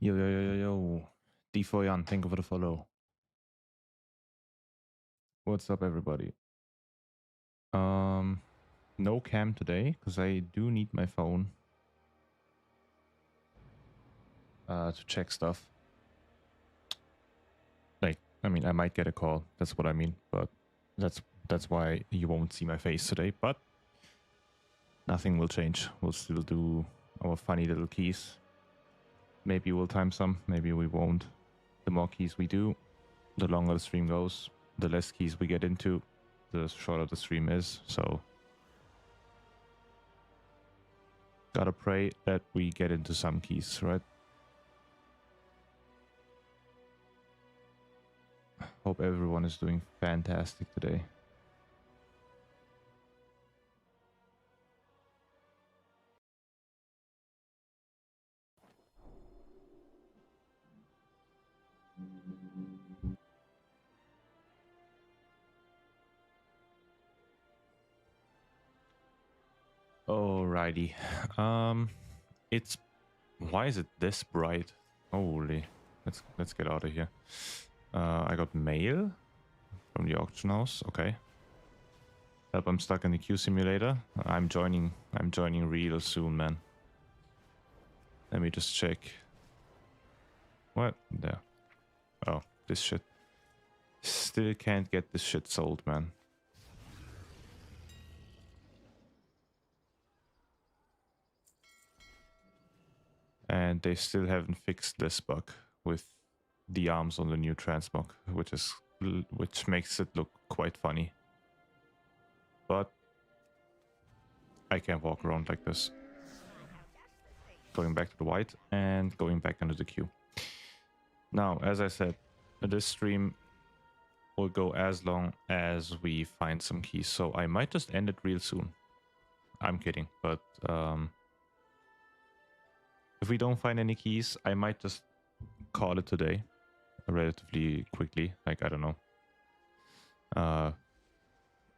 Yo, yo, yo, yo, yo. D4Yan, thank you for the follow. What's up, everybody? No cam today, because I do need my phone to check stuff. Like, I mean, I might get a call. That's what I mean. But that's why you won't see my face today. But nothing will change. We'll still do our funny little keys. Maybe we'll time some. Maybe we won't. The more keys we do, the longer the stream goes. The less keys we get into, the shorter the stream is. So gotta pray that we get into some keys, right? Hope everyone is doing fantastic today. Alrighty. It's why is it this bright? Holy, let's get out of here. I got mail from the auction house. Okay. Help! I'm stuck in the queue simulator. I'm joining real soon, man. Let me just check. What? There. Oh, this shit. Still can't get this shit sold, man. And they still haven't fixed this bug with the arms on the new transmog, which makes it look quite funny. But I can't walk around like this. Going back to the white and going back into the queue. Now, as I said, this stream will go as long as we find some keys, so I might just end it real soon. I'm kidding, but if we don't find any keys, I might just call it today relatively quickly. Like, I don't know,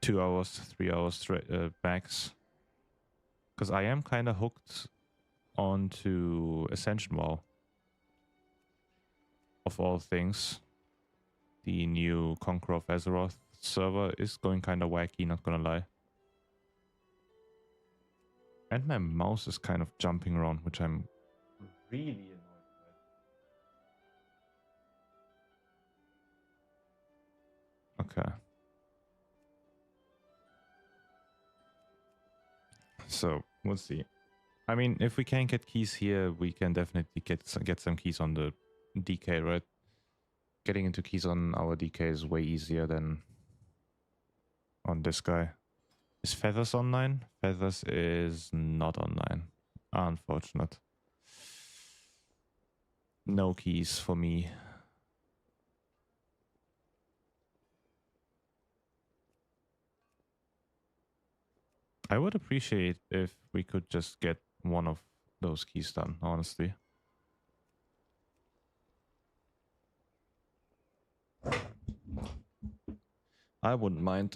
2 hours, 3 hours straight max. Because I am kind of hooked onto Ascension WoW. Of all things, the new Conqueror of Azeroth server is going kind of wacky, not gonna lie. And my mouse is kind of jumping around, which I'm really annoyed with. Okay. So, we'll see. I mean, if we can't get keys here, we can definitely get some keys on the DK, right? Getting into keys on our DK is way easier than on this guy. Is Feathers online? Feathers is not online. Unfortunate. No keys for me. I would appreciate if we could just get one of those keys done, honestly. I wouldn't mind.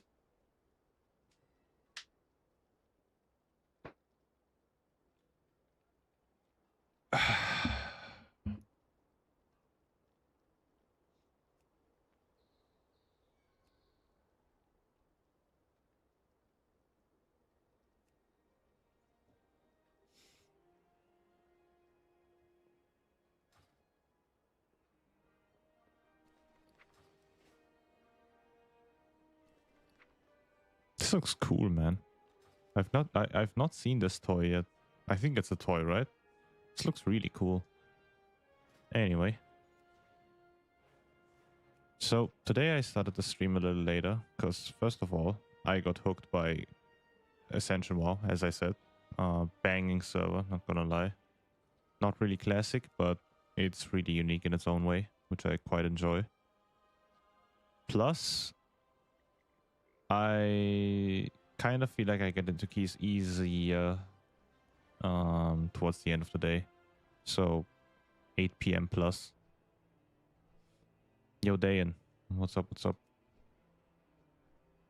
This looks cool, man. I've not seen this toy yet. I think it's a toy, right? This looks really cool. Anyway. So today I started the stream a little later because first of all, I got hooked by Ascension WoW, as I said. Banging server, not gonna lie. Not really classic, but it's really unique in its own way, which I quite enjoy. Plus, I kind of feel like I get into keys easier towards the end of the day. So 8 p.m. plus. Yo, Dayan. What's up? What's up?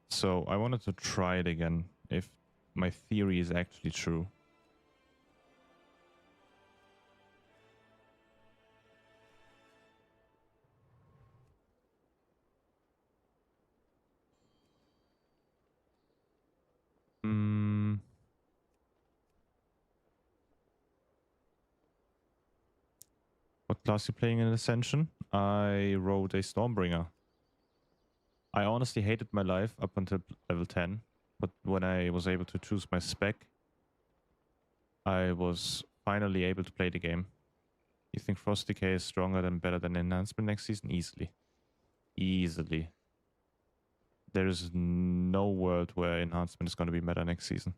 So I wanted to try it again if my theory is actually true. Mm. What class you playing in Ascension? I rode a Stormbringer. I honestly hated my life up until level 10. But when I was able to choose my spec, I was finally able to play the game. You think Frost Decay is stronger than better than Enhancement next season? Easily. Easily. There is no world where Enhancement is going to be meta next season.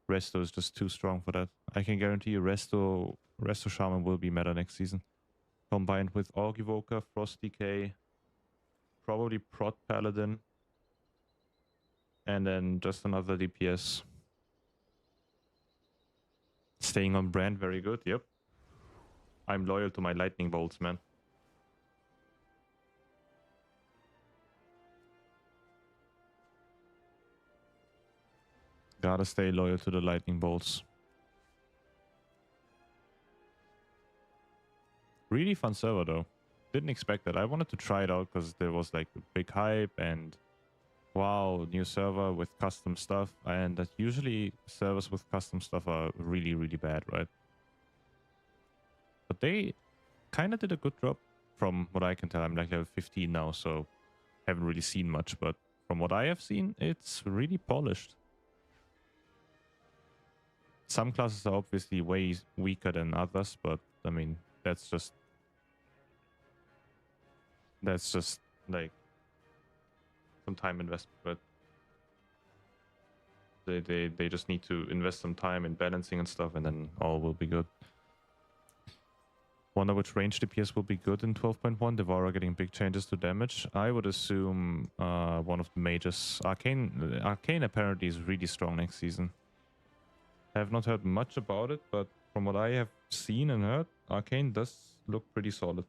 Resto is just too strong for that. I can guarantee you Resto Shaman will be meta next season. Combined with Org Evoker, Frost Decay, probably Prot Paladin, and then just another DPS. Staying on brand, very good, yep. I'm loyal to my lightning bolts, man. Gotta stay loyal to the lightning bolts. Really fun server though. Didn't expect that. I wanted to try it out because there was like a big hype and wow, new server with custom stuff. And that usually servers with custom stuff are really, really bad, right? But they kind of did a good job from what I can tell. I'm like level 15 now, so haven't really seen much. But from what I have seen, it's really polished. Some classes are obviously way weaker than others, but I mean, that's just like some time investment. But they just need to invest some time in balancing and stuff, and then all will be good. Wonder which range DPS will be good in 12.1. Devourer getting big changes to damage. I would assume one of the mages. Arcane apparently is really strong next season. I have not heard much about it, but from what I have seen and heard, Arcane does look pretty solid.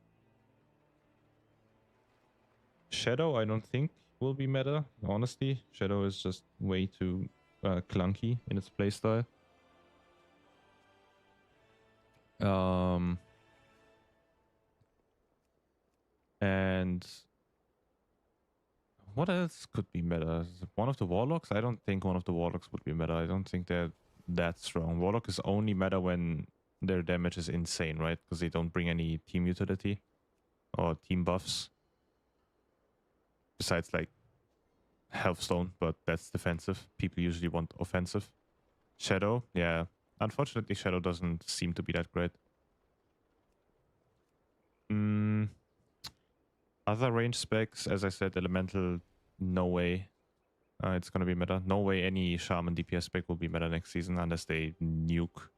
Shadow, I don't think will be meta, honestly. Shadow is just way too clunky in its playstyle. And what else could be meta? One of the Warlocks? I don't think one of the Warlocks would be meta. I don't think they're that strong. Warlock is only meta when their damage is insane, right? Because they don't bring any team utility or team buffs. Besides like Healthstone, but that's defensive. People usually want offensive. Shadow, yeah. Unfortunately, Shadow doesn't seem to be that great. Other range specs, as I said, Elemental, no way it's going to be meta. No way any Shaman DPS spec will be meta next season unless they nuke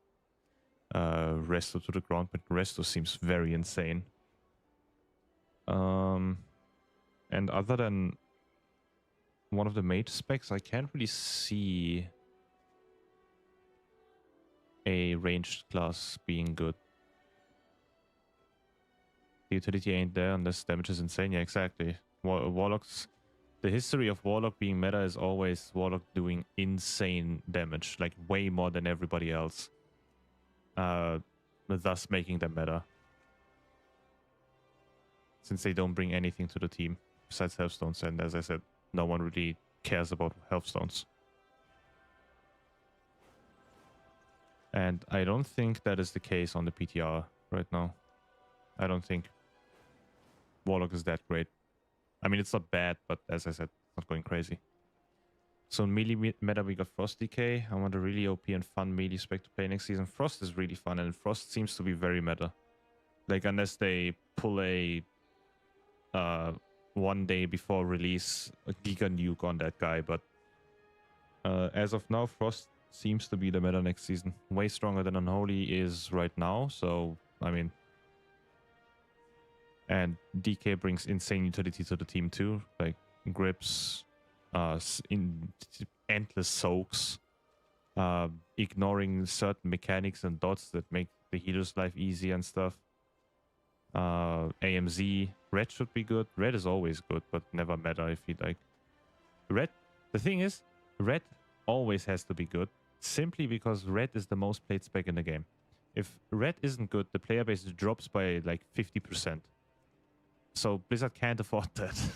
Resto to the ground, but Resto seems very insane. And other than one of the mage specs, I can't really see a ranged class being good. The utility ain't there unless damage is insane. Yeah, exactly. Warlocks... The history of Warlock being meta is always Warlock doing insane damage, like way more than everybody else. Thus making them meta. Since they don't bring anything to the team besides Healthstones, and as I said, no one really cares about Healthstones. And I don't think that is the case on the PTR right now. I don't think Warlock is that great. I mean, it's not bad, but as I said, it's not going crazy. So in melee meta, we got Frost Decay. I want a really OP and fun melee spec to play next season. Frost is really fun, and Frost seems to be very meta. Like, unless they pull a one day before release a Giga Nuke on that guy, but as of now, Frost seems to be the meta next season. Way stronger than Unholy is right now, so, I mean... And DK brings insane utility to the team too, like grips, in endless soaks, ignoring certain mechanics and dots that make the healer's life easy and stuff. AMZ, red should be good. Red is always good, but never meta if you like. Red, the thing is, red always has to be good, simply because red is the most played spec in the game. If red isn't good, the player base drops by like 50%. So Blizzard can't afford that.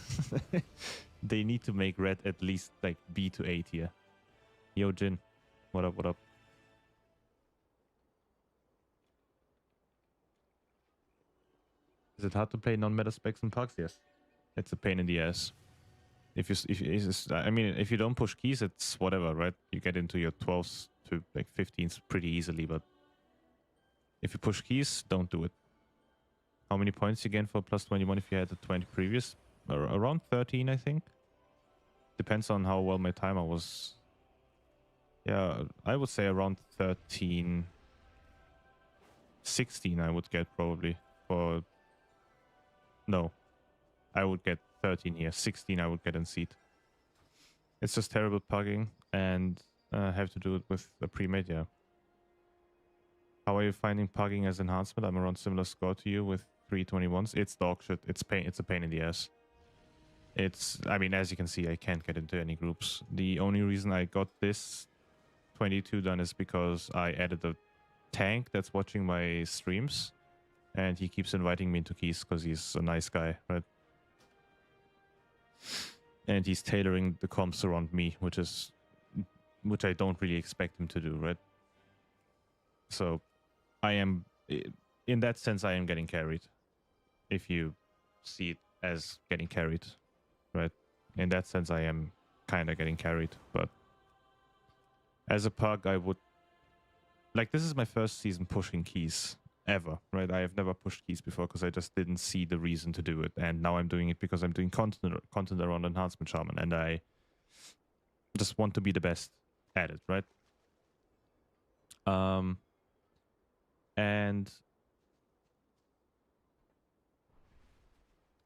They need to make red at least like B to A tier. Yo, Jin. What up, what up? Is it hard to play non-meta specs and pugs? Yes. It's a pain in the ass. I mean, if you don't push keys, it's whatever, right? You get into your 12s to like 15s pretty easily, but if you push keys, don't do it. How many points you gain for plus 21 if you had the 20 previous? Around 13, I think. Depends on how well my timer was. Yeah, I would say around 13, 16 I would get probably. For no, I would get 13 here. 16 I would get in seat. It's just terrible pugging, and have to do it with a pre-made, yeah. How are you finding pugging as enhancement? I'm around similar score to you with 321s. It's dog shit. It's a pain in the ass. I mean, as you can see, I can't get into any groups. The only reason I got this 22 done is because I added a tank that's watching my streams, and he keeps inviting me into keys because he's a nice guy, right? And he's tailoring the comps around me, which I don't really expect him to do, right? So I am, in that sense, I am getting carried. If you see it as getting carried, right? In that sense, I am kind of getting carried. But as a pug, I would, like, this is my first season pushing keys ever, right? I have never pushed keys before because I just didn't see the reason to do it. And now I'm doing it because I'm doing content around Enhancement Shaman, and I just want to be the best at it, right? And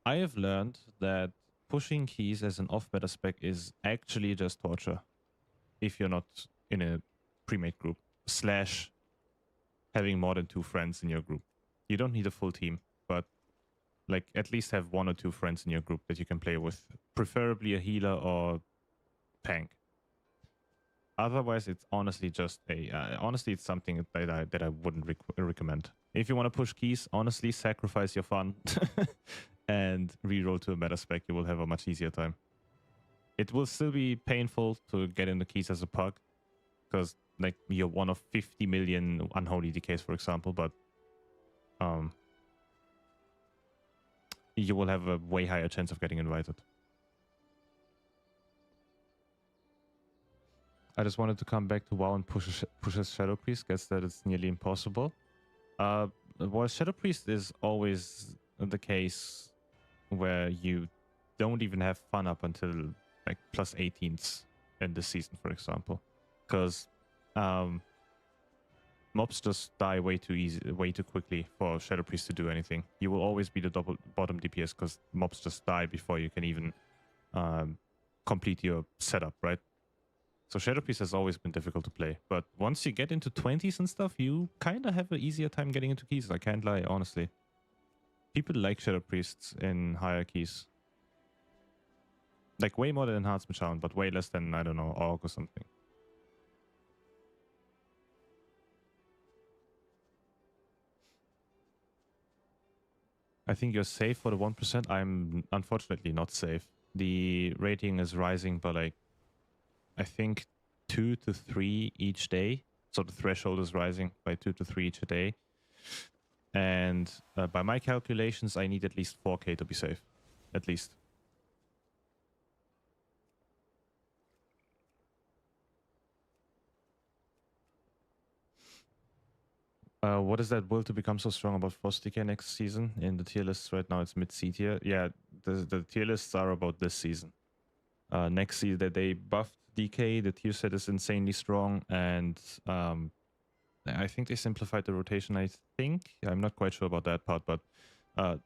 I have learned that pushing keys as an off-meta spec is actually just torture if you're not in a pre-made group, / having more than 2 friends in your group. You don't need a full team, but like at least have 1 or 2 friends in your group that you can play with, preferably a healer or tank. Otherwise, it's honestly just honestly, it's something that I wouldn't recommend. If you want to push keys, honestly, sacrifice your fun and reroll to a meta spec. You will have a much easier time. It will still be painful to get in the keys as a pug, because like you're one of 50 million unholy decays, for example, but you will have a way higher chance of getting invited. I just wanted to come back to WoW and push as Shadow Priest. Guess that it's nearly impossible. Well, Shadow Priest is always the case where you don't even have fun up until like plus 18s in this season, for example, because mobs just die way too quickly for Shadow Priest to do anything. You will always be the bottom DPS because mobs just die before you can even complete your setup, right? So Shadow Priest has always been difficult to play, but once you get into 20s and stuff, you kind of have an easier time getting into keys. I can't lie, honestly. People like Shadow Priests in higher keys. Like way more than Enhancement Shaman, but way less than, I don't know, Orc or something. I think you're safe for the 1%. I'm unfortunately not safe. The rating is rising by like, I think 2 to 3 each day. So the threshold is rising by 2 to 3 each a day. And by my calculations, I need at least 4k to be safe. At least. What is that will to become so strong about Frost DK next season? In the tier lists right now, it's mid-C tier. Yeah, the tier lists are about this season. Next season, that they buffed DK, the tier set is insanely strong, and I think they simplified the rotation, I think. I'm not quite sure about that part, but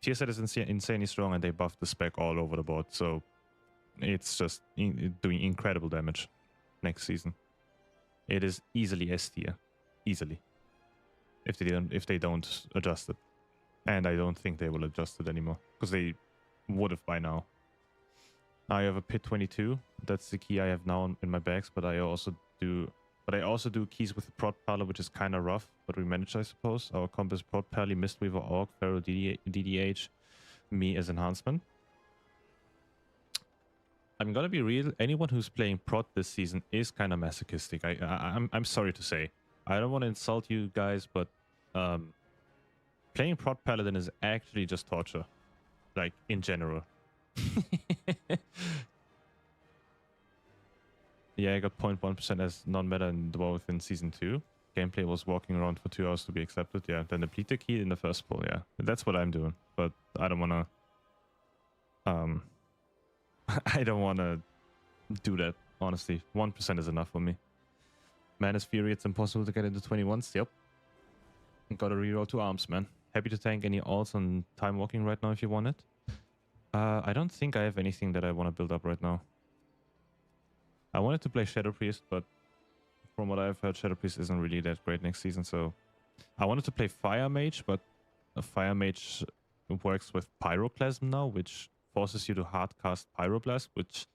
tier set is insanely strong, and they buffed the spec all over the board, so it's just doing incredible damage next season. It is easily S tier. Easily. If they don't adjust it. And I don't think they will adjust it anymore, because they would have by now. I have a Pit 22. That's the key I have now in my bags, but I also do keys with the Prod Parlor, which is kind of rough, but we manage, I suppose. Our comp is Prod Parley, Mistweaver, Orc, Pharaoh, DDH, me as enhancement. I'm gonna be real. Anyone who's playing prot this season is kind of masochistic. I'm sorry to say. I don't want to insult you guys, but playing prot paladin is actually just torture, like in general. Yeah, I got 0.1% as non-meta in Dwarf in season 2. Gameplay was walking around for 2 hours to be accepted. Yeah, then deplete the key in the first pull. Yeah, that's what I'm doing. But I don't want to. I don't want to do that. Honestly, 1% is enough for me. Manus Fury, it's impossible to get into 21s. Yep. Got to reroll 2 arms, man. Happy to tank any alts on time walking right now if you want it. I don't think I have anything that I want to build up right now. I wanted to play Shadow Priest, but from what I've heard, Shadow Priest isn't really that great next season. So I wanted to play Fire Mage, but a Fire Mage works with Pyroclasm now, which forces you to hardcast Pyroblast, which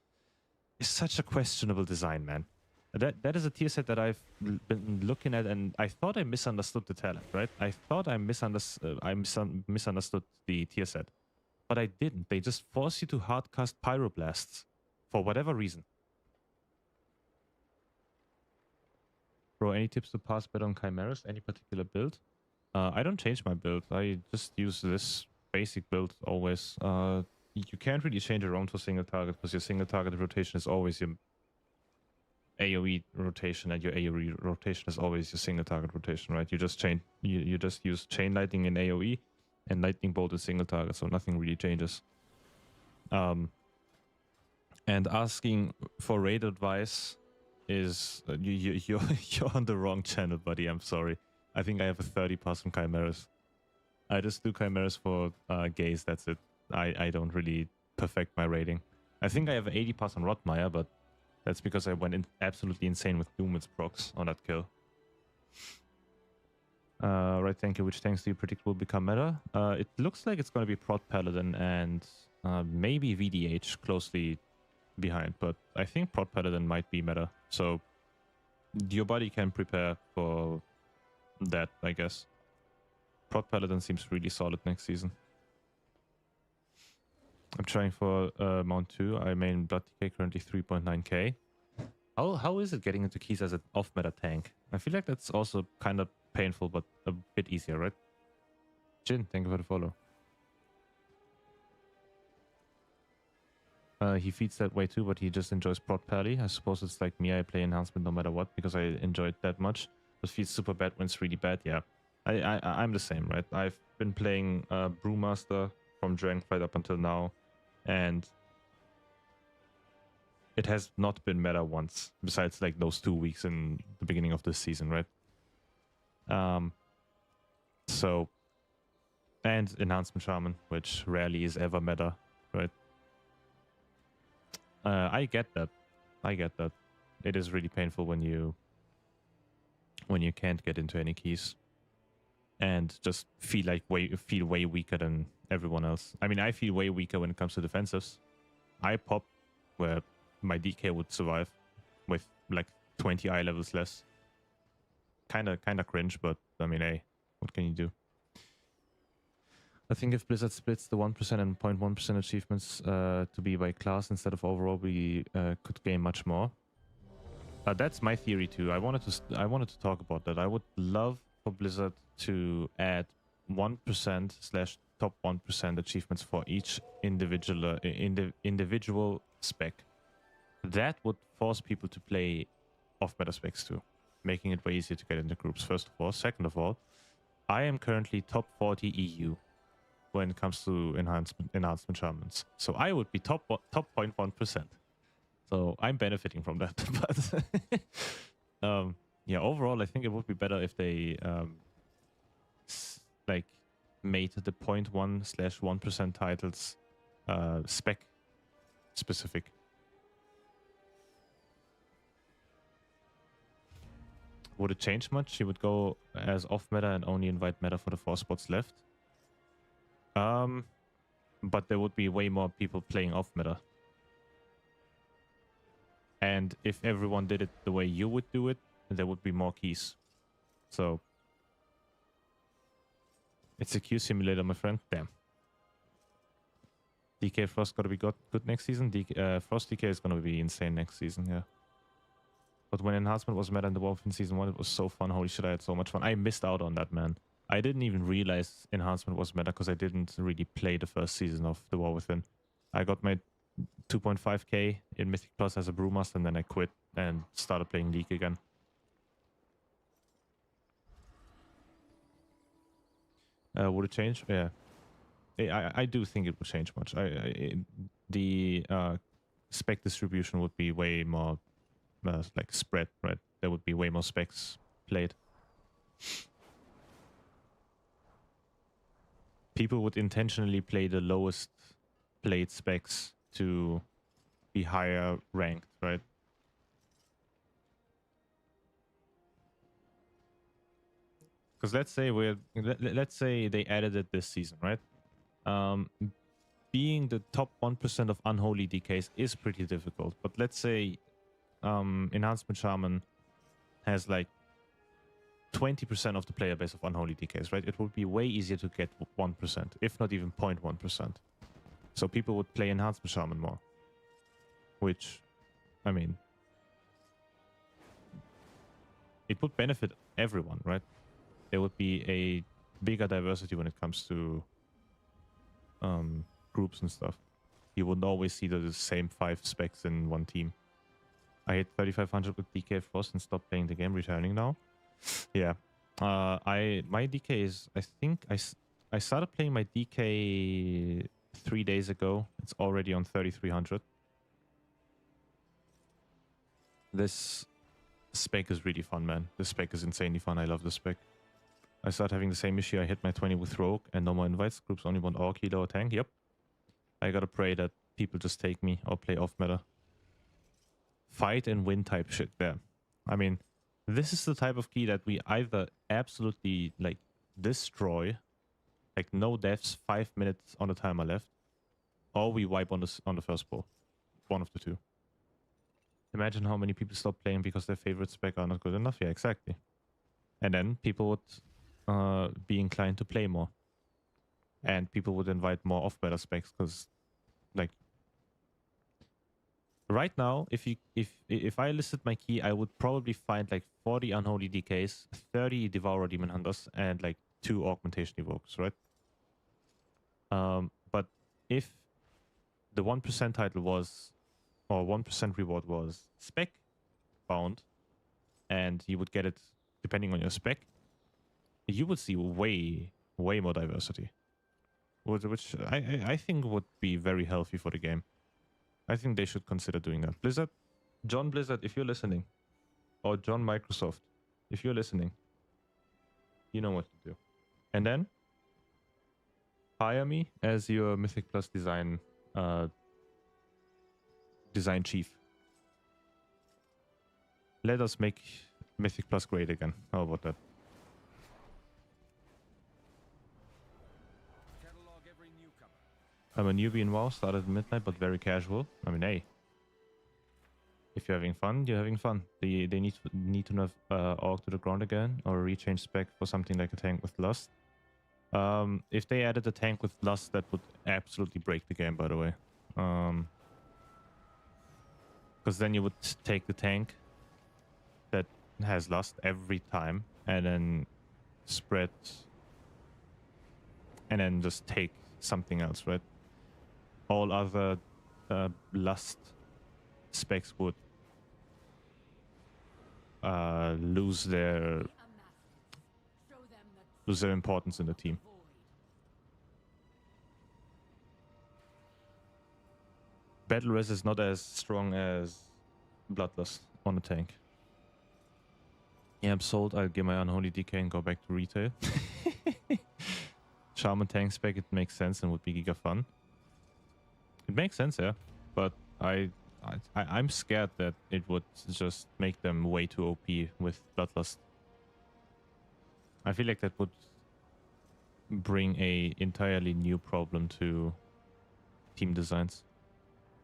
is such a questionable design, man. That is a tier set that I've been looking at, and I thought I misunderstood the talent, right? I thought I misunderstood the tier set, but I didn't. They just force you to hardcast Pyroblasts for whatever reason. Bro, any tips to pass better on Chimeras? Any particular build? I don't change my build. I just use this basic build always. You can't really change around for single target because your single target rotation is always your AoE rotation, and your AoE rotation is always your single target rotation, right? You just you just use chain lightning in AoE and lightning bolt in single target, so nothing really changes. And asking for raid advice is you're on the wrong channel, buddy. I'm sorry. I think I have a 30 pass on Chimeras. I just do Chimeras for gaze. That's it. I don't really perfect my rating. I think I have 80 pass on Rotmire, but that's because I went absolutely insane with Doom's procs on that kill. Right, thank you. Which tanks do you predict will become meta? It looks like it's going to be Prot Paladin and maybe VDH closely behind, but I think Prot Paladin might be meta. So your body can prepare for that, I guess. Prot Paladin seems really solid next season. I'm trying for Mount 2. I main Blood Decay, currently 3.9k. How is it getting into keys as an off-meta tank? I feel like that's also kind of painful, but a bit easier, right? Jin, thank you for the follow. He feeds that way too, but he just enjoys Prot Pally. I suppose it's like me, I play Enhancement no matter what, because I enjoy it that much. But feeds super bad when it's really bad, yeah. I'm the same, right? I've been playing Brewmaster from Dragonflight up until now, and it has not been meta once, besides like those 2 weeks in the beginning of this season, right? So, and Enhancement Shaman, which rarely is ever meta, right? I get that. I get that. It is really painful when you can't get into any keys and just feel way weaker than everyone else. I mean, I feel way weaker when it comes to defensives. I pop where my DK would survive with like 20 eye levels less. Kind of cringe, but I mean, hey, what can you do? I think if Blizzard splits the 1% and 0.1% achievements to be by class instead of overall, we could gain much more. That's my theory too. I wanted to talk about that. I would love for Blizzard to add 1% / top 1% achievements for each individual spec. That would force people to play off-meta specs too, making it way easier to get into groups, first of all. Second of all, I am currently top 40 EU when it comes to enhancement shamans. So I would be top 0.1%. So I'm benefiting from that. But yeah, overall, I think it would be better if they like made the 0.1 / 1% titles spec specific. Would it change much? You would go as off meta and only invite meta for the 4 spots left. But there would be way more people playing off meta. And if everyone did it the way you would do it, there would be more keys. So it's a queue simulator, my friend. Damn. DK Frost gotta be good next season. Frost DK is gonna be insane next season, yeah. But when Enhancement was meta in the Wolf in Season 1, it was so fun. Holy shit, I had so much fun. I missed out on that, man. I didn't even realize Enhancement was meta because I didn't really play the first season of The War Within. I got my 2.5k in Mythic Plus as a Brewmaster, and then I quit and started playing League again. Would it change? Yeah. I do think it would change much. The spec distribution would be way more like spread, right? There would be way more specs played. People would intentionally play the lowest played specs to be higher ranked, right? Because let's say they added it this season, right? Being the top 1% of unholy DKs is pretty difficult. But let's say Enhancement Shaman has like 20% of the player base of unholy DKs, right? It would be way easier to get 1%, if not even 0.1%. So people would play Enhancement Shaman more. Which, I mean, it would benefit everyone, right? There would be a bigger diversity when it comes to groups and stuff. You wouldn't always see the same 5 specs in one team. I hit 3500 with DK Frost and stopped playing the game, returning now. Yeah. My DK is, I think I started playing my DK 3 days ago. It's already on 3300. This spec is really fun, man. This spec is insanely fun. I love this spec. I start having the same issue. I hit my 20 with Rogue and no more invites. Groups only want Orc, healer, or tank. Yep. I gotta pray that people just take me or play off meta. Fight and win type shit there. I mean, this is the type of key that we either absolutely like destroy, like no deaths, 5 minutes on the timer left, or we wipe on the first pull. One of the two. Imagine how many people stop playing because their favorite spec are not good enough. Yeah, exactly. And then people would be inclined to play more. And people would invite more off-meta specs because, like, right now, if I listed my key, I would probably find like 40 Unholy DKs, 30 Devourer Demon Hunters, and like 2 Augmentation Evokes, right? But if the 1% title was, or 1% reward was spec bound, and you would get it depending on your spec, you would see way more diversity, which I think would be very healthy for the game. I think they should consider doing that. Blizzard, John Blizzard, if you're listening, or John Microsoft, if you're listening, you know what to do. And then hire me as your Mythic Plus design chief. Let us make Mythic Plus great again. How about that? I'm a newbie in WoW, started at midnight, but very casual. I mean, hey, if you're having fun, you're having fun. They need to nerf Orc to the ground again, or rechange spec for something like a tank with Lust. If they added a tank with Lust, that would absolutely break the game, by the way. Because then you would take the tank that has Lust every time, and then spread, and then just take something else, right? All other Lust specs would lose their importance in the team. Battle Res is not as strong as Bloodlust on the tank. Yeah, I'm sold. I'll get my Unholy DK and go back to retail. Shaman tank spec, it makes sense and would be giga fun. It makes sense, yeah. But I'm scared that it would just make them way too OP with Bloodlust. I feel like that would bring a entirely new problem to team designs.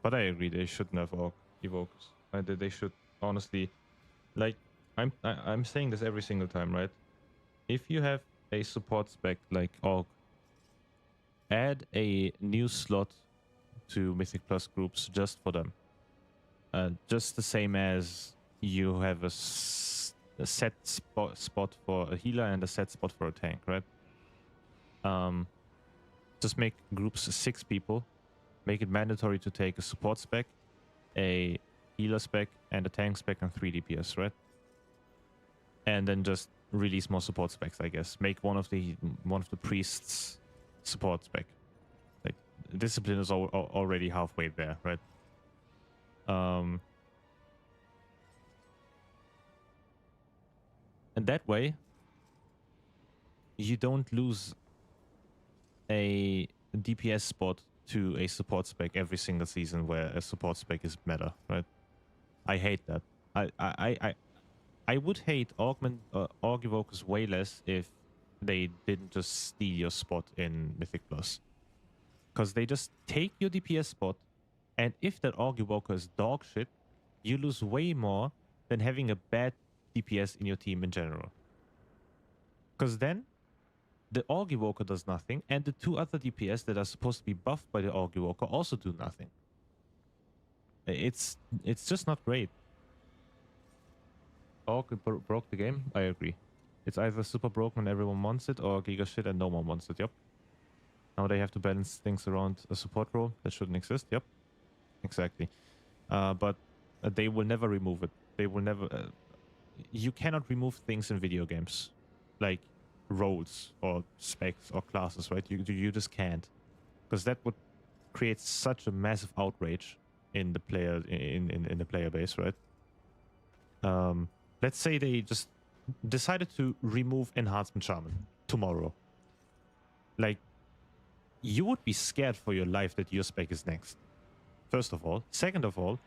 But I agree, they should nerf Orc Evokes. They should honestly, like, I'm saying this every single time, right? If you have a support spec like Orc, add a new slot to Mythic Plus groups just for them. Just the same as you have a set spot for a healer and a set spot for a tank, right? Just make groups 6 people. Make it mandatory to take a support spec, a healer spec, and a tank spec and 3 DPS, right? And then just release more support specs, I guess. Make one of the priests support spec. Like, discipline is already halfway there, right? And that way, you don't lose a DPS spot to a support spec every single season where a support spec is meta, right? I hate that. I would hate Org Evokers way less if they didn't just steal your spot in Mythic Plus. Because they just take your DPS spot, and if that Org Evoker is dog shit, you lose way more than having a bad DPS in your team in general. Because then, the Org Evoker does nothing, and the 2 other DPS that are supposed to be buffed by the Org Evoker also do nothing. It's just not great. Org broke the game? I agree. It's either super broken and everyone wants it, or giga shit and no one wants it, yep. Now they have to balance things around a support role that shouldn't exist, yep. Exactly. But they will never remove it. They will never... you cannot remove things in video games. Like roles or specs or classes, right? You just can't. Because that would create such a massive outrage in the player in the player base, right? Let's say they just decided to remove Enhancement Shaman tomorrow. Like, you would be scared for your life that your spec is next. First of all. Second of all,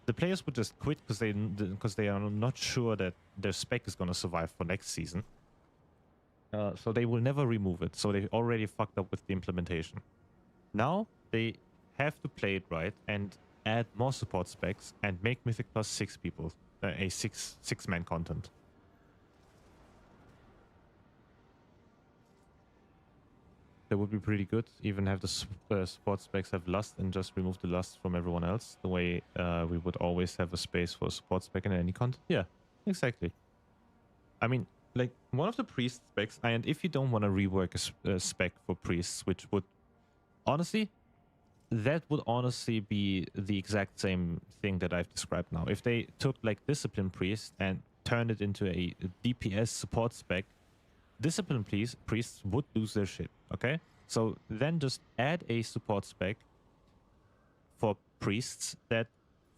the players would just quit because they are not sure that their spec is going to survive for next season. So they will never remove it. So they already fucked up with the implementation. Now they have to play it right and add more support specs and make Mythic Plus 6 people. A six-man content. That would be pretty good. Even have the support specs have lust and just remove the lust from everyone else. The way we would always have a space for a support spec in any content. Yeah, exactly. I mean, like, one of the priest specs, and if you don't want to rework a spec for priests, which would honestly... that would honestly be the exact same thing that I've described now. If they took like Discipline Priest and turned it into a DPS support spec, Discipline Priests would lose their shit, okay? So then just add a support spec for priests that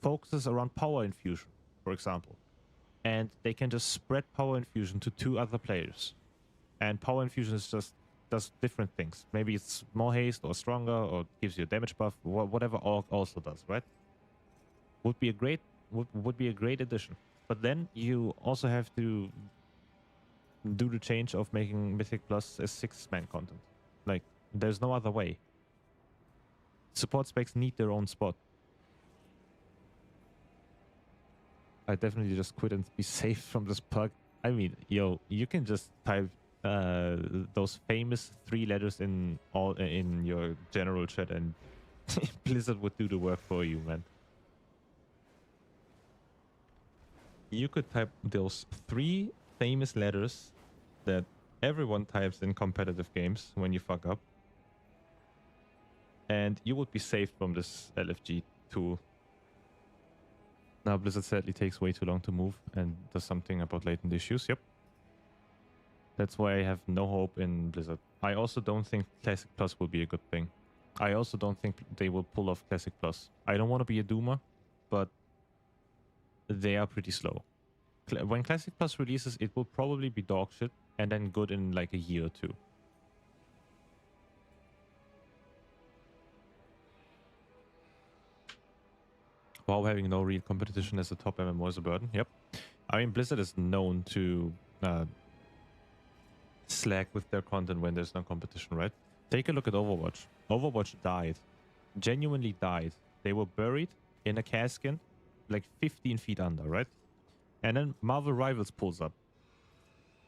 focuses around power infusion, for example. And they can just spread power infusion to 2 other players. And power infusion is just does different things. Maybe it's more haste or stronger or gives you a damage buff, whatever Orc also does, right? Would be a great addition. But then you also have to do the change of making Mythic Plus a 6-man content. Like, there's no other way. Support specs need their own spot. I definitely just quit and be safe from this bug. I mean, yo, you can just type those famous 3 letters in your general chat and Blizzard would do the work for you, man. You could type those 3 famous letters that everyone types in competitive games when you fuck up, and you would be safe from this LFG tool. Now Blizzard sadly takes way too long to move and does something about latent issues. Yep. That's why I have no hope in Blizzard. I also don't think Classic Plus will be a good thing. I also don't think they will pull off Classic Plus. I don't want to be a doomer, but they are pretty slow. When Classic Plus releases, it will probably be dog shit and then good in like a year or 2. WoW having no real competition as a top MMO is a burden. Yep. I mean, Blizzard is known to slack with their content when there's no competition, right? Take a look at Overwatch. Overwatch died. Genuinely died. They were buried in a casket like 15 feet under, right? And then Marvel Rivals pulls up.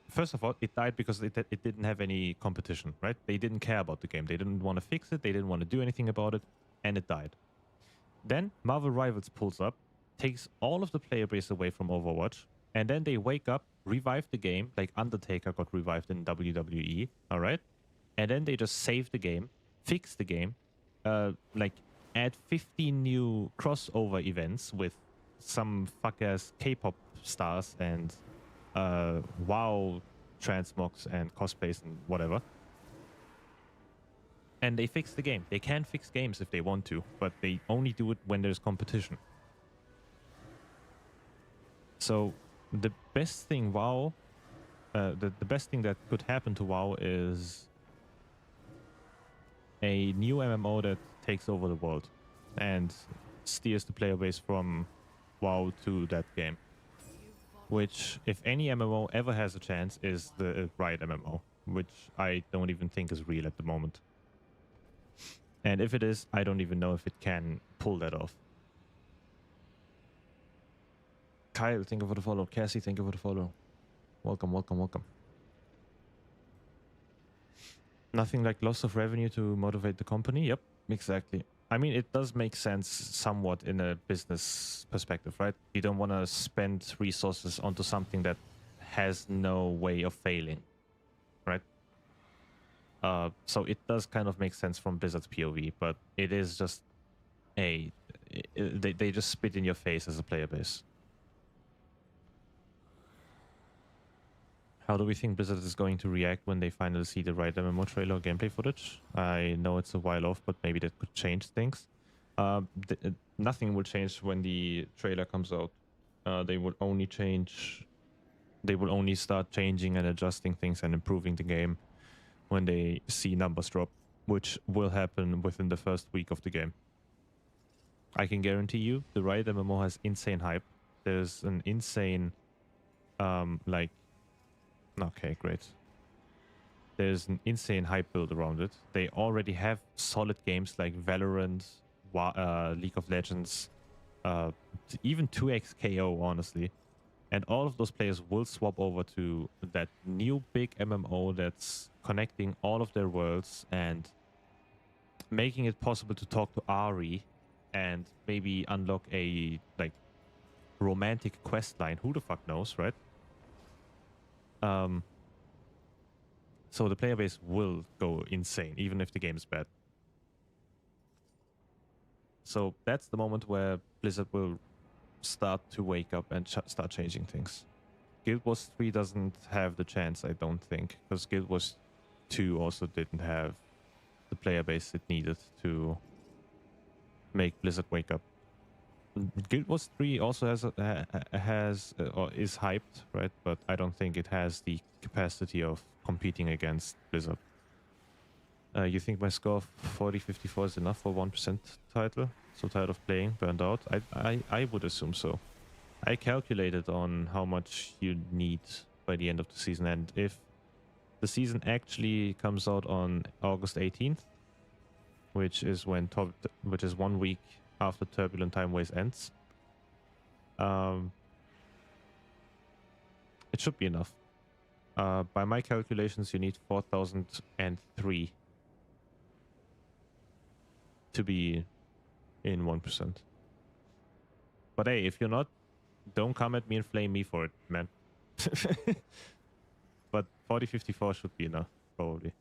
First of all, it died because it didn't have any competition, right? They didn't care about the game. They didn't want to fix it. They didn't want to do anything about it. and it died. Then Marvel Rivals pulls up, takes all of the player base away from Overwatch, and then they wake up, revive the game, like Undertaker got revived in WWE, all right? And then they just save the game, fix the game, like add 15 new crossover events with some fuck-ass K-pop stars and WoW transmogs and cosplays and whatever. And they fix the game. They can fix games if they want to, but they only do it when there's competition. So the best thing WoW, the best thing that could happen to WoW is a new MMO that takes over the world and steers the player base from WoW to that game. Which, if any MMO ever has a chance, is the Riot MMO, which I don't even think is real at the moment. And if it is, I don't even know if it can pull that off. Kyle, thank you for the follow. Cassie, thank you for the follow. Welcome, welcome, welcome. Nothing like loss of revenue to motivate the company? Yep, exactly. I mean, it does make sense somewhat in a business perspective, right? You don't want to spend resources onto something that has no way of failing, right? So it does kind of make sense from Blizzard's POV, but it is just they just spit in your face as a player base. How do we think Blizzard is going to react when they finally see the right MMO trailer or gameplay footage? I know it's a while off, but maybe that could change things. Nothing will change when the trailer comes out. They will only start changing and adjusting things and improving the game when they see numbers drop, which will happen within the first week of the game. I can guarantee you the Riot MMO has insane hype. There's an insane, okay, great. There's an insane hype build around it. They already have solid games like Valorant, League of Legends, even 2xKO, honestly. And all of those players will swap over to that new big MMO that's connecting all of their worlds and making it possible to talk to Ari and maybe unlock a romantic quest line. Who the fuck knows, right? So the player base will go insane, even if the game is bad. So that's the moment where Blizzard will start to wake up and start changing things. Guild Wars 3 doesn't have the chance, I don't think, because Guild Wars 2 also didn't have the player base it needed to make Blizzard wake up. Guild Wars 3 also is hyped, right? But I don't think it has the capacity of competing against Blizzard. You think my score of 4054 is enough for 1% title? So tired of playing, burned out? I would assume so. I calculated on how much you need by the end of the season, and if the season actually comes out on August 18th, which is 1 week after Turbulent Time Waste ends, it should be enough. By my calculations, you need 4003 to be in 1%. But hey, if you're not, don't come at me and flame me for it, man. But 4054 should be enough, probably.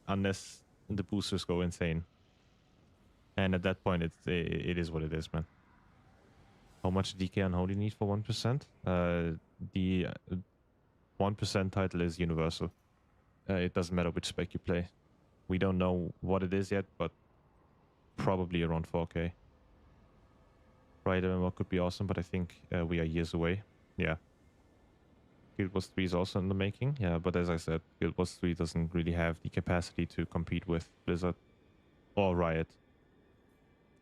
Unless the boosters go insane. And at that point, it is what it is, man. How much DK Unholy need for 1%? The 1% title is universal. It doesn't matter which spec you play. We don't know what it is yet, but probably around 4K. Right, MMO could be awesome, but I think we are years away. Yeah. Guild Wars 3 is also in the making. Yeah, but as I said, Guild Wars 3 doesn't really have the capacity to compete with Blizzard or Riot.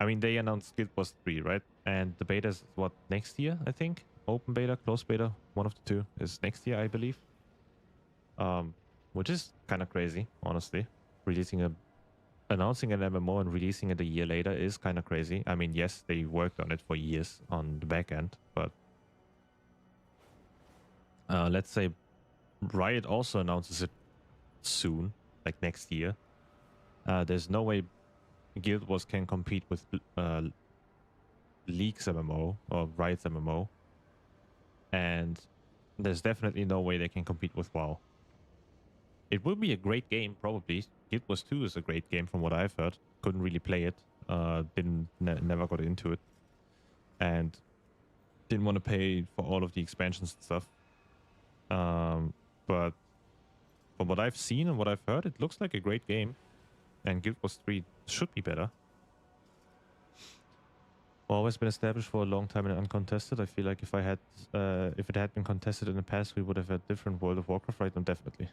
I mean, they announced Guild Wars 3, right? And the beta is, what, next year, I think? Open beta, closed beta, one of the two is next year, I believe. Which is kind of crazy, honestly. Announcing an MMO and releasing it a year later is kind of crazy. I mean, yes, they worked on it for years on the back end, but let's say Riot also announces it soon, like next year. There's no way Guild Wars can compete with League's MMO or Riot's MMO, and there's definitely no way they can compete with WoW. It will be a great game, probably. Guild Wars 2 is a great game from what I've heard. Couldn't really play it. Never got into it. And didn't want to pay for all of the expansions and stuff. But from what I've seen and what I've heard, it looks like a great game. And Guild Wars 3 should be better. Always been established for a long time and uncontested. I feel like if it had been contested in the past, we would have had different World of Warcraft, right? No, definitely.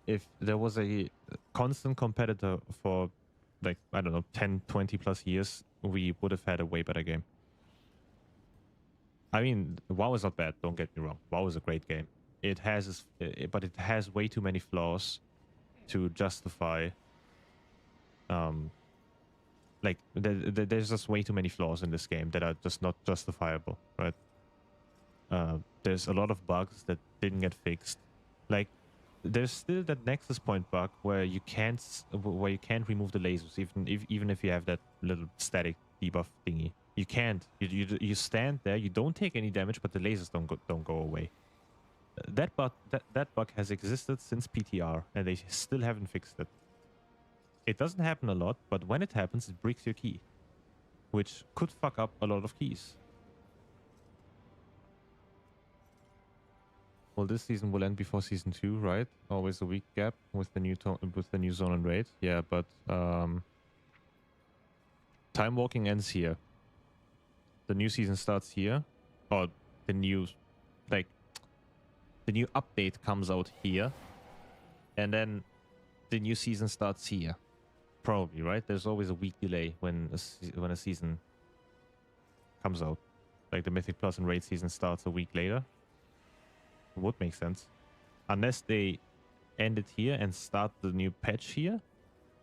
If there was a constant competitor for, like, I don't know, 10, 20 plus years, we would have had a way better game. I mean, WoW is not bad, don't get me wrong. WoW is a great game. But it has way too many flaws to justify like there's just way too many flaws in this game that are just not justifiable, right? There's a lot of bugs that didn't get fixed. Like there's still that nexus point bug where you can't remove the lasers even if you have that little static debuff thingy. You can't. You stand there, you don't take any damage, but the lasers don't go away. That bug has existed since PTR, and they still haven't fixed it. It doesn't happen a lot, but when it happens, it breaks your key, which could fuck up a lot of keys. Well, this season will end before season 2, right? Always a week gap with the new zone and raid. Yeah, but time walking ends here. The new season starts here, or the new update comes out here, and then the new season starts here. Probably, right? There's always a week delay when a season comes out. Like the Mythic Plus and Raid season starts a week later. Would make sense. Unless they end it here and start the new patch here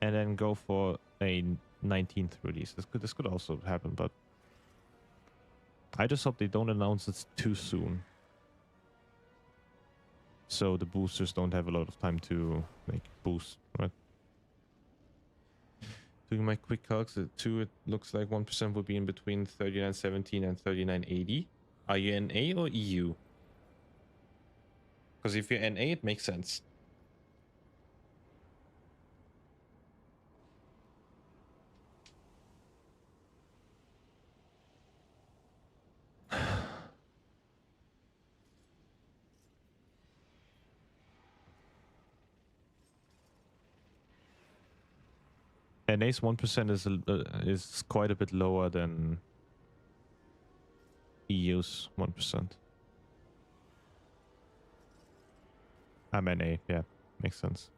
and then go for a 19th release. This could also happen, but I just hope they don't announce it too soon. So the boosters don't have a lot of time to like boost, right? Doing my quick calcs, it looks like 1% would be in between 39.17 and 39.80. Are you NA or EU? Because if you're NA, it makes sense. NA's 1% is quite a bit lower than EU's 1%. I'm NA, yeah, makes sense.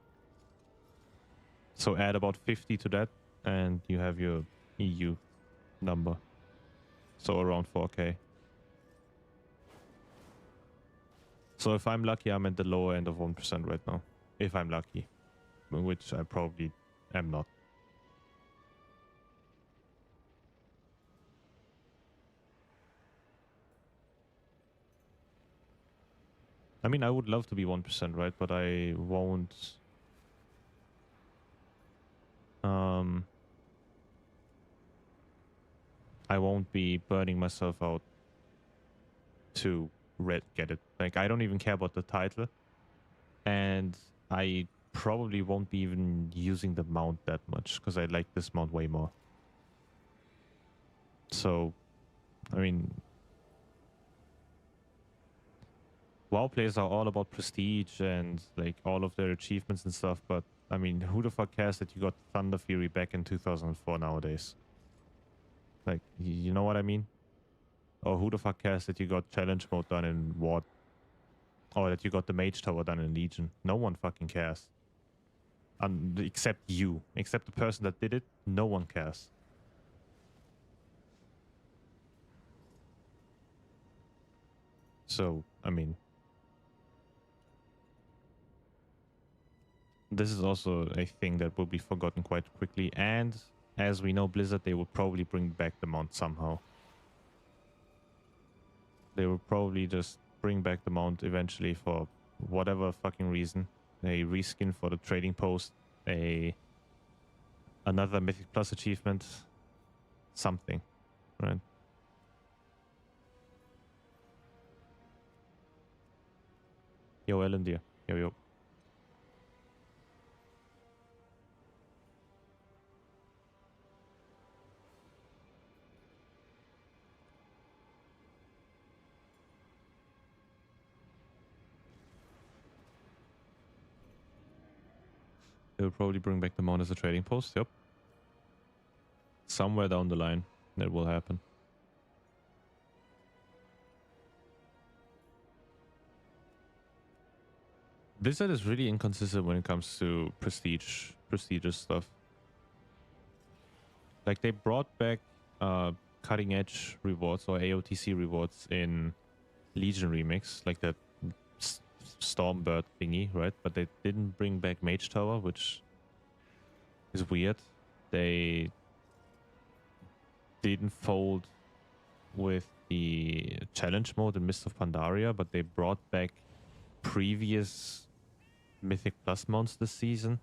So add about 50 to that, and you have your EU number. So around 4K. So if I'm lucky, I'm at the lower end of 1% right now. If I'm lucky, which I probably am not. I mean, I would love to be 1%, right? But I won't. I won't be burning myself out to get it. Like, I don't even care about the title. And I probably won't be even using the mount that much because I like this mount way more. So, I mean, WoW players are all about prestige and like all of their achievements and stuff, but I mean, who the fuck cares that you got Thunder Fury back in 2004 nowadays? Like, you know what I mean? Or who the fuck cares that you got challenge mode done in WoD? Or that you got the Mage Tower done in Legion? No one fucking cares. Except you. Except the person that did it, no one cares. So, I mean, this is also a thing that will be forgotten quite quickly, and as we know, Blizzard, they will probably bring back the mount somehow. They will probably just bring back the mount eventually for whatever fucking reason. A reskin for the trading post, a another Mythic Plus achievement, something, right? Yo, Ellen dear. Yo, yo. They'll probably bring back the mount as a trading post. Yep. Somewhere down the line, that will happen. Blizzard is really inconsistent when it comes to prestigious stuff. Like they brought back cutting edge rewards or AOTC rewards in Legion Remix, like that Stormbird thingy, right? But they didn't bring back Mage Tower, which is weird. They didn't fold with the challenge mode in Mist of Pandaria, but they brought back previous Mythic Plus mounts this season.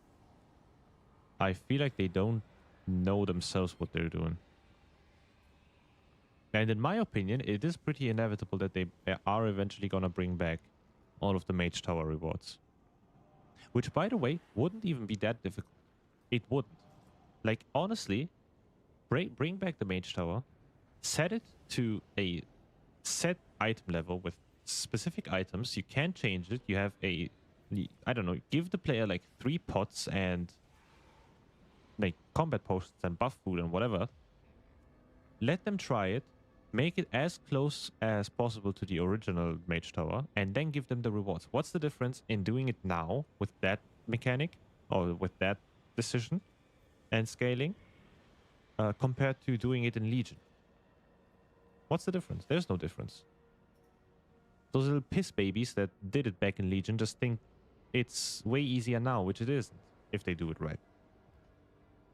I feel like they don't know themselves what they're doing. And in my opinion, it is pretty inevitable that they are eventually going to bring back all of the Mage Tower rewards. Which, by the way, wouldn't even be that difficult. It wouldn't. Like, honestly, bring back the Mage Tower, set it to a set item level with specific items. You can't change it. You have a, I don't know, give the player like 3 pots and like combat potions and buff food and whatever. Let them try it. Make it as close as possible to the original Mage Tower and then give them the rewards. What's the difference in doing it now with that mechanic or with that decision and scaling compared to doing it in Legion? What's the difference? There's no difference. Those little piss babies that did it back in Legion just think it's way easier now, which it isn't if they do it right.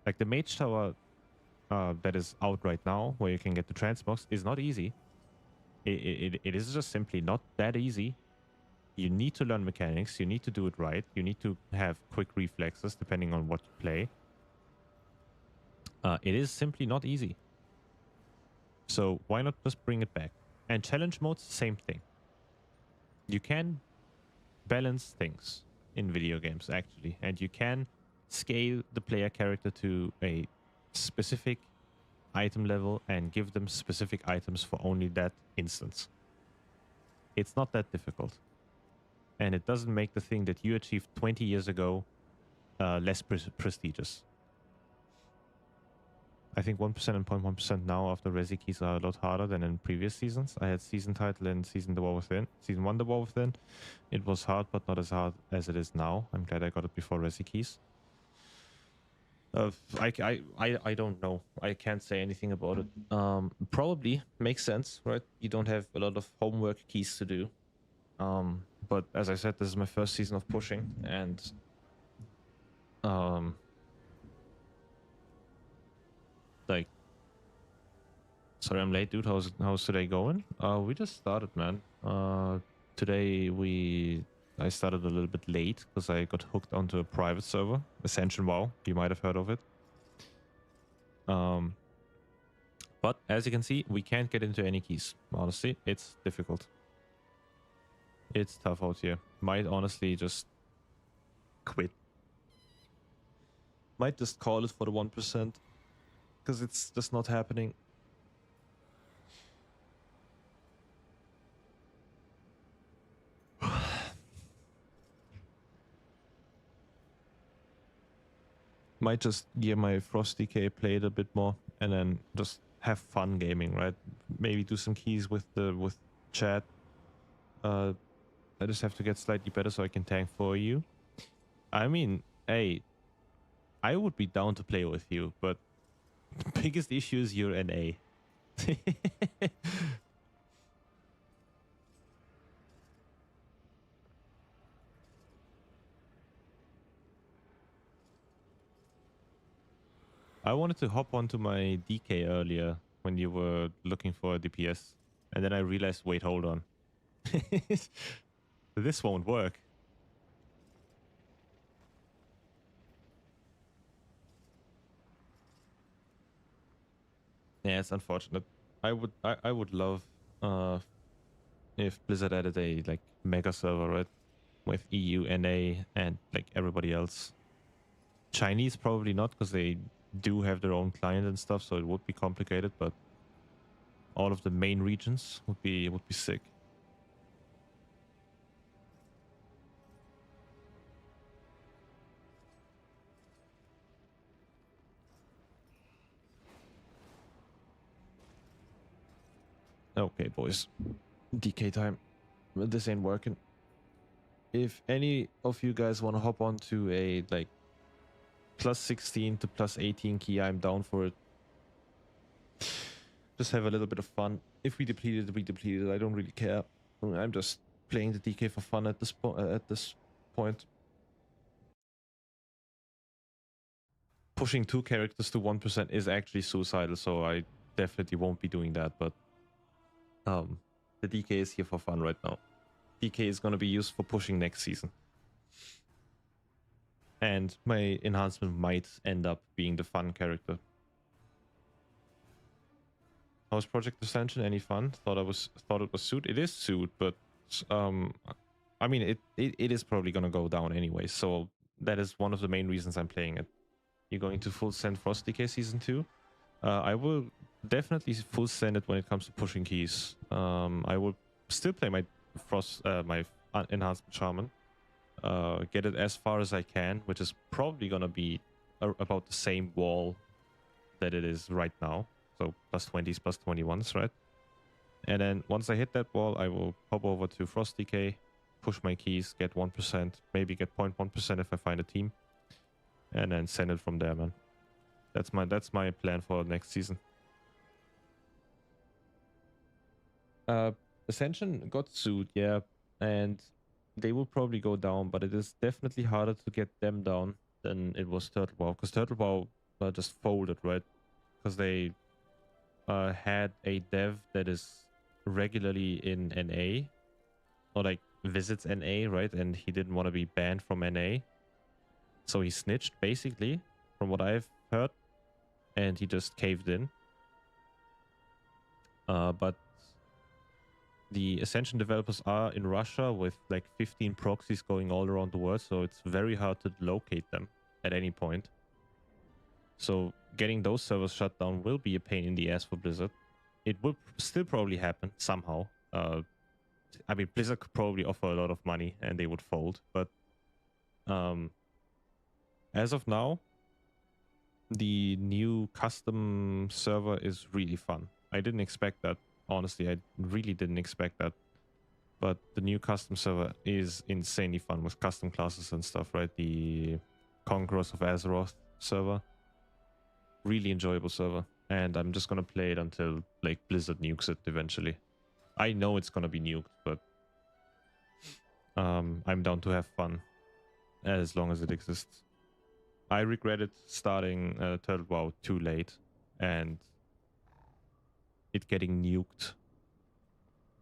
Like the Mage Tower that is out right now, where you can get the transmogs, is not easy. It is just simply not that easy. You need to learn mechanics. You need to do it right. You need to have quick reflexes depending on what you play. It is simply not easy. So why not just bring it back? And challenge modes, same thing. You can balance things in video games, actually. And you can scale the player character to a specific item level and give them specific items for only that instance. It's not that difficult. And it doesn't make the thing that you achieved 20 years ago less prestigious. I think 1% and 0.1% now after Resi keys are a lot harder than in previous seasons. I had season title in Season The War Within. Season 1 The War Within. It was hard, but not as hard as it is now. I'm glad I got it before Resi keys. I don't know. I can't say anything about it. Probably makes sense, right? You don't have a lot of homework keys to do. But as I said, this is my first season of pushing, and like, sorry I'm late, dude. How's today going? We just started, man. Today I started a little bit late because I got hooked onto a private server, Ascension WoW. You might have heard of it. But as you can see, we can't get into any keys. Honestly, it's difficult. It's tough out here. Might honestly just quit. Might just call it for the 1% because it's just not happening. Might just gear my Frost DK, play it a bit more, and then just have fun gaming, right? Maybe do some keys with chat. I just have to get slightly better so I can tank for you. I mean, hey, I would be down to play with you, but the biggest issue is your NA. I wanted to hop onto my DK earlier when you were looking for a DPS, and then I realized, wait, hold on. This won't work. Yeah, it's unfortunate. I would love if Blizzard added a like mega server, right? With EU, NA, and like everybody else. Chinese probably not, because they do have their own client and stuff, so it would be complicated, but all of the main regions would be sick. Okay, boys. DK time. This ain't working. If any of you guys want to hop onto a like plus 16 to plus 18 key, I'm down for it. Just have a little bit of fun. If we deplete it, we deplete it. I don't really care. I'm just playing the DK for fun at this point. Pushing 2 characters to 1% is actually suicidal, so I definitely won't be doing that, but the DK is here for fun right now. DK is going to be used for pushing next season. And my enhancement might end up being the fun character. How's Project Ascension? Any fun? Thought it was Suit. It is Suit, but I mean it is probably gonna go down anyway. So that is one of the main reasons I'm playing it. You're going to full send Frost DK season 2. I will definitely full send it when it comes to pushing keys. I will still play my Frost, my enhancement Shaman. Get it as far as I can, which is probably gonna be about the same wall that it is right now. So plus 20s, plus 21s, right? And then once I hit that wall, I will pop over to Frost DK, push my keys, get 1%, maybe get 0.1% if I find a team, and then send it from there, man. That's my plan for next season. Ascension got sued, yeah, and they will probably go down, but it is definitely harder to get them down than it was Turtle Wow, because Turtle Wow just folded, right? Because they had a dev that is regularly in NA, or like visits NA, right? And he didn't want to be banned from NA, so he snitched basically, from what I've heard, and he just caved in. But the Ascension developers are in Russia with like 15 proxies going all around the world, so it's very hard to locate them at any point. So getting those servers shut down will be a pain in the ass for Blizzard. It will still probably happen somehow. I mean, Blizzard could probably offer a lot of money and they would fold, but as of now, the new custom server is really fun. I didn't expect that, honestly. I really didn't expect that. But the new custom server is insanely fun with custom classes and stuff, right? The Conquerors of Azeroth server. Really enjoyable server. And I'm just gonna play it until like Blizzard nukes it eventually. I know it's gonna be nuked, but I'm down to have fun as long as it exists. I regretted starting Turtle WoW too late and it getting nuked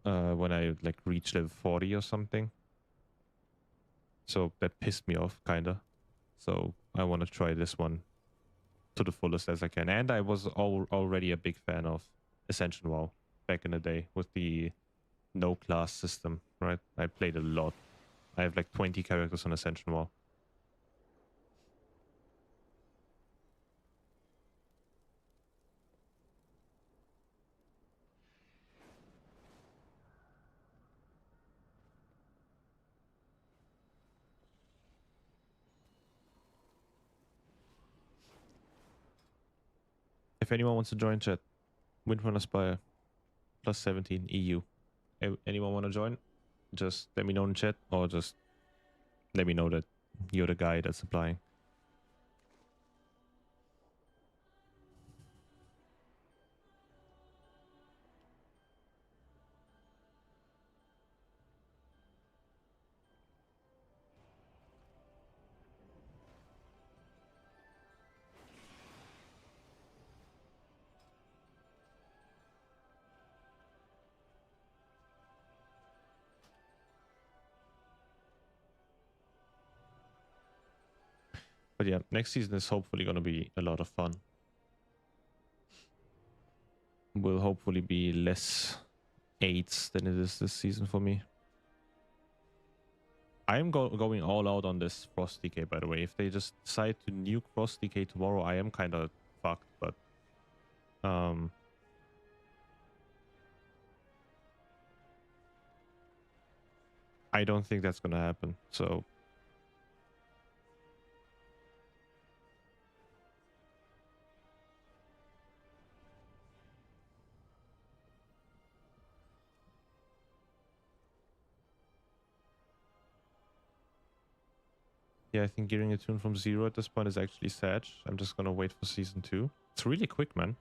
when I like reached level 40 or something. So that pissed me off, kinda. So I want to try this one to the fullest as I can. And I was already a big fan of Ascension WoW back in the day with the no class system, right? I played a lot. I have like 20 characters on Ascension WoW. If anyone wants to join chat, Windrunner Spire plus 17 EU. Anyone want to join? Just let me know in chat, or just let me know that you're the guy that's applying. But yeah, next season is hopefully going to be a lot of fun. will hopefully be less 8s than it is this season for me. I am going all out on this Frost Decay, by the way. If they just decide to nuke Frost Decay tomorrow, I am kind of fucked, but I don't think that's gonna happen. So yeah, I think gearing a tune from 0 at this point is actually sad. I'm just gonna wait for season 2. It's really quick, man.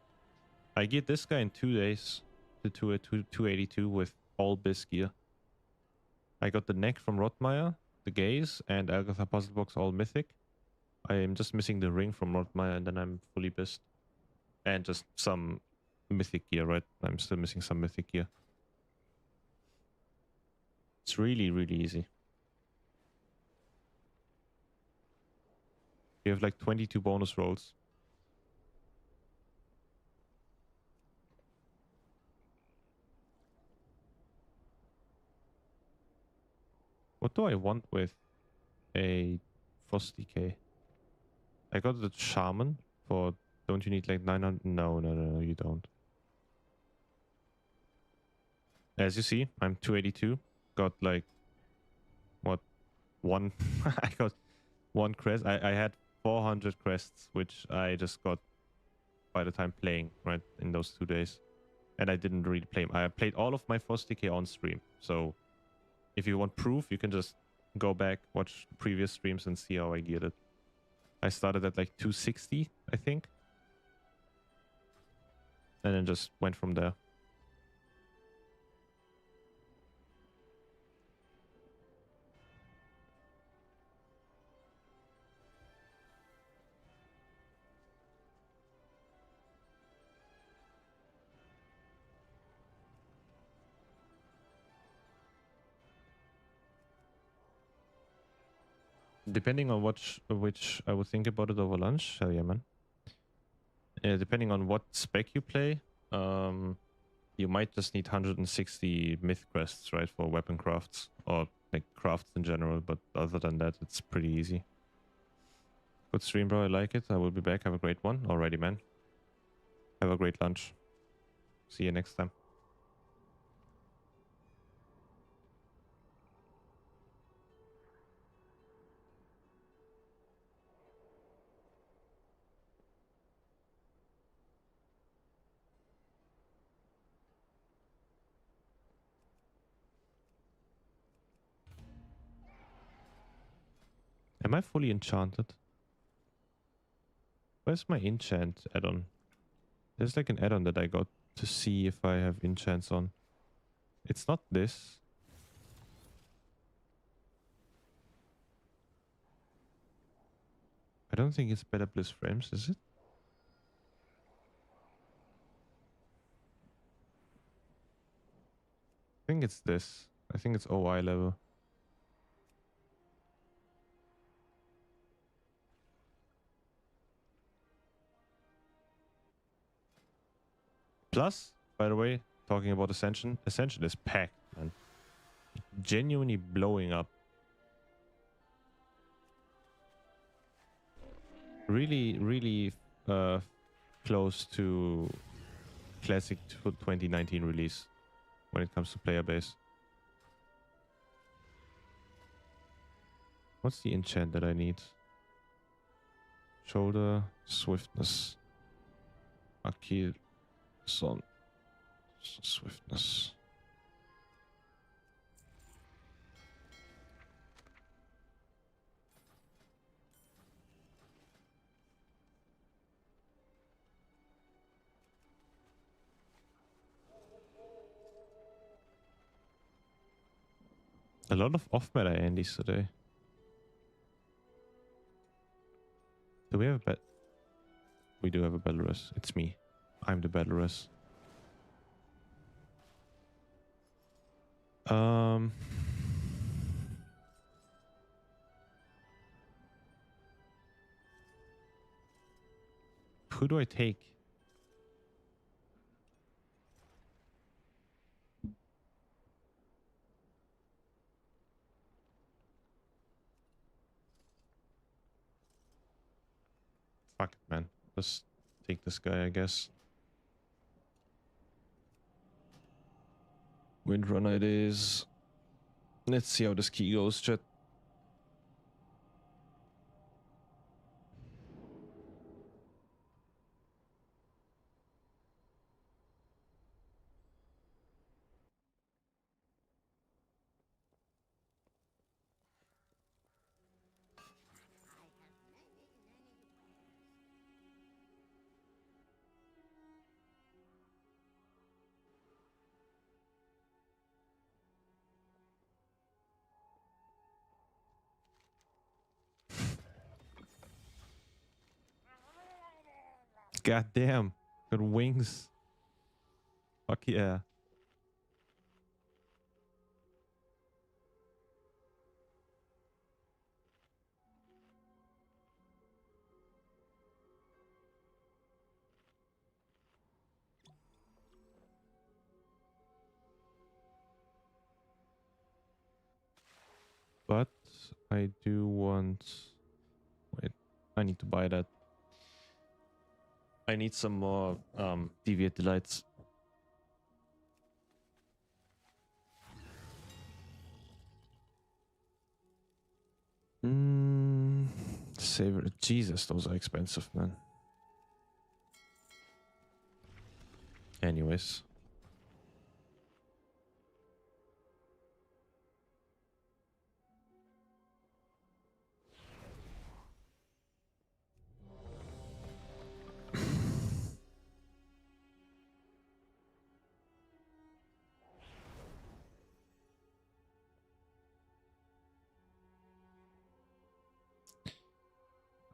I geared this guy in 2 days to 282 with all Bis gear. I got the neck from Rotmeyer, the gaze, and Agatha Puzzle Box all mythic. I am just missing the ring from Rotmeyer, and then I'm fully Bist. And just some mythic gear, right? I'm still missing some mythic gear. It's really, really easy. You have like 22 bonus rolls. What do I want with a Frost Decay? I got the Shaman for... Don't you need like 900? No, you don't. As you see, I'm 282. Got like... What? One... I got one crest. I had 400 crests, which I just got by the time playing, right? In those 2 days. And I didn't really play. I played all of my Frost Decay on stream. So if you want proof, you can just go back, watch previous streams and see how I geared it. I started at like 260, I think. And then just went from there. Depending on which I would think about it over lunch. Hell yeah, man. Depending on what spec you play, you might just need 160 myth crests, right, for weapon crafts or like crafts in general. But other than that, it's pretty easy. Good stream, bro. I like it. I will be back. Have a great one. Alrighty, man. Have a great lunch. See you next time. Am I fully enchanted? Where's my enchant add-on? There's like an add-on that I got to see if I have enchants on. It's not this. I don't think it's Better Bliss Frames, is it? I think it's this. I think it's OI level. Plus, by the way, talking about Ascension, Ascension is packed, man. Genuinely blowing up. Really close to classic 2019 release when it comes to player base. What's the enchant that I need? Shoulder, swiftness. Akil, son, swiftness. A lot of off-meta Andys today. Do we have a bet? We do have a Belarus. It's me. I'm the Belarus. Who do I take? Fuck it, man. Just take this guy, I guess. Windrunner it is. Let's see how this key goes, chat. God damn. Got wings. Fuck yeah. But I do want... Wait, I need to buy that. I need some more deviate delights. Savor. Jesus, those are expensive, man. Anyways.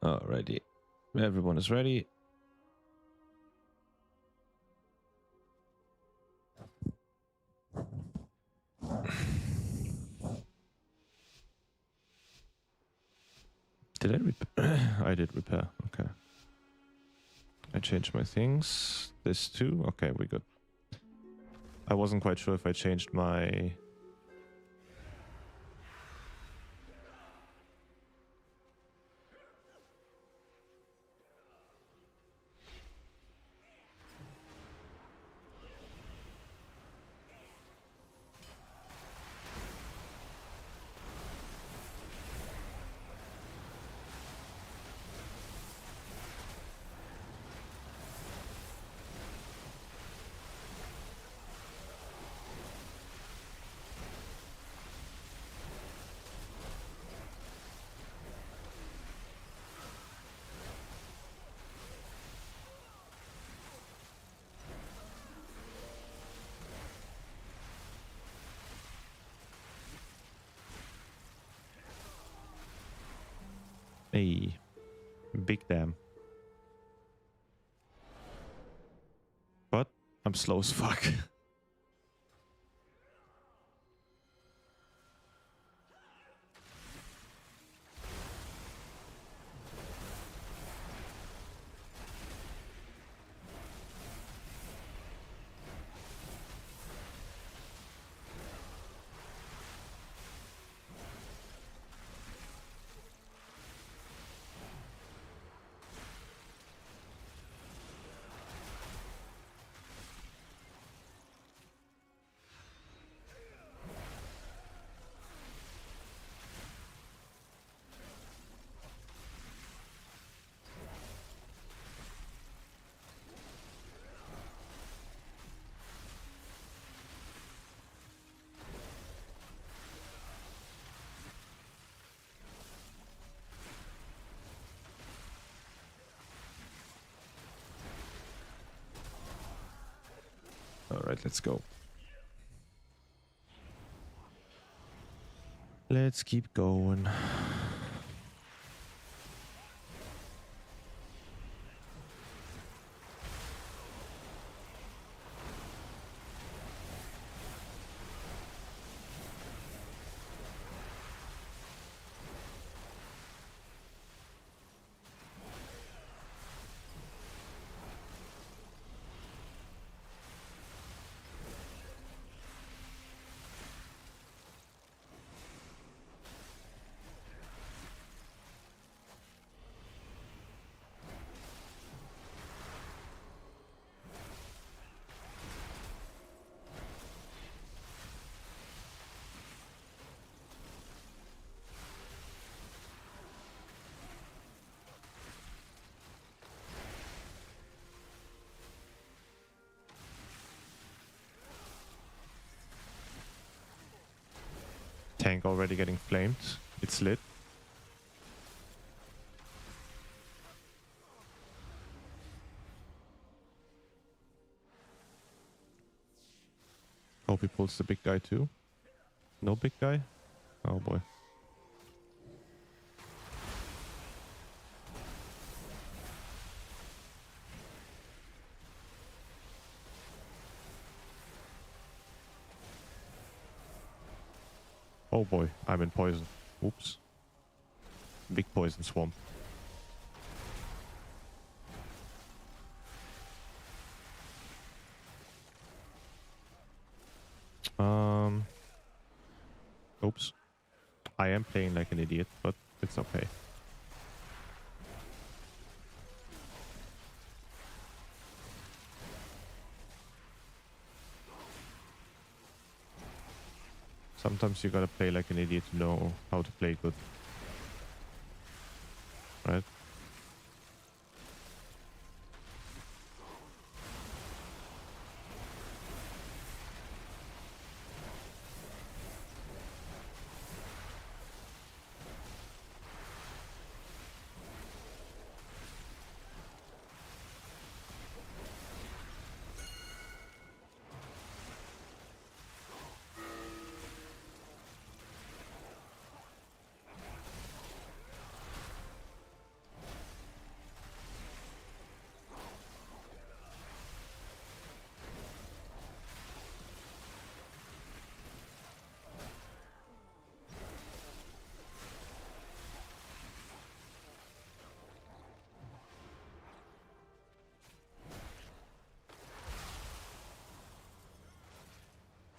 Alrighty. Everyone is ready. Did I repair? I did repair. Okay. I changed my things. This too? Okay, we're good. I wasn't quite sure if I changed my... Hey, big damn. But I'm slow as fuck. Alright, let's go. Let's keep going. already getting flamed. It's lit. Hope he pulls the big guy too. No big guy? Oh boy. Oh boy, I'm in poison. Oops. Big poison swamp. Oops. I am playing like an idiot, but it's okay. Sometimes you gotta play like an idiot to know how to play good. Right?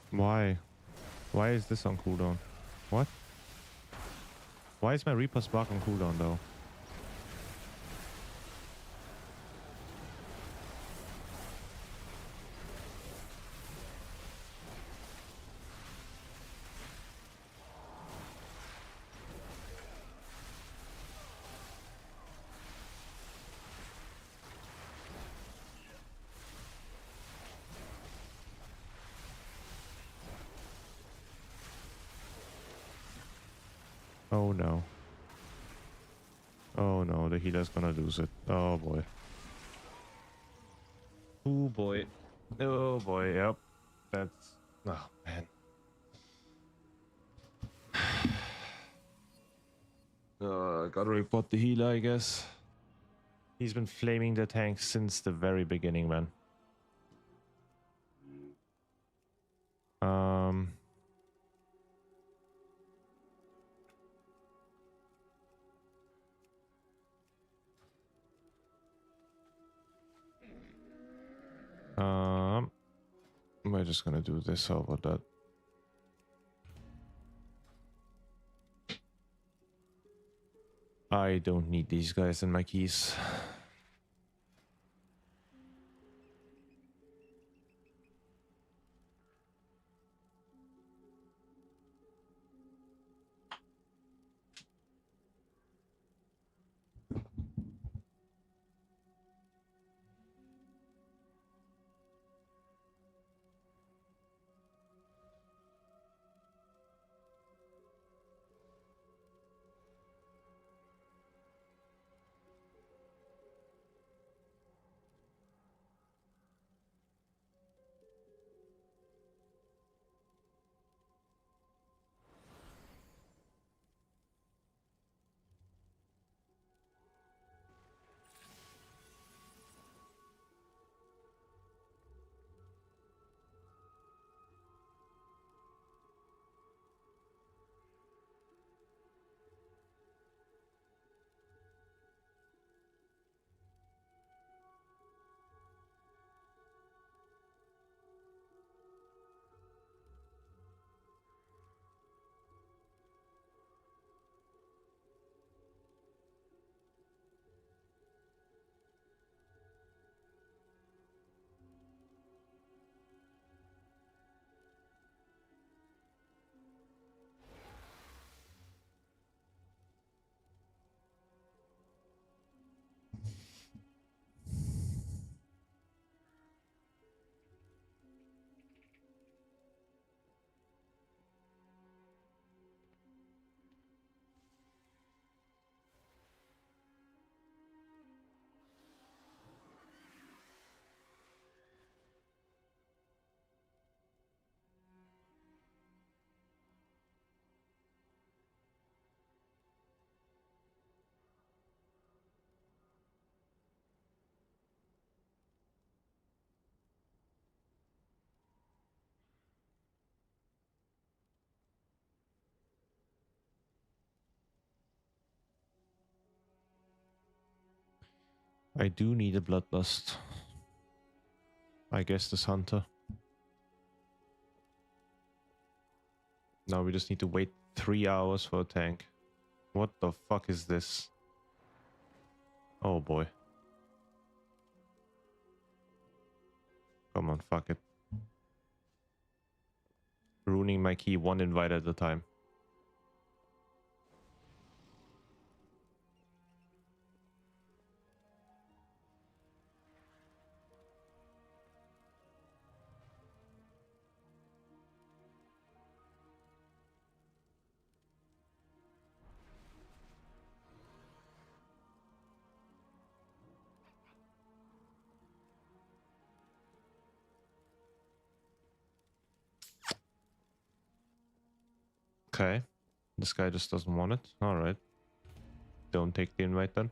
Why? Why is this on cooldown? What? Why is my Reaper Spark on cooldown though? Oh no. Oh no, the healer's gonna lose it. Oh boy. Oh boy. Oh boy, yep. That's... Oh man. Gotta report the healer, I guess. He's been flaming the tank since the very beginning, man. Um... We're just gonna do this over that. I don't need these guys in my keys. I do need a bloodlust. I guess this hunter. Now we just need to wait 3 hours for a tank. What the fuck is this? Oh boy. Come on, fuck it. Ruining my key one invite at a time. Okay. This guy just doesn't want it. Alright. Don't take the invite then.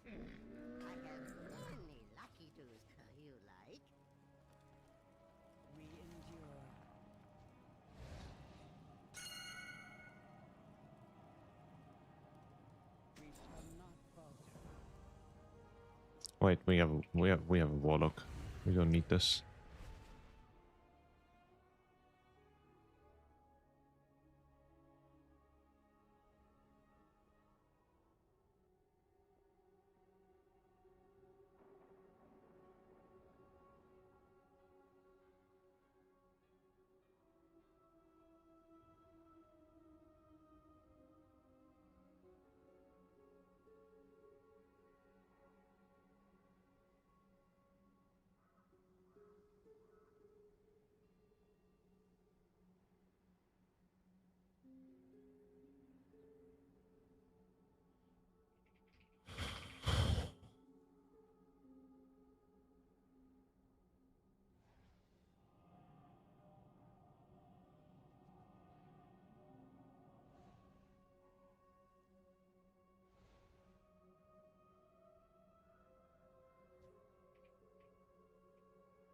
I have many lucky tools you like. We endure. We shall not falter. Wait, we have a warlock. We don't need this.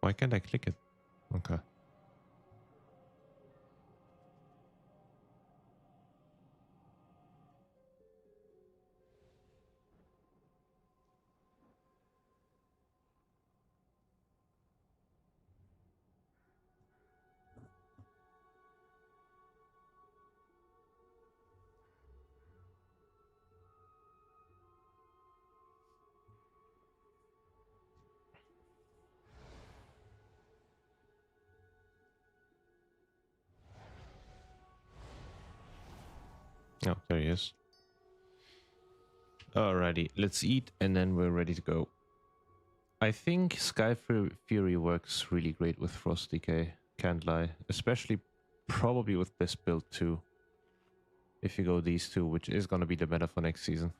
Why can't I click it? Okay. Oh, there he is. Alrighty, let's eat and then we're ready to go. I think Sky Fury works really great with Frost Decay, can't lie. Especially probably with this build too. If you go these two, which is going to be the meta for next season.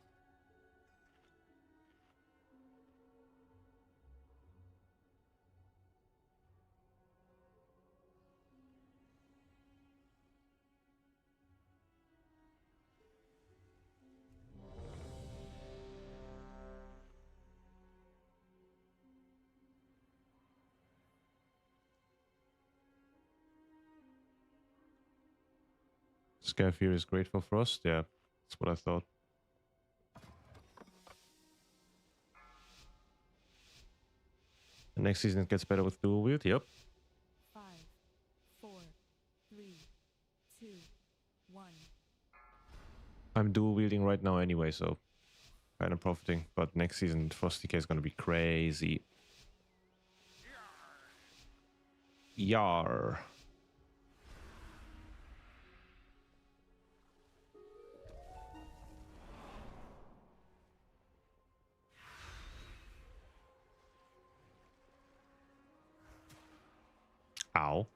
Sky Fury is great for Frost, yeah, that's what I thought. The next season it gets better with dual wield, yep. 5, 4, 3, 2, 1. I'm dual wielding right now anyway, so kind of profiting. But next season, Frost Decay is going to be crazy. Yar. Ow.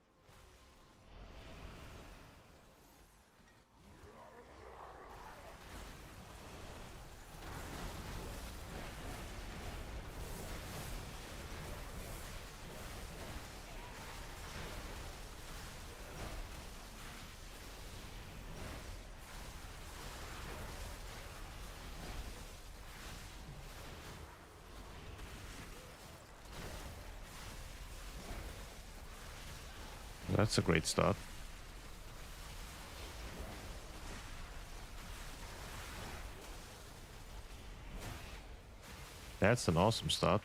That's a great start. That's an awesome start.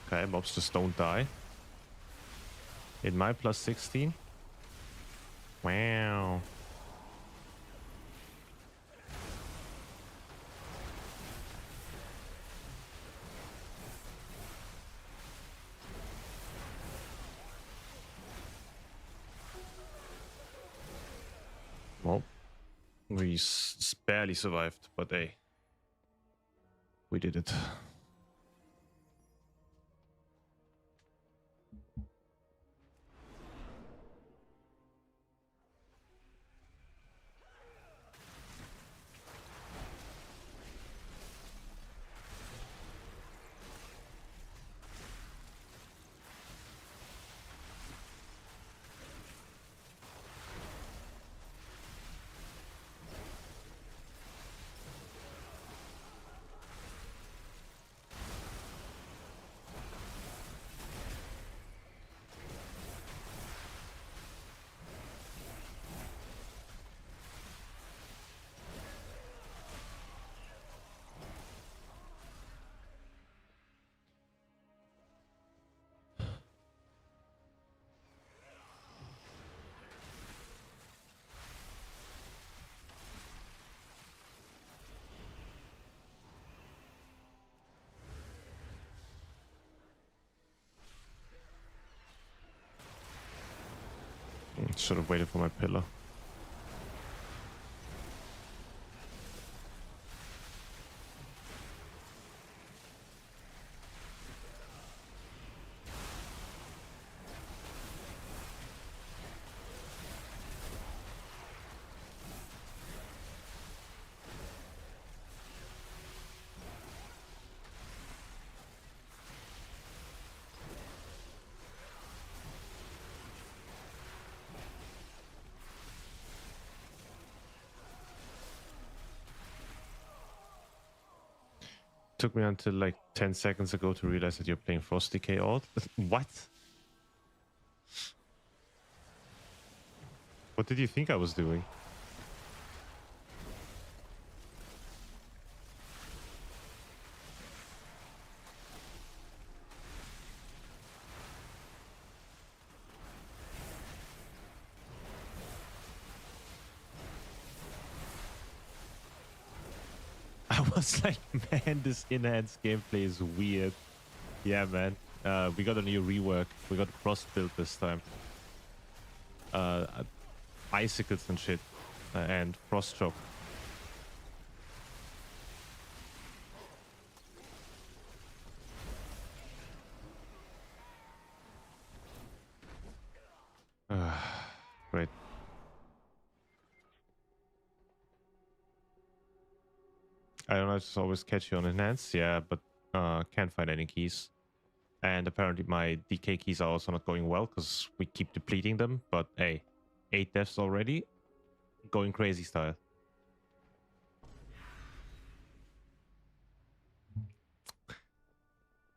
Okay, mobs just don't die. In my plus 16. Wow. Well, we barely survived, but hey, we did it. Should have waited for my pillar. Took me until like 10 seconds ago to realize that you're playing Frost Decay alt. What? What did you think I was doing? I was like, man, this enhanced gameplay is weird. Yeah, man. We got a new rework. We got Frost build this time. Icicles and shit. And Frost Shock. Great. I don't know, it's always catchy on enhance, yeah, but can't find any keys. And apparently my DK keys are also not going well because we keep depleting them. But hey, 8 deaths already. Going crazy style.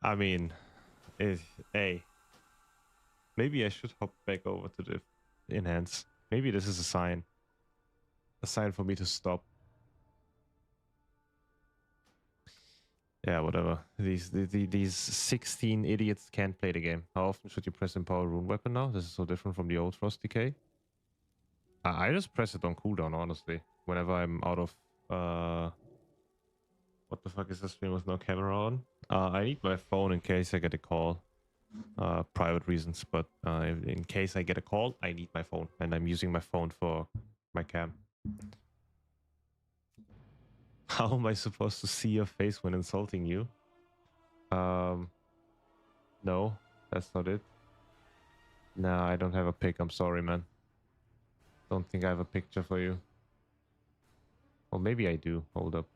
I mean, hey, maybe I should hop back over to the enhance. Maybe this is a sign. A sign for me to stop. Yeah, whatever. These 16 idiots can't play the game. How often should you press Empower Rune Weapon now? This is so different from the old Frost Decay. I just press it on cooldown, honestly. Whenever I'm out of what the fuck is this stream with no camera on? I need my phone in case I get a call. Private reasons, but in case I get a call, I need my phone, and I'm using my phone for my cam. How am I supposed to see your face when insulting you? No, that's not it. Nah, I don't have a pic. I'm sorry, man. Don't think I have a picture for you. Well, maybe I do. Hold up.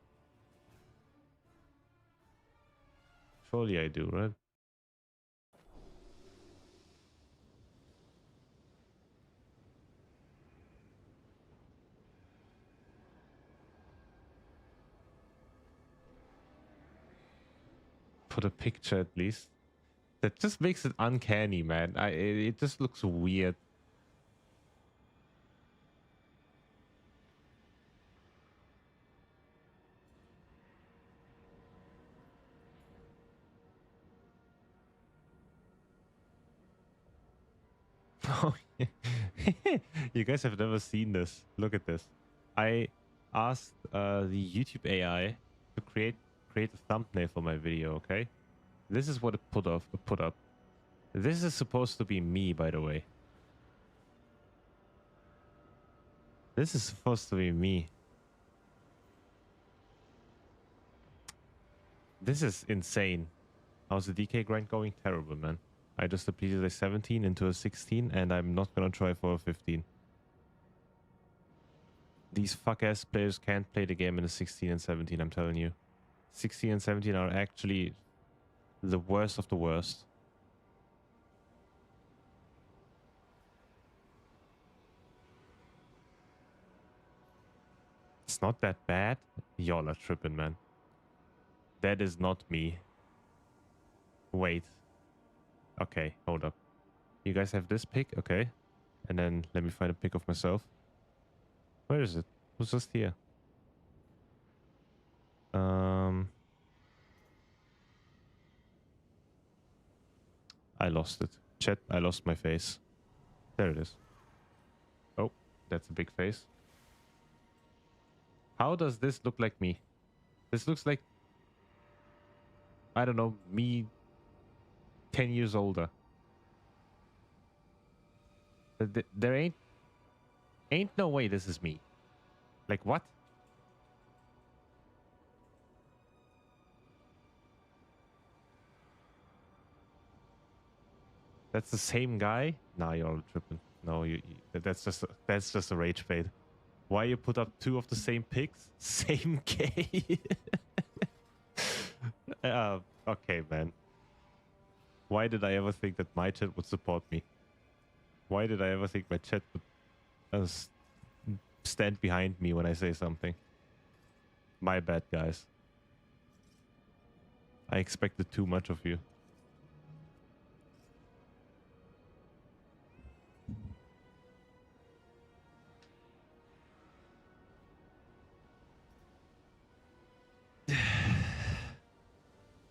Surely I do, right? Put a picture at least. That just makes it uncanny, man. It just looks weird. Oh, you guys have never seen this. Look at this. I asked the YouTube AI to create a thumbnail for my video. Okay, this is what it put up. This is supposed to be me, by the way. This is supposed to be me. This is insane. How's the DK grind going? Terrible, man. I just depleted a 17 into a 16, and I'm not gonna try for a 15. These fuck-ass players can't play the game in a 16 and 17, I'm telling you. 16 and 17 are actually the worst of the worst. It's not that bad. Y'all are tripping, man. That is not me. Wait. Okay, hold up. You guys have this pic? Okay. And then let me find a pic of myself. Where is it? Who's just here? I lost it. Chat, I lost my face. There it is. Oh, that's a big face. How does this look like me? This looks like, I don't know, me 10 years older. There ain't no way this is me. Like, what? That's the same guy? Nah, you're all tripping. No, that's just a rage bait. Why you put up two of the same pics? Same gay. Okay, man. Why did I ever think that my chat would support me? Why did I ever think my chat would stand behind me when I say something? My bad, guys. I expected too much of you.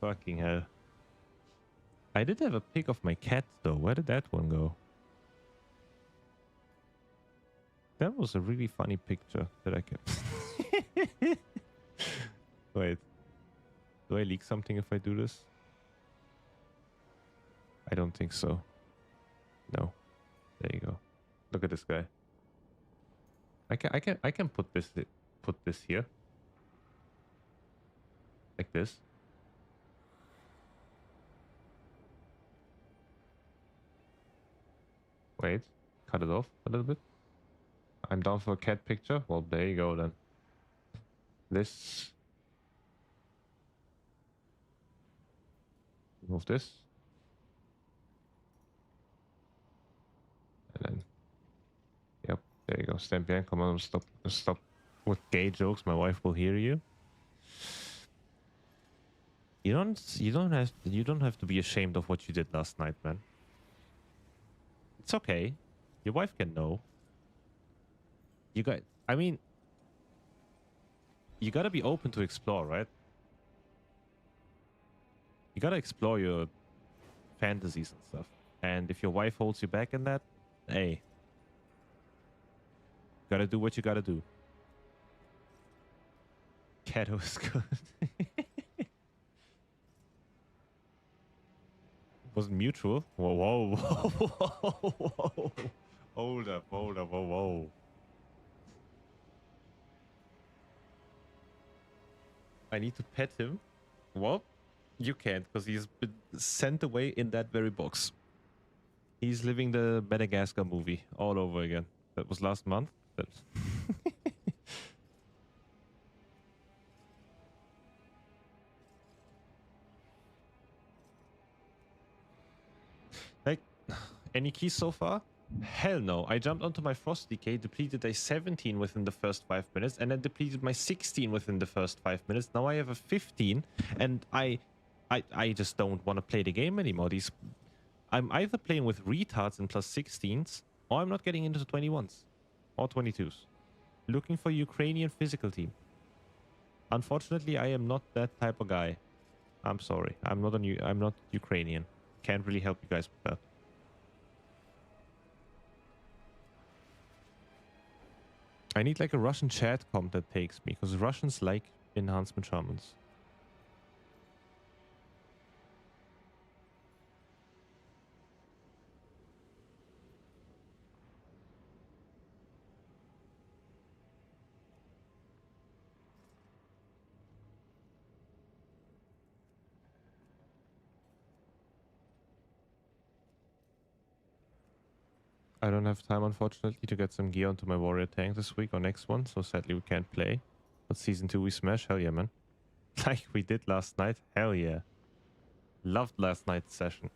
Fucking hell. I did have a pic of my cat, though. Where did that one go? That was a really funny picture that I kept. Wait. Do I leak something if I do this? I don't think so. No. There you go. Look at this guy. I can put this here. Like this. Wait. Cut it off a little bit. I'm down for a cat picture. Well, there you go then. This. Remove this. And then. Yep. There you go. Stand behind. Come on. Stop with gay jokes. My wife will hear you. You don't have to be ashamed of what you did last night, man. It's okay. Your wife can know. You gotta be open to explore, right? You gotta explore your fantasies and stuff. And if your wife holds you back in that, hey, Gotta do what you gotta do. Kato is good. Wasn't mutual. Whoa, whoa, whoa, whoa. Hold up, whoa, whoa. I need to pet him. Well, you can't, because he's been sent away in that very box. He's living the Madagascar movie all over again. That was last month. Like, any keys so far? Hell no. I jumped onto my Frost Decay, depleted a 17 within the first 5 minutes, and then depleted my 16 within the first 5 minutes. Now I have a 15, and I just don't want to play the game anymore. I'm either playing with retards and plus 16s, or I'm not getting into the 21s or 22s. Looking for Ukrainian physical team. Unfortunately, I am not that type of guy. I'm sorry. I'm not Ukrainian. Can't really help you guys with that. I need like a Russian chat comp that takes me, because Russians like enhancement shamans. I don't have time, unfortunately, to get some gear onto my warrior tank this week or next one, so sadly we can't play. But season 2 we smash, hell yeah, man. Like we did last night, hell yeah. Loved last night's session.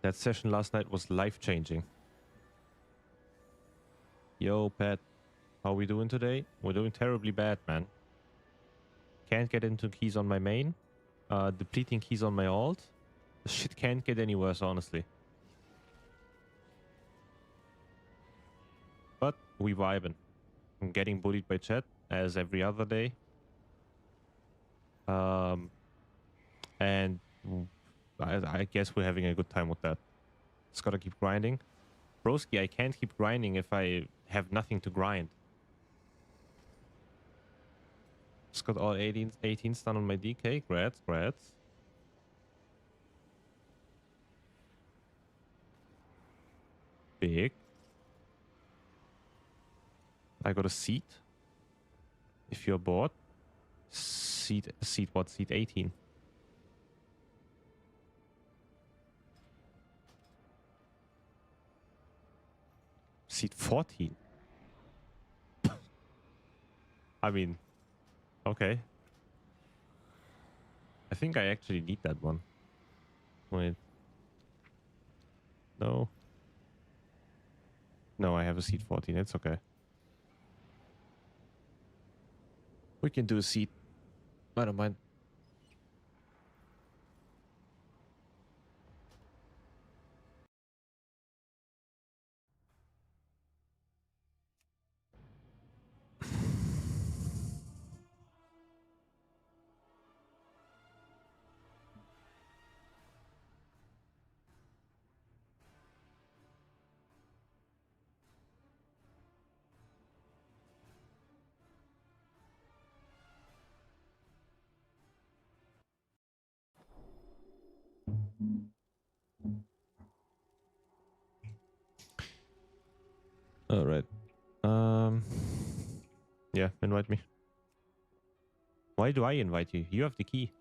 That session last night was life-changing. Yo, Pat. How we doing today? We're doing terribly bad, man. Can't get into keys on my main. Depleting keys on my alt. The shit can't get any worse, honestly. But we vibing. I'm getting bullied by chat, as every other day. And I guess we're having a good time with that. Just gotta keep grinding. Broski, I can't keep grinding if I have nothing to grind. Just got all 18s done on my DK. Grats. Big. I got a seat. If you're bored. Seat what? Seat 18. Seat 14. I mean, okay. I think I actually need that one. Wait. No. No, I have a seat 14. It's okay. We can do a seat. I don't mind. All right. Yeah, invite me. Why do I invite you? You have the key.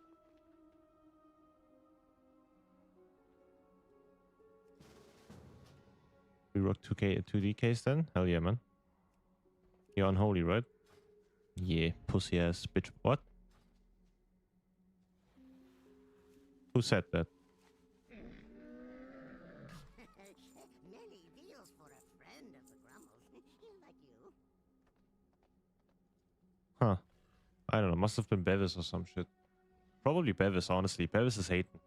We rock 2 DKs then? Hell yeah, man. You're unholy, right? Yeah, pussy ass bitch. What? Who said that? Many deals for a friend of the Grummles. Like you. Huh. I don't know. Must have been Bevis or some shit. Probably Bevis, honestly. Bevis is hating.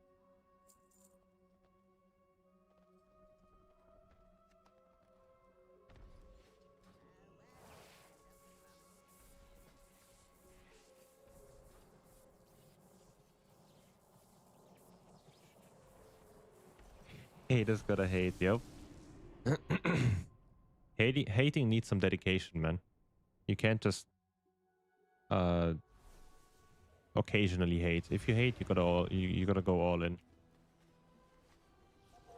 Haters gotta hate, yep. Hating needs some dedication, man. You can't just occasionally hate. If you hate, you gotta go all in.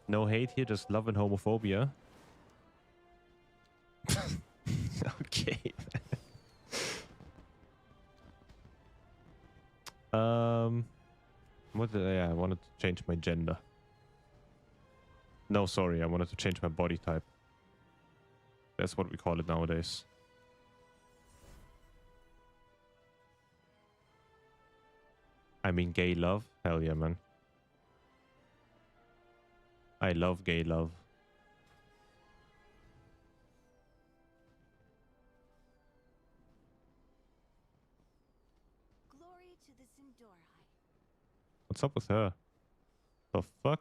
No hate here, just love and homophobia. Okay. I wanted to change my gender. No, sorry, I wanted to change my body type. That's what we call it nowadays. I mean, gay love? Hell yeah, man. I love gay love. Glory to the Sindori. What's up with her? The fuck?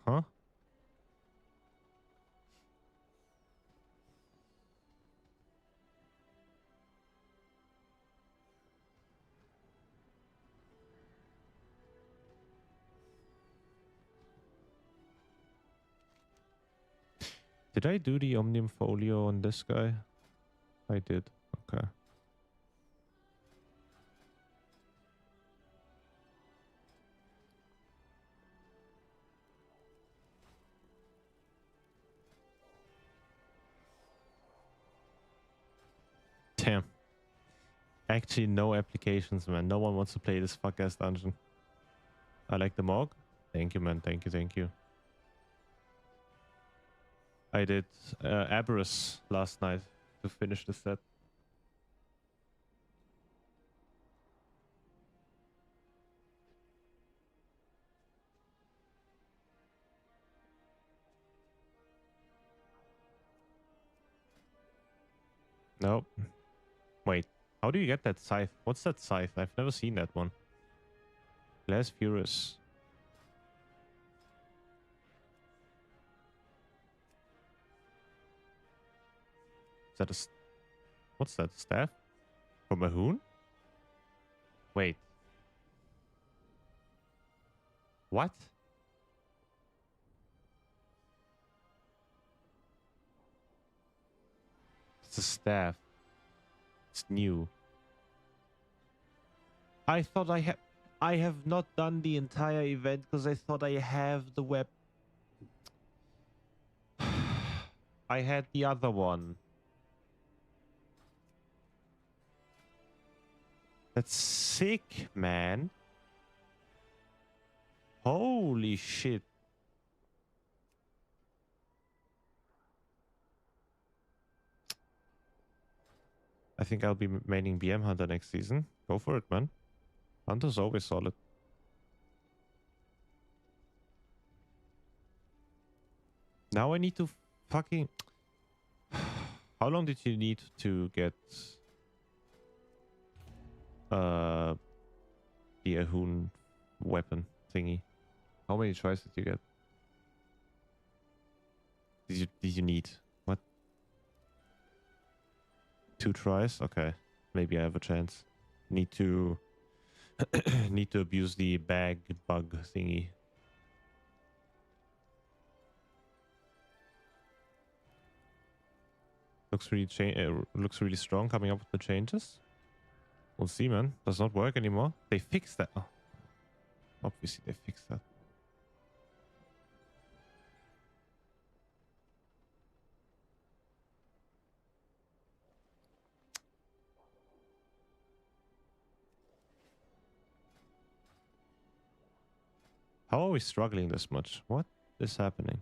Huh? Did I do the Omnium Folio on this guy? I did. Okay. Damn. Actually, no applications, man. No one wants to play this fuck-ass dungeon. I like the Mog. Thank you, man. Thank you, thank you. I did Aberrus last night to finish the set. Nope. Wait. How do you get that scythe? What's that scythe? I've never seen that one. Glass Furious. Is that a... What's that? Staff? From a hoon? Wait. What? It's a staff. It's new. I thought I have not done the entire event because I thought I have the web. I had the other one. That's sick, man. Holy shit. I think I'll be maining BM Hunter next season. Go for it, man. Hunter's always solid. Now I need to fucking... How long did you need to get... the Ahoon weapon thingy? How many tries did you get? Did you need... What? 2 tries? Okay. Maybe I have a chance. Need to... need to abuse the bag bug thingy. Looks really strong coming up with the changes. We'll see, man. Does not work anymore. They fixed that. Oh. Obviously, they fixed that. How are we struggling this much? What is happening?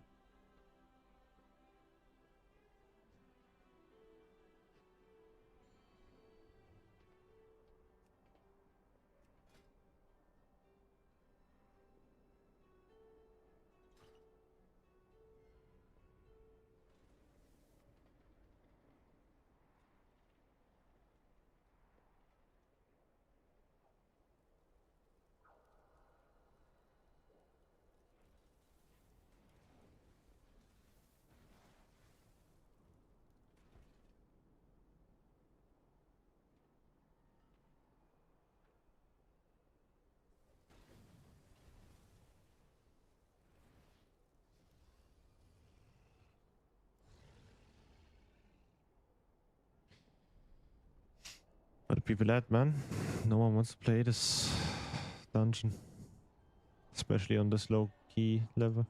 What are people at, man? No one wants to play this dungeon. Especially on this low key level.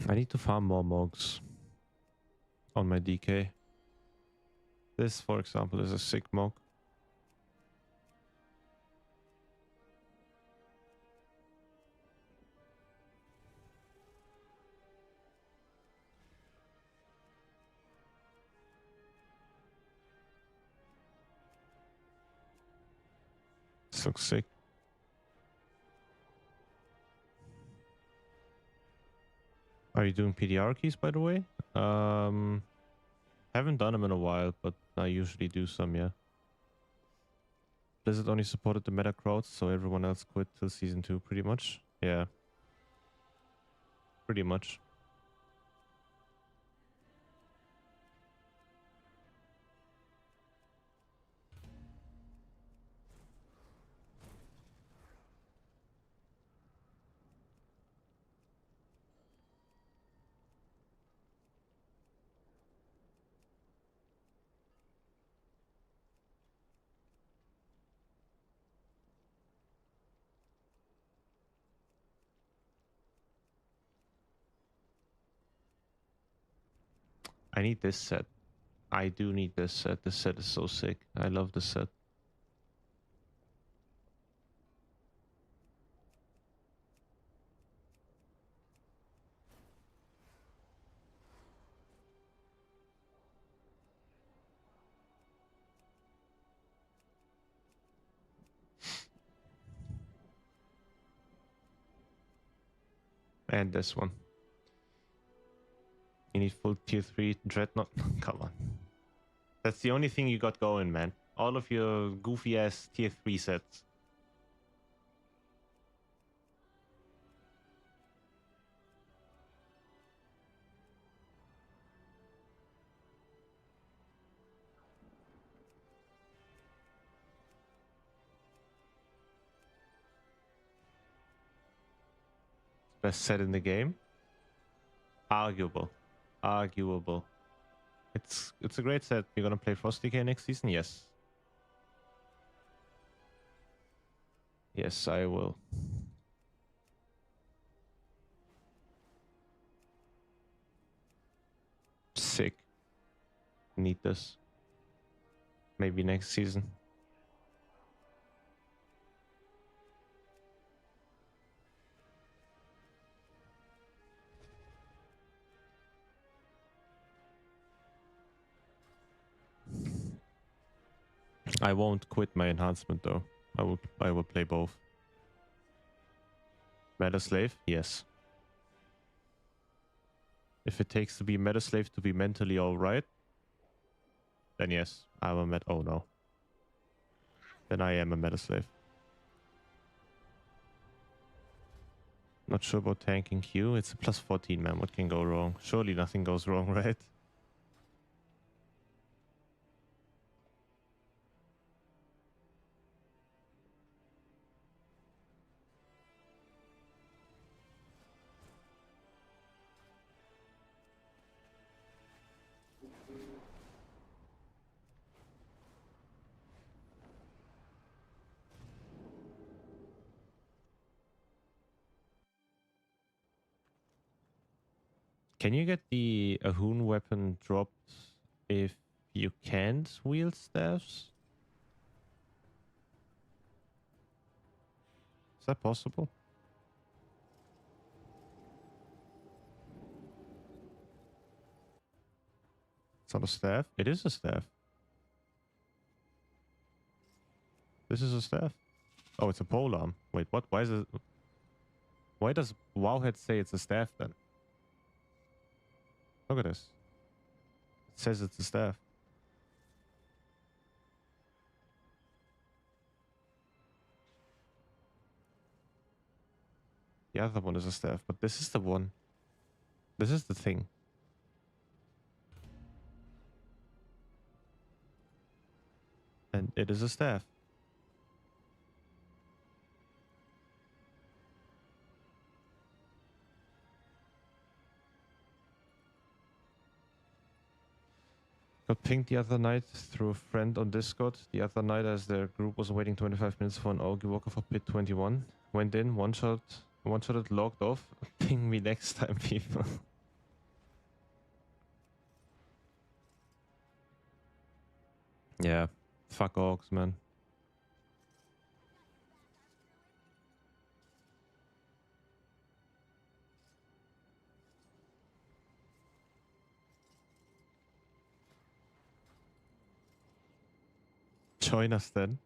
I need to farm more mogs on my DK. This, for example, is a sick mog. This looks sick. Are you doing PDR keys, by the way? Haven't done them in a while, but I usually do some, yeah. Blizzard only supported the meta crowds, so everyone else quit till season 2, pretty much. Yeah. Pretty much. I need this set. I do need this set. This set is so sick. I love this set. And this one. You need full tier 3 dreadnought. Come on. That's the only thing you got going, man. All of your goofy ass tier 3 sets. Best set in the game? Arguable. Arguable. It's a great set. You're gonna play Frost DK next season? Yes. Yes, I will. Sick. Need this. Maybe next season. I won't quit my enhancement though. I will play both. Meta slave? Yes. If it takes to be meta slave to be mentally alright, then yes, I'm a meta. Oh no. Then I am a meta slave. Not sure about tanking Q. It's a plus 14, man. What can go wrong? Surely nothing goes wrong, right? Can you get the Ahun weapon dropped if you can't wield staffs? Is that possible? It's not a staff? It is a staff. This is a staff. Oh, it's a polearm. Wait, what? Why is it? Why does Wowhead say it's a staff then? Look at this. It says it's a staff. The other one is a staff, but this is the one. This is the thing. And it is a staff. Got pinged the other night through a friend on Discord. The other night as their group was waiting 25 minutes for an Augie Walker for pit 21. Went in, one shot it, logged off. Ping me next time, people. Yeah. Fuck orcs, man. Join us then.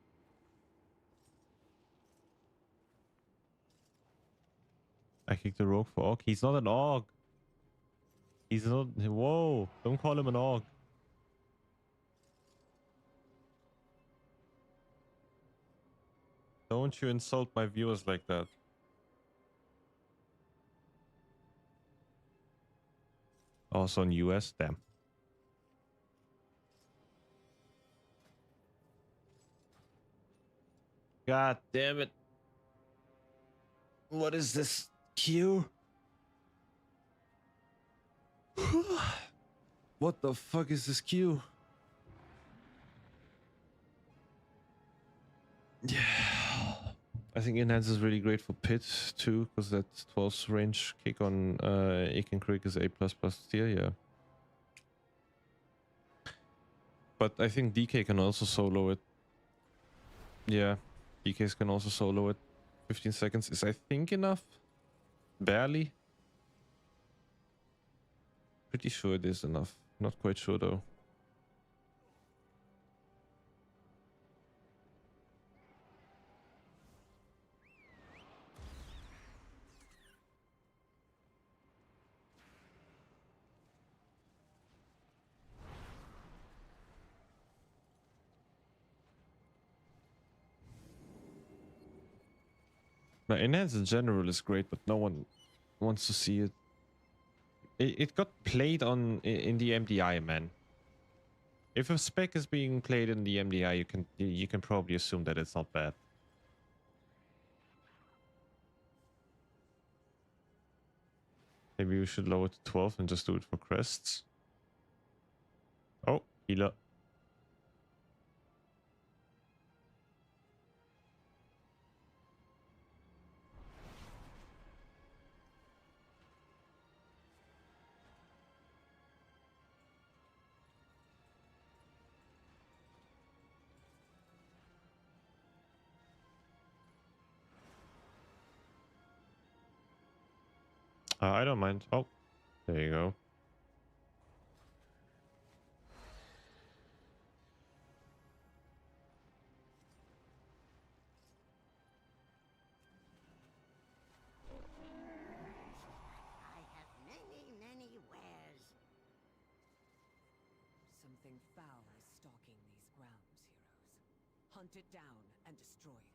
I kicked the rogue for orc. He's not an orc. He's not. Whoa! Don't call him an orc. Don't you insult my viewers like that. Also in US, damn. God damn it. What is this queue? What the fuck is this queue? Yeah. I think Enhance is really great for pit too, because that 12 range kick on Aiken Creek is A++ tier, yeah. But I think DK can also solo it. Yeah, DKs can also solo it. 15 seconds is, I think, enough. Barely. Pretty sure it is enough. Not quite sure though. Now, Enhance in general is great, but no one wants to see it. It got played on in the MDI, man. If a spec is being played in the MDI, you can probably assume that it's not bad. Maybe we should lower to 12 and just do it for crests. Oh, healer. I don't mind. Oh, there you go. I have many wares. Something foul is stalking these grounds, heroes. Hunt it down and destroy it.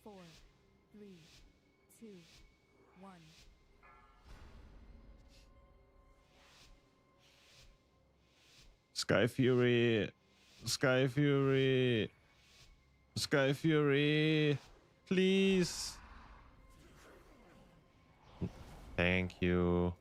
4, 3, 2, 1. Sky Fury. Sky Fury. Sky Fury. Please. Thank you.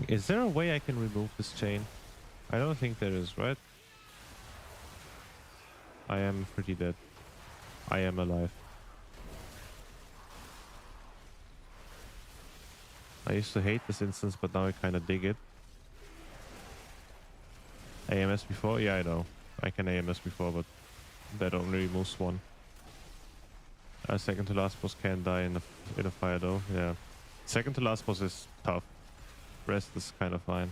Is there a way I can remove this chain? I don't think there is, right? I am pretty dead. I am alive. I used to hate this instance, but now I kind of dig it. AMS before? Yeah, I know. I can AMS before, but that only removes one. Second to last boss can die in a fire though. Yeah. Second to last boss is tough. Rest is kind of fine.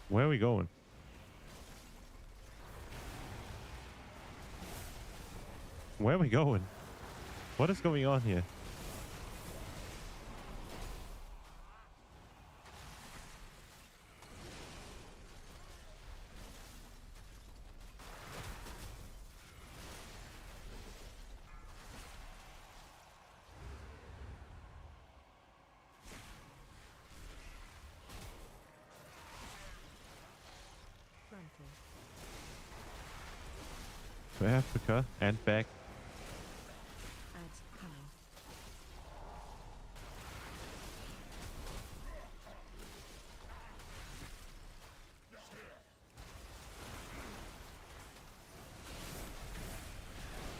Where are we going? Where are we going? What is going on here? To Africa and back.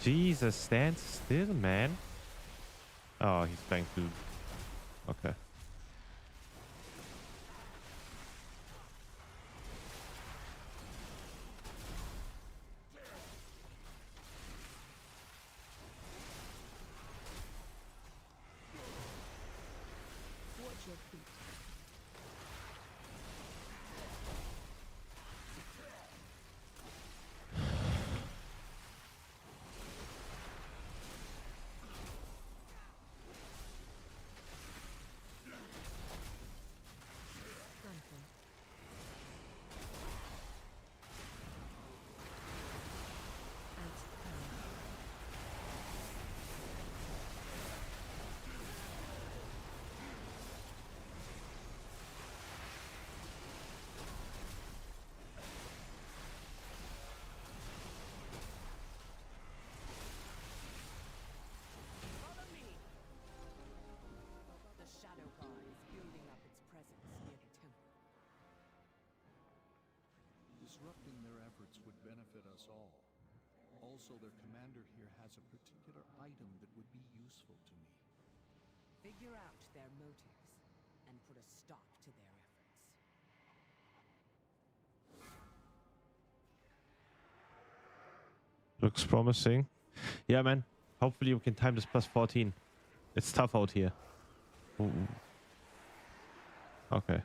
Jesus, stand still, man. Oh, he's trying to. Okay. benefit us all. Also, their commander here has a particular item that would be useful to me. Figure out their motives and put a stop to their efforts. Looks promising. Yeah, man. Hopefully we can time this plus 14. It's tough out here. Ooh. Okay.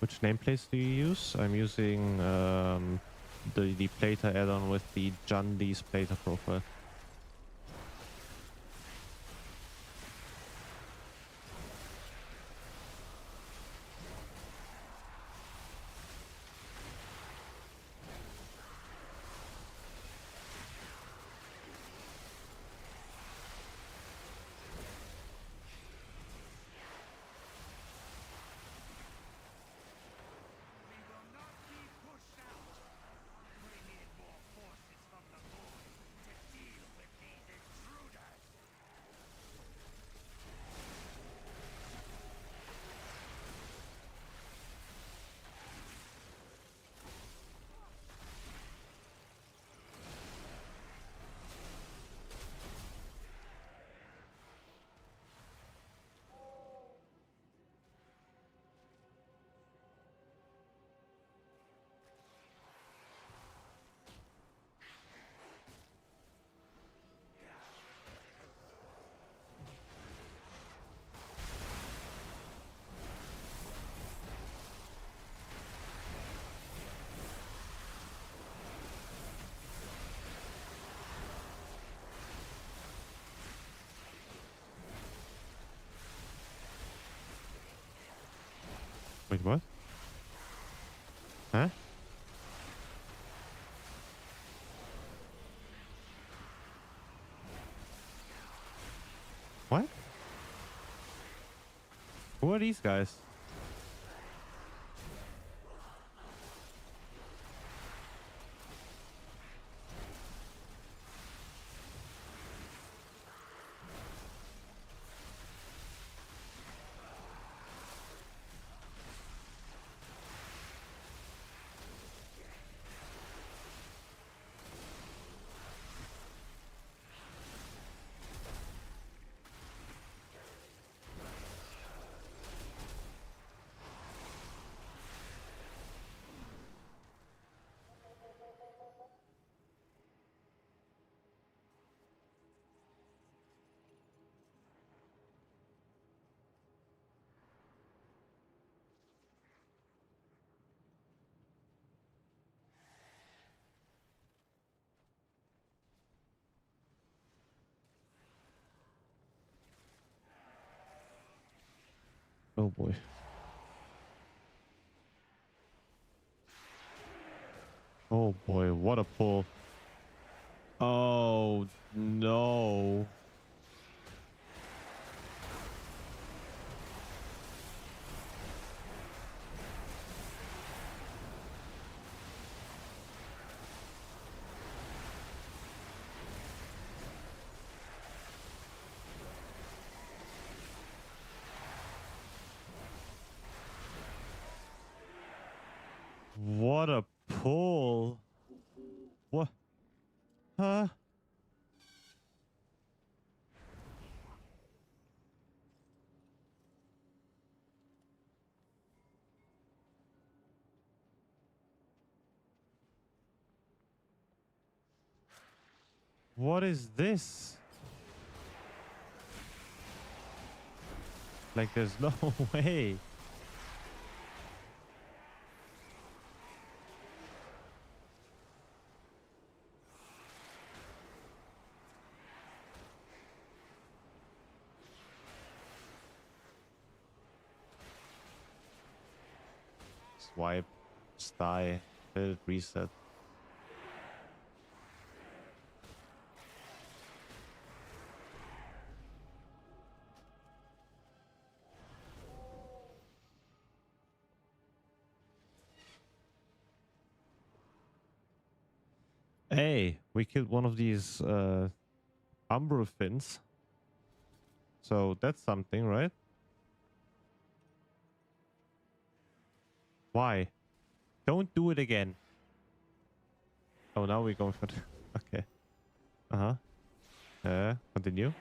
Which nameplates do you use? I'm using the plater add-on with the Jundi's plater profile. Wait, what? Huh? What? Who are these guys? Oh boy. Oh boy, what a pull. Oh no. What a pull. What? Huh? What is this? Like, there's no way. Swipe, die, build, reset. Hey, we killed one of these umbral fins. So that's something, right? Why? Don't do it again. Oh, now we're going for the... Okay. Uh-huh. Continue.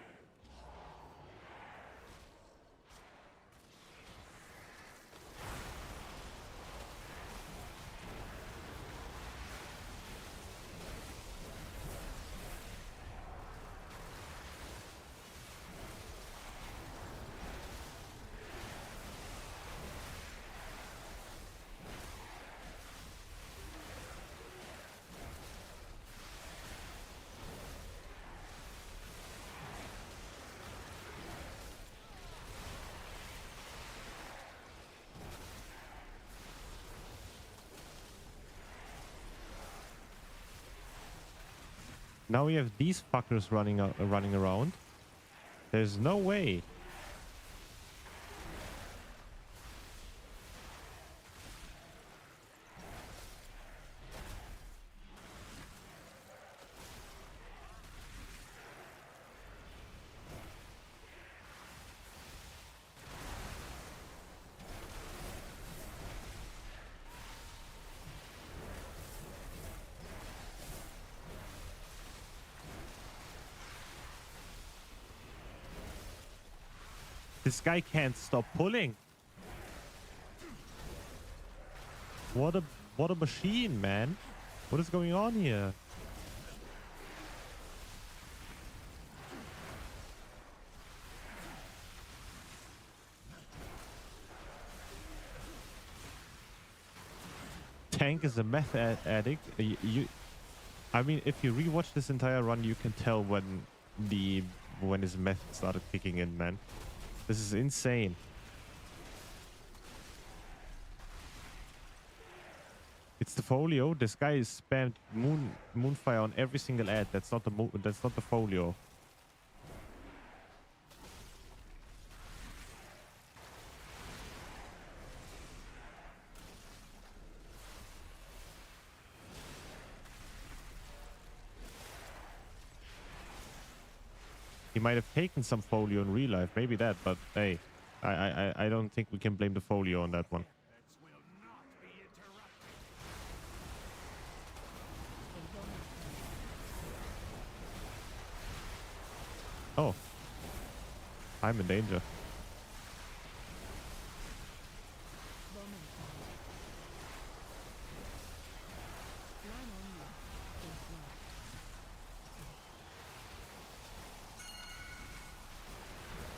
Now we have these fuckers running around. There's no way. This guy can't stop pulling. What a machine, man. What is going on here? Tank is a meth addict. I mean, if you rewatch this entire run, you can tell when his meth started kicking in, man. This is insane. It's the folio. This guy is spammed moonfire on every single ad. That's not the folio. He might have taken some folio in real life, maybe that, but hey, I don't think we can blame the folio on that one. Oh, I'm in danger.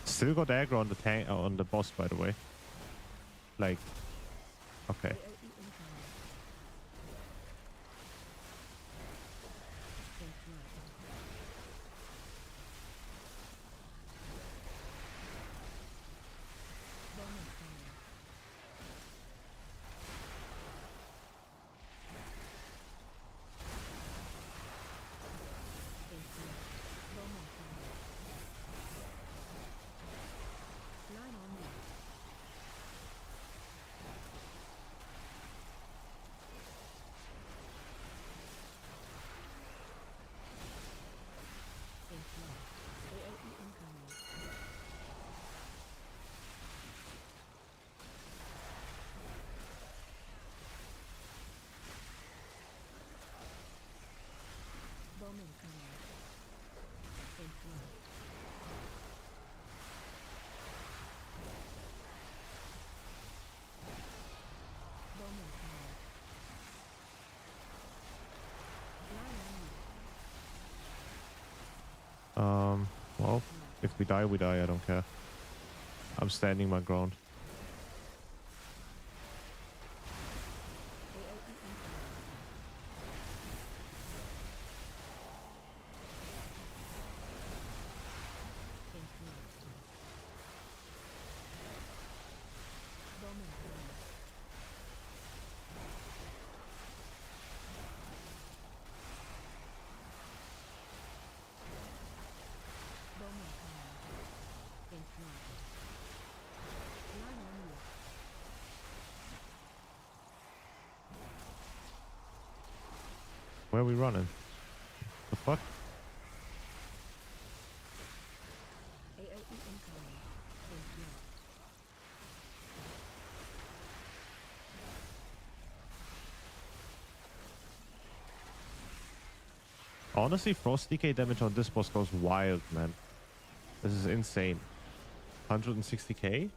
Still got aggro on the tank on the boss, by the way. Like, okay. Well, if we die, we die. I don't care. I'm standing my ground. Where are we running? The fuck? Honestly, Frost DK damage on this boss goes wild, man. This is insane. 160k?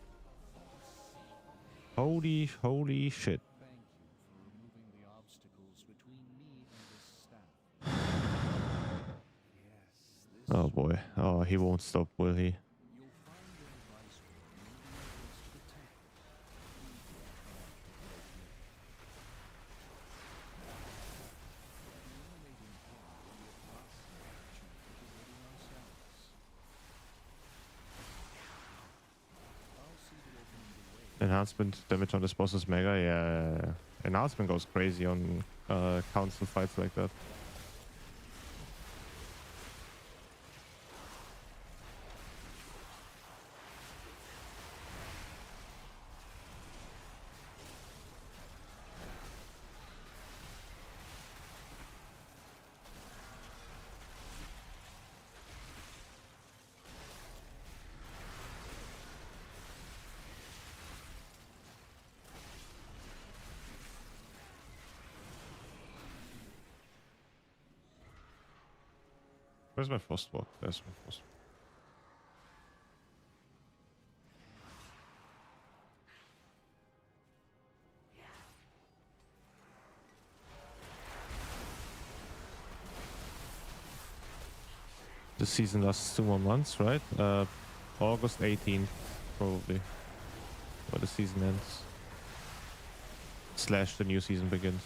Holy shit. Thank you for removing the obstacles between me and this staff. Yes, this Oh boy. Oh, he won't stop, will he? you'll find your advice will bring the to the temple. Eliminating him will be a process achieved ourselves. I'll see to opening the way. Enhancement damage on this boss is mega. Yeah. Enhancement goes crazy on council fights like that. Where's my frost walk? There's my frost walk. The season lasts 2 more months, right? August 18th, probably, where the season ends. / the new season begins.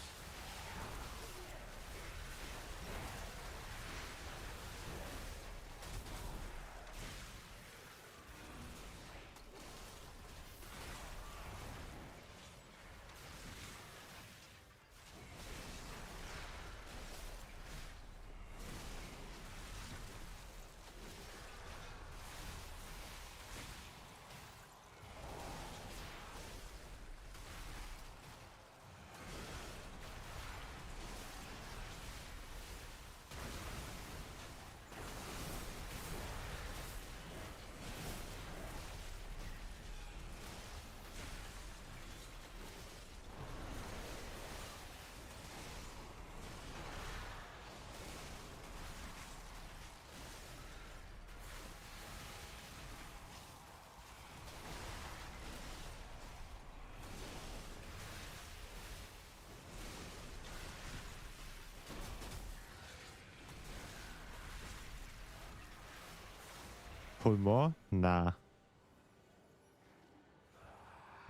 Pull more? Nah.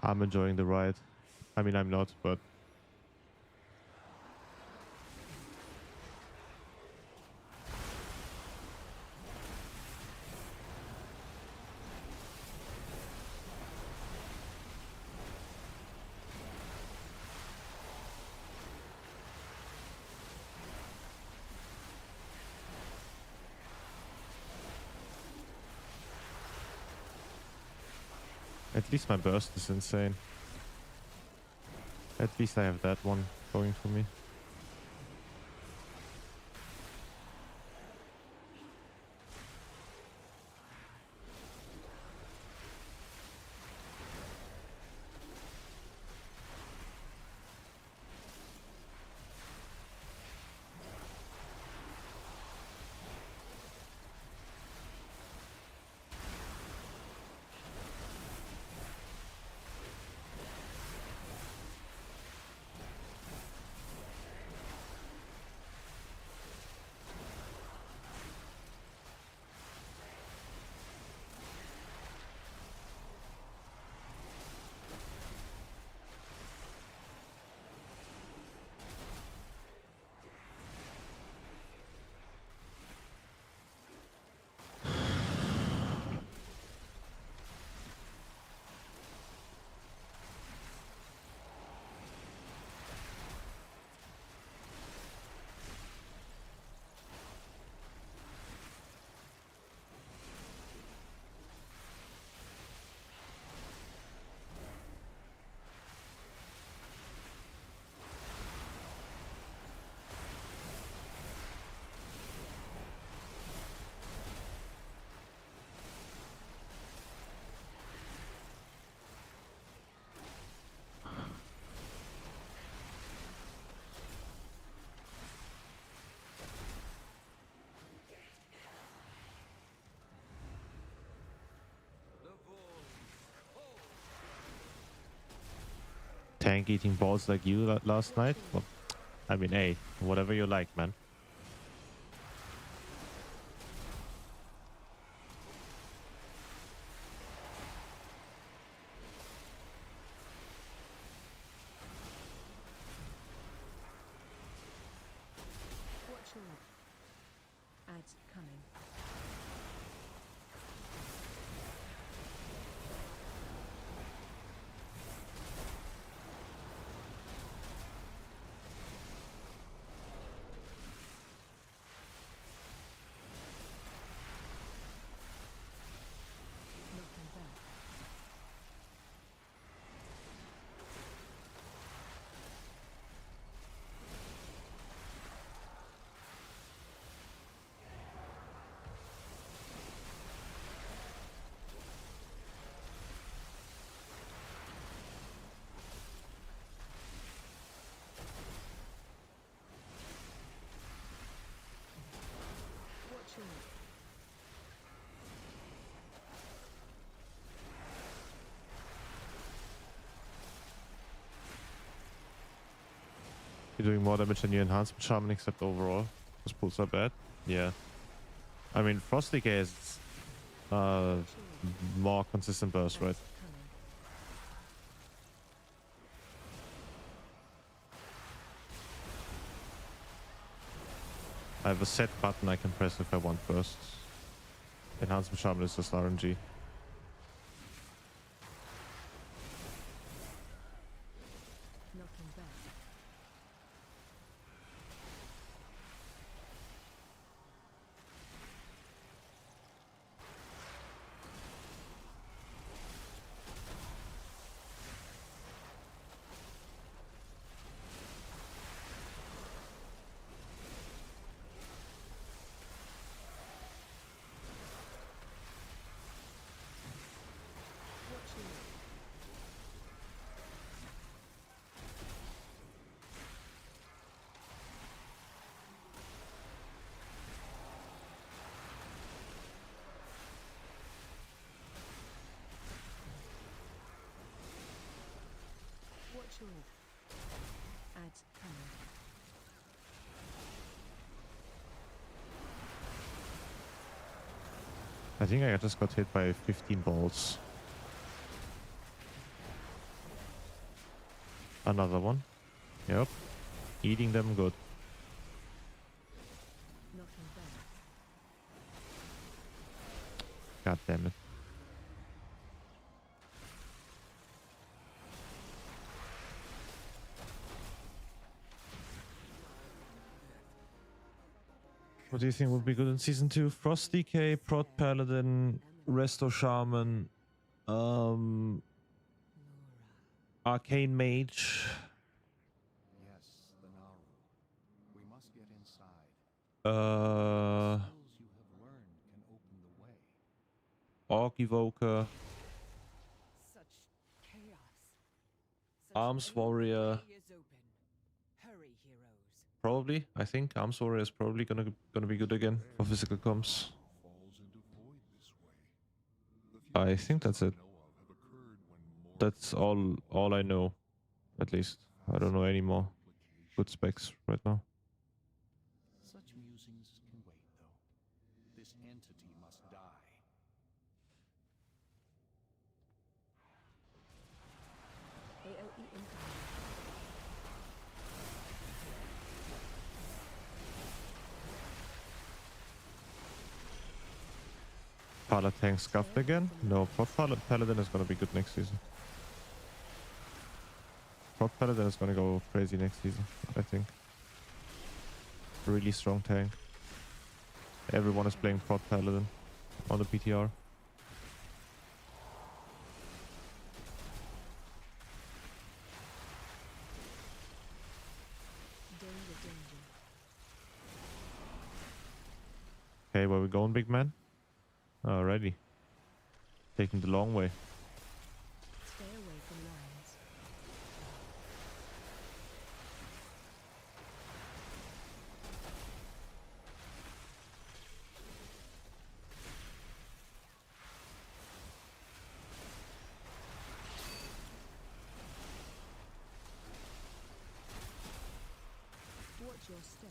I'm enjoying the ride. I mean, I'm not, but... At least my burst is insane. At least I have that one going for me. tank eating balls like you last night. Well, I mean, hey, whatever you like, man. Watch your left. Ads coming. Knocking back. Watch your left. You're doing more damage than your enhancement shaman, except overall. Those pulls are bad. Yeah. I mean, Frosty has more consistent burst, right? Ads coming. I have a set button I can press if I want bursts. Enhancement shaman is just RNG. Knocking back. Watch your left. Watch your left. Ads coming. I think I just got hit by 15 balls. Another one. Yep. Eating them good. Knocking back. God damn it. What do you think would be good in season 2? Frost DK, Prot Paladin, Resto Shaman, Laura. Arcane Mage, Yes, the Naru. We must get inside. uh, Skills you have learned can open the way. Orc Evoker, Such chaos. Such Arms pain. The Warrior. way is open. Hurry, heroes. Probably. I think Arms Warrior is probably gonna be good again for physical comms. Falls into void this way. The few I think cases that's it. I know of have occurred when more That's all I know, at least. I don't know any more good specs right now. Such musings can wait, though. This entity must die. AOE incoming. Paladin scuffed again? No, Prot Paladin is gonna be good next season. Prot Paladin is gonna go crazy next season, I think. Really strong tank. Everyone is playing Prot Paladin on the PTR. Danger, danger. Okay, where we going, big man? Alrighty. Taking the long way. Stay away from lines. your step?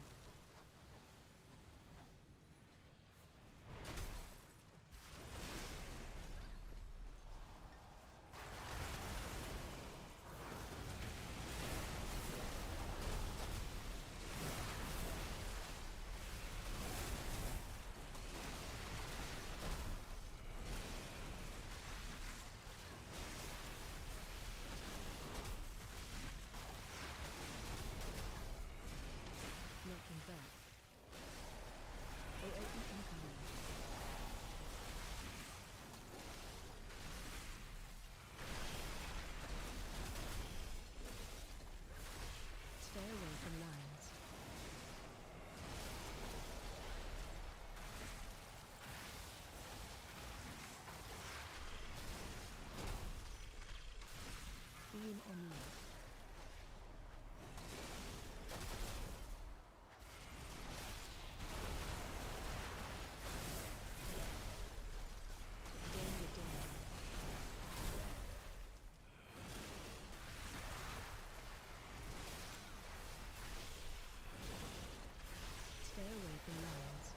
Knocking back. AOE incoming. Stay away from lines. Beam on left. Danger, danger. Stay away from lines.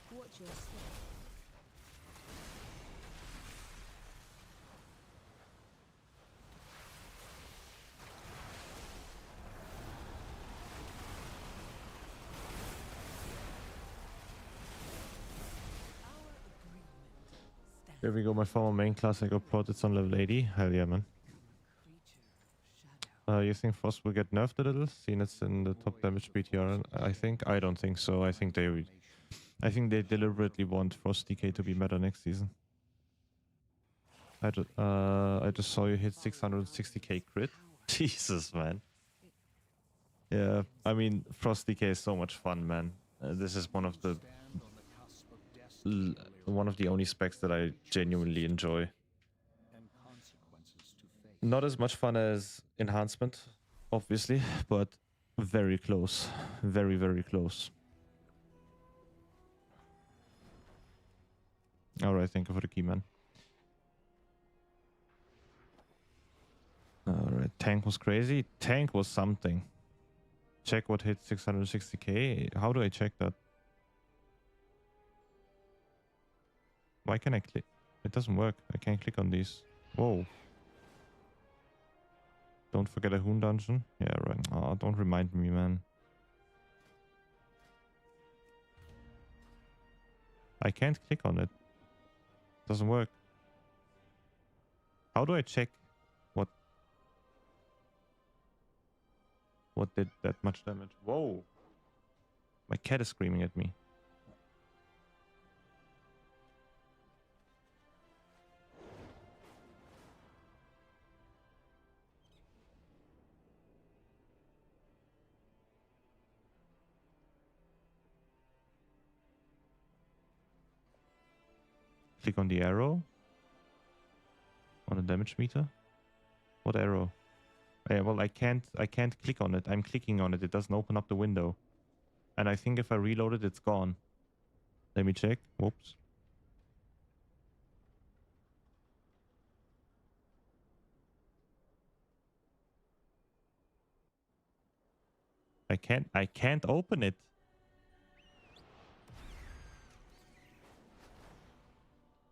Watch your step. Our agreement stands. Here we go, my former main class. I got promoted on level 80. Hell yeah, man. Creature of shadow. You think Frost will get nerfed a little, seeing it's in the top damage BTR? I think. I don't think so. I think they deliberately want Frost DK to be meta next season. I just saw you hit 660k crit. Jesus, man. Yeah, I mean, Frost DK is so much fun, man. This is one of the Stand on the cusp of destiny, one of the only specs that I genuinely enjoy. and consequences to face. Not as much fun as enhancement, obviously, but very close. Very, very close. Alright, thank you for the key, man. Alright, tank was crazy. Tank was something. Check what hit 660k. How do I check that? Why can I click? It doesn't work. I can't click on these. Whoa. Don't forget a Hoon dungeon. Yeah, right. Oh, don't remind me, man. I can't click on it. Doesn't work. How do I check what did that much damage? Whoa. My cat is screaming at me. Click on the arrow. On the damage meter. What arrow? Well, I can't click on it. I'm clicking on it. It doesn't open up the window. And I think if I reload it, it's gone. Let me check. Whoops. I can't open it.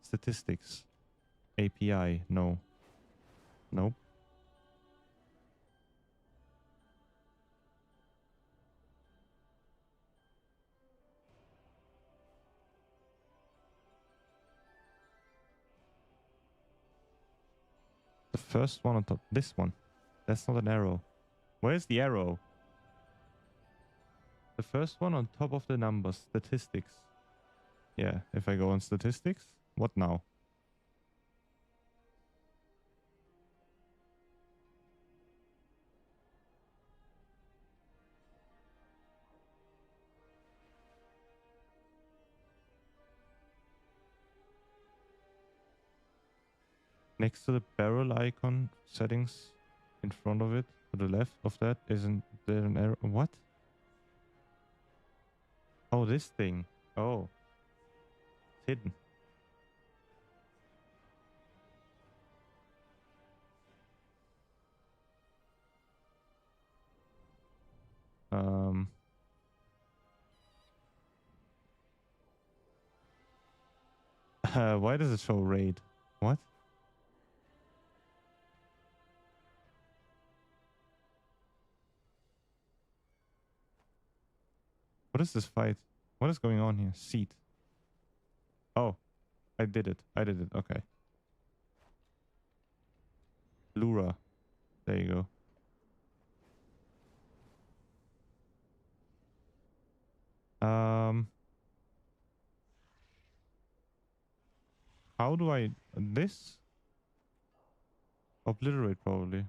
Statistics. API. No. Nope. The first one on top. This one. That's not an arrow. Where's the arrow? The first one on top of the numbers. Statistics. Yeah, if I go on statistics. What now? Next to the barrel icon settings in front of it, To the left of that, isn't there an arrow? What? Oh, this thing. Oh, it's hidden. Um. Why does it show raid? What? What is this fight? What is going on here? Seat. Oh, I did it. I did it. Okay. Lura. There you go. How do I... This? Obliterate, probably.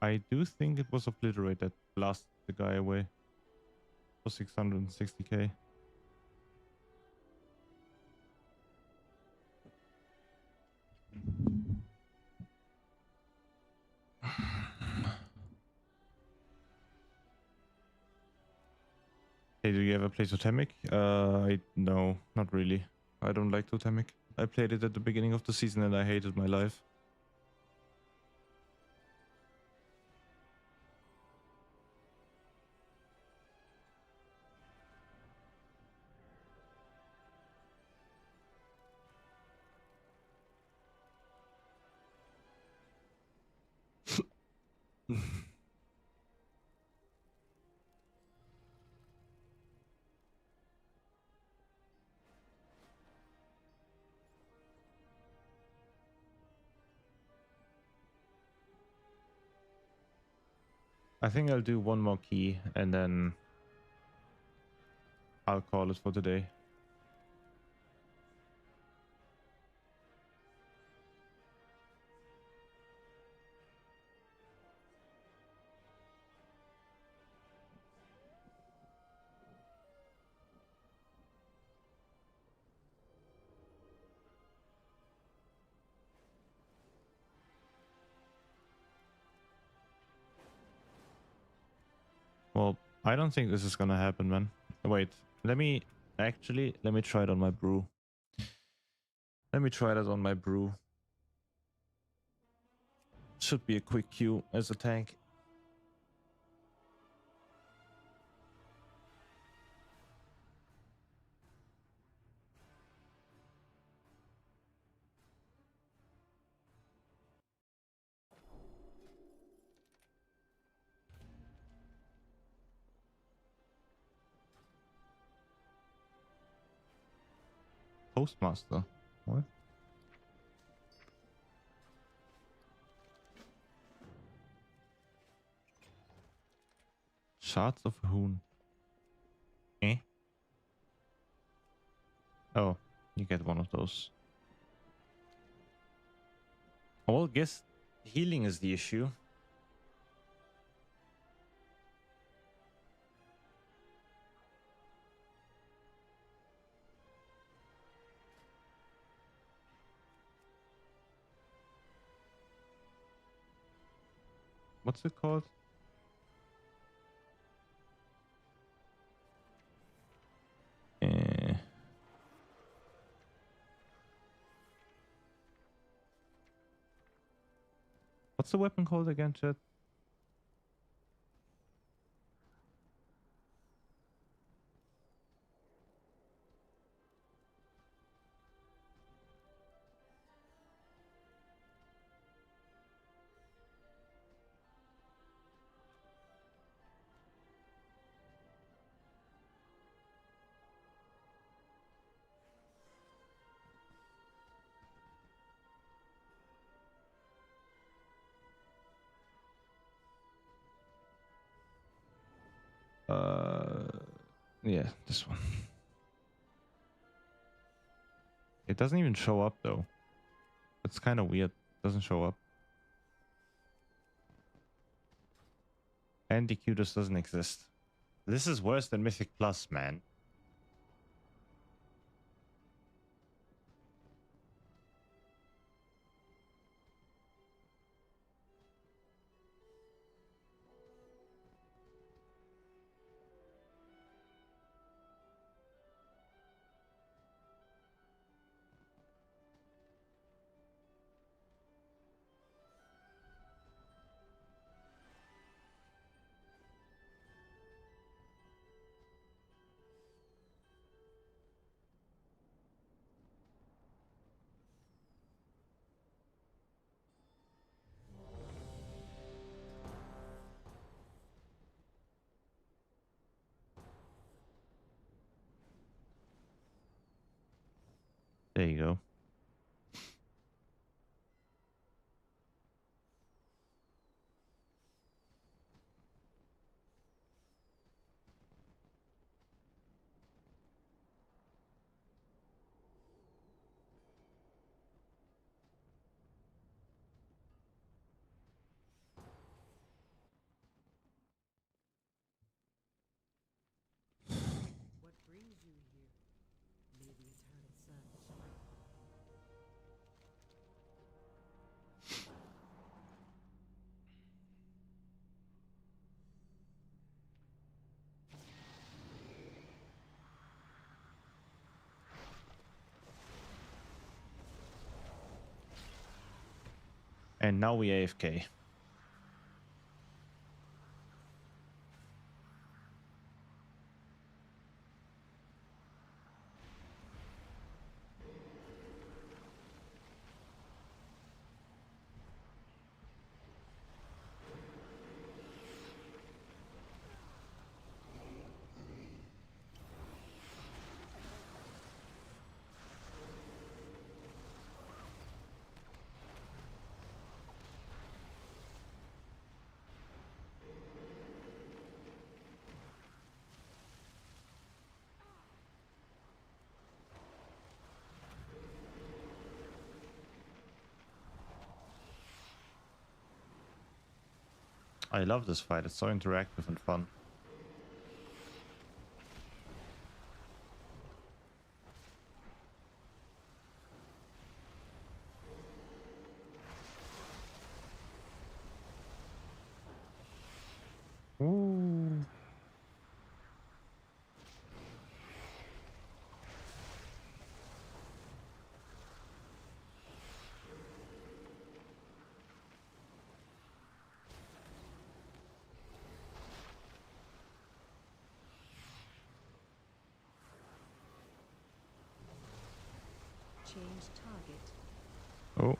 I do think it was obliterate that blasted the guy away for 660k. Hey, do you ever play Totemic? No, not really. I don't like Totemic. I played it at the beginning of the season and I hated my life. I think I'll do one more key and then I'll call it for today. Well, I don't think this is gonna happen, man. Wait, let me try it on my brew. Let me try that on my brew. Should be a quick queue as a tank. Postmaster. What? Shards of a Hoon. Eh? Oh, you get one of those. Well, guess healing is the issue. What's it called? Eh. What's the weapon called again, chat? Yeah, this one. It doesn't even show up though. It's kind of weird. Doesn't show up. And Decutus doesn't exist. This is worse than Mythic Plus, man. There you go. What brings you here? May the eternal sun shine. And now we AFK. I love this fight. It's so interactive and fun. Ooh. Change target. Oh.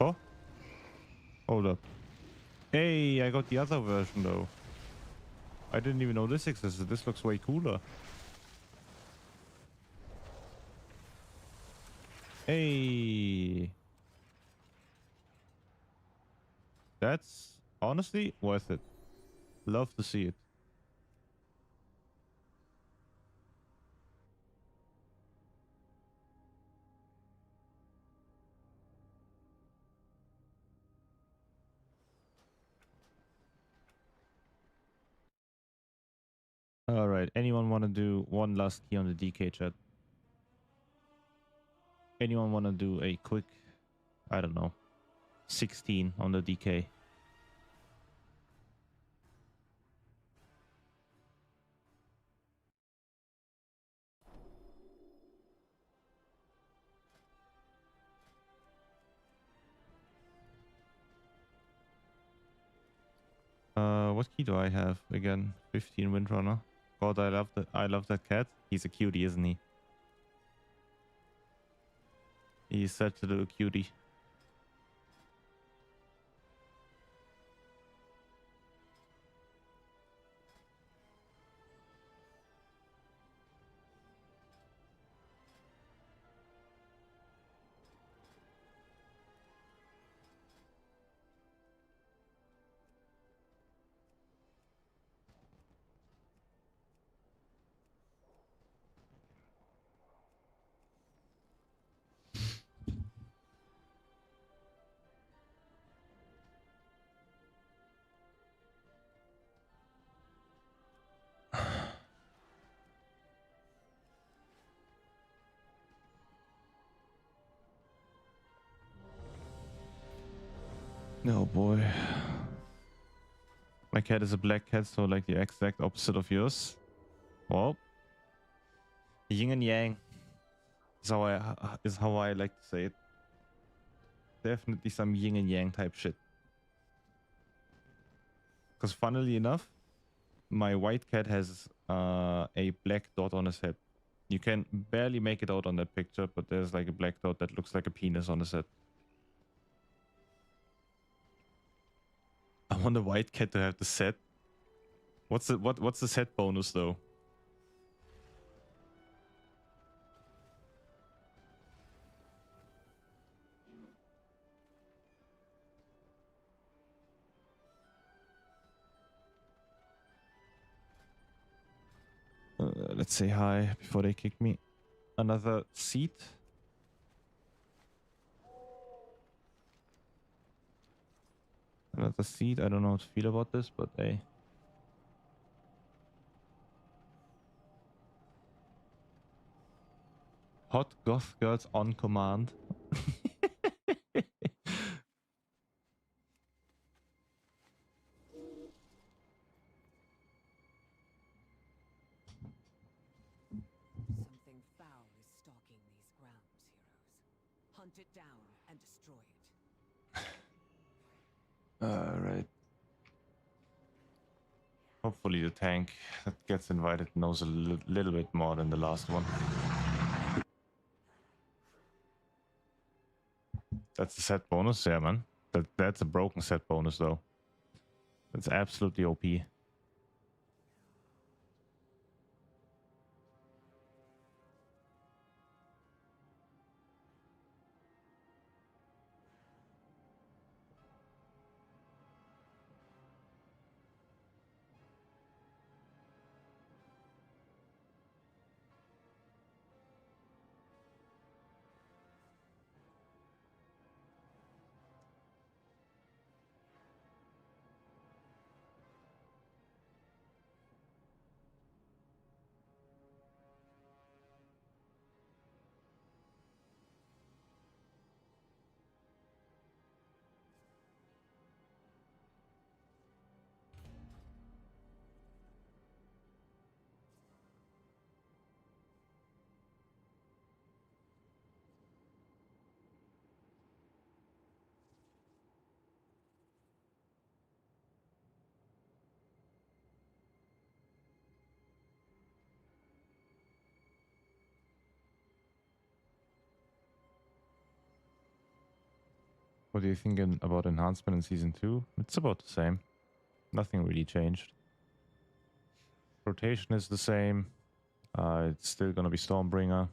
Oh. Hold up. Hey, I got the other version though. I didn't even know this existed. This looks way cooler. Hey. That's honestly worth it. Love to see it. All right. Anyone want to do one last key on the DK chat? Anyone want to do a quick, I don't know, 16 on the DK? What key do I have again? 15 Windrunner. God, I love that cat. He's a cutie, isn't he? He's such a little cutie. No boy. My cat is a black cat, so like the exact opposite of yours. Well, yin and yang is how I like to say it. Definitely some yin and yang type shit. Because funnily enough, my white cat has a black dot on his head. You can barely make it out on that picture, but there's like a black dot that looks like a penis on his head. I want the white cat to have the set. What's the set bonus though? Let's say hi before they kick me. Another seat. Another seat. I don't know how to feel about this, but hey. Hot goth girls on command. Something foul is stalking these grounds, heroes. Hunt it down and destroy it. Right. Hopefully the tank that gets invited knows a little bit more than the last one. That's a set bonus, yeah, man. That's a broken set bonus, though. That's absolutely OP. What do you think about enhancement in season 2? It's about the same. Nothing really changed. Rotation is the same. It's still gonna be Stormbringer.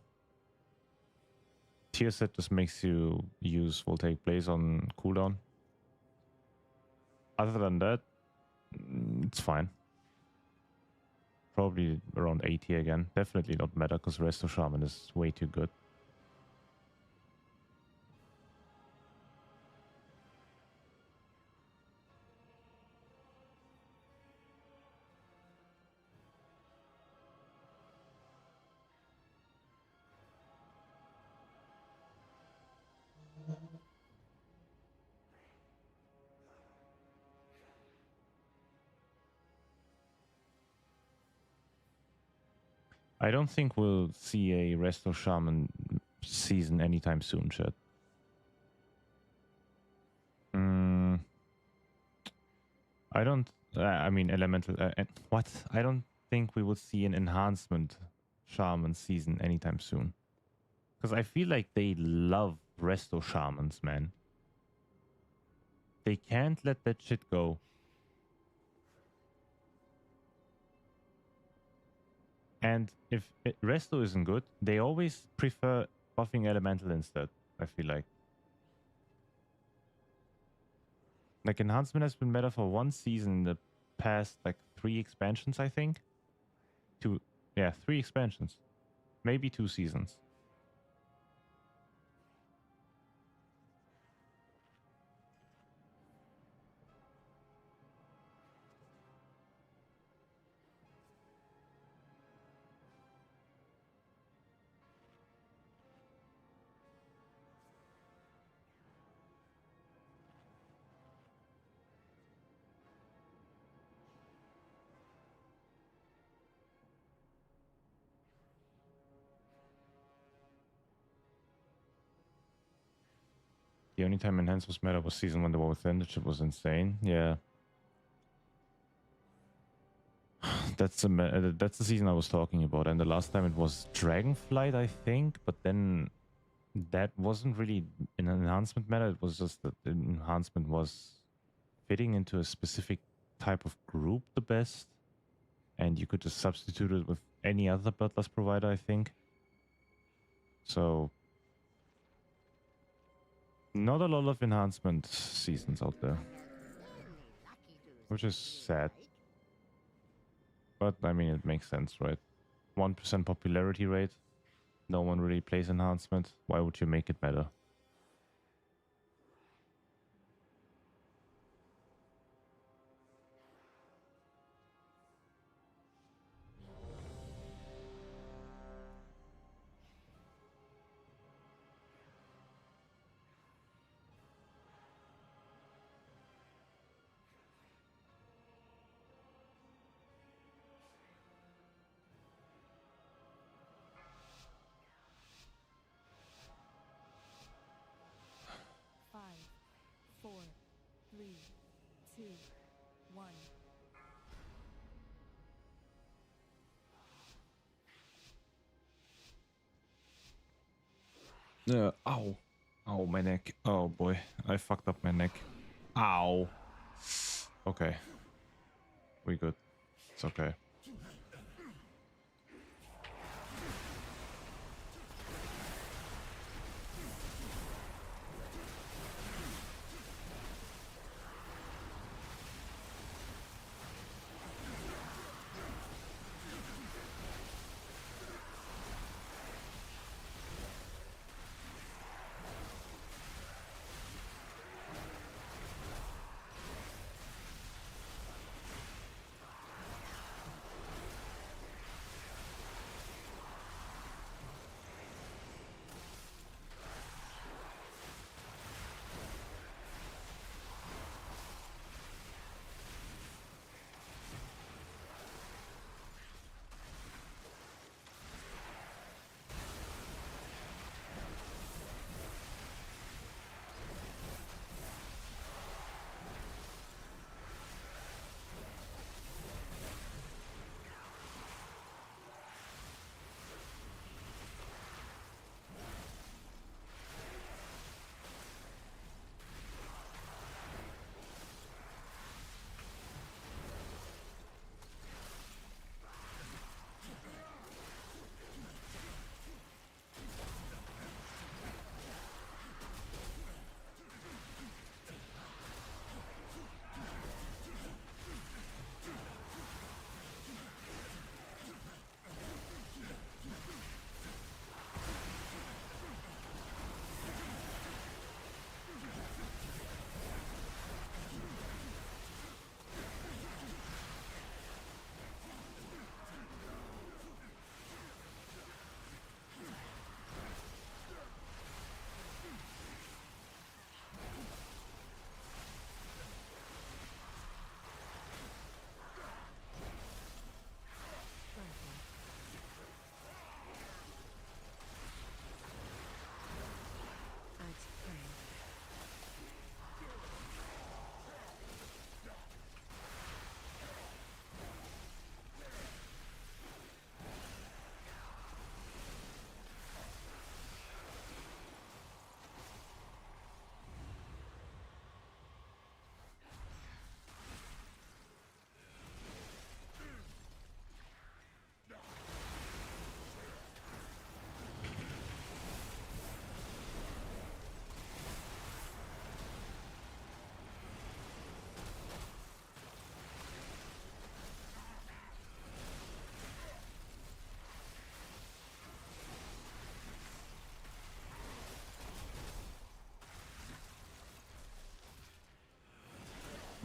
Tier set just makes you use will take place on cooldown. Other than that, it's fine. Probably around 80 again. Definitely not meta because Resto Shaman is way too good. I don't think we'll see a Resto Shaman season anytime soon, chat. I don't. I mean, elemental. What? I don't think we will see an enhancement shaman season anytime soon. Because I feel like they love resto shamans, man. They can't let that shit go. And if resto isn't good, they always prefer buffing elemental instead, I feel like. Like, enhancement has been better for one season in the past, like 3 expansions, I think. 2, yeah, 3 expansions. Maybe 2 seasons. The only time enhance was meta was season 1 The War Within. That shit was insane. Yeah. That's the season I was talking about. And the last time it was Dragonflight, I think. But then that wasn't really an enhancement meta. It was just that the enhancement was fitting into a specific type of group the best. And you could just substitute it with any other Bloodlust provider, I think. So not a lot of enhancement seasons out there, which is sad. But I mean, it makes sense, right? 1% popularity rate. No one really plays enhancement. Why would you make it better? Five, four, three, two, one. Ow. Ow, my neck. Oh boy, I fucked up my neck. Ow. Okay. We good. It's okay.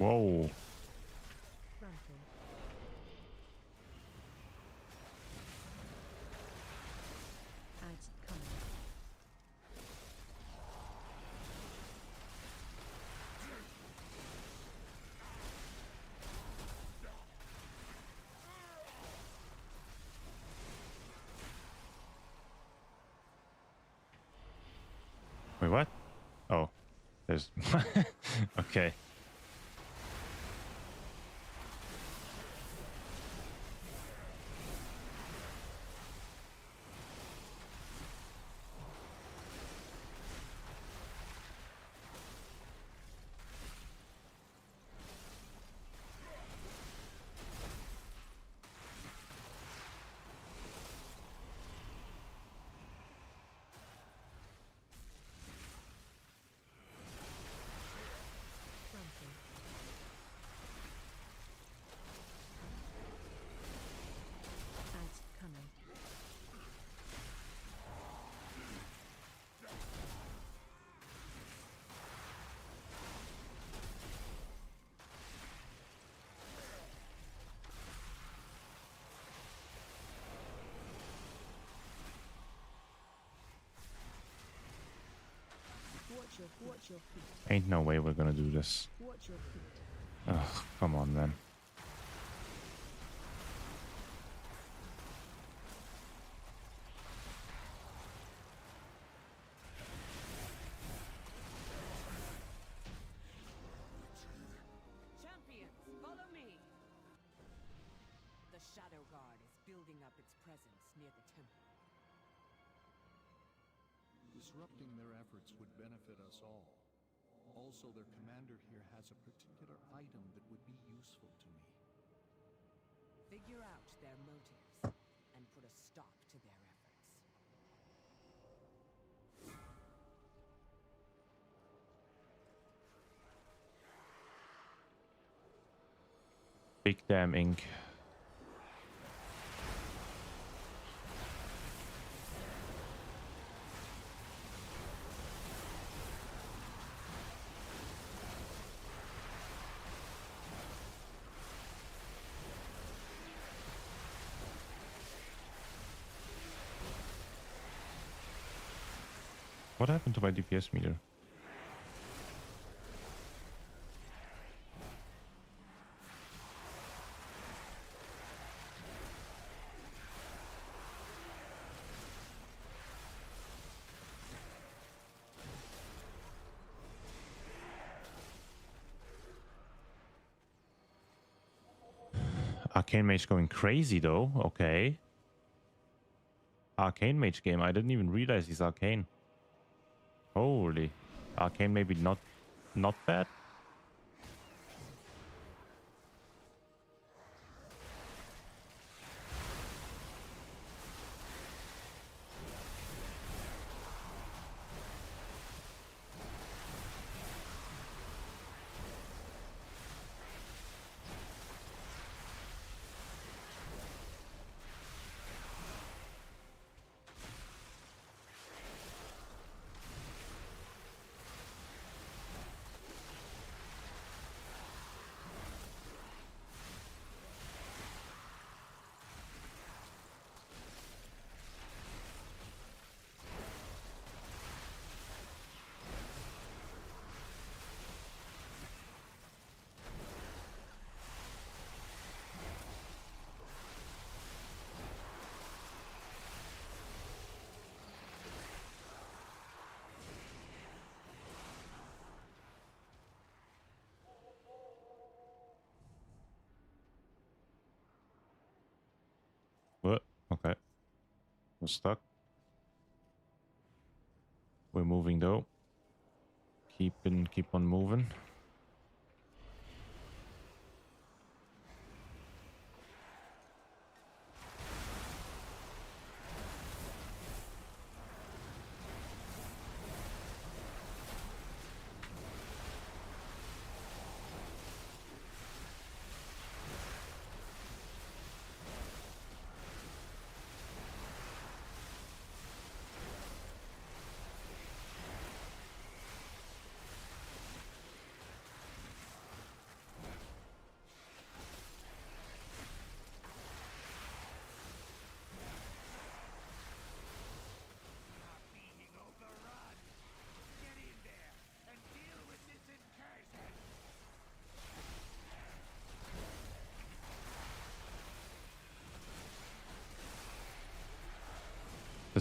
Whoa. Granted. Ads coming. Wait, what? Oh, there's. Okay. Granted. Ads coming. Watch your feet. Ain't no way we're gonna do this. Watch your feet. Ugh, come on, man. Champions, follow me! The Shadow Guard is building up its presence near the temple. Disrupting their efforts would benefit us all. Also, their commander here has a particular item that would be useful to me. Figure out their motives and put a stop to their efforts. Big damn ink. What happened to my DPS meter? Arcane Mage going crazy though. Okay. Arcane Mage game. I didn't even realize he's arcane. Holy. Arcane maybe not bad. What? Okay. We're stuck. We're moving though. Keep on moving.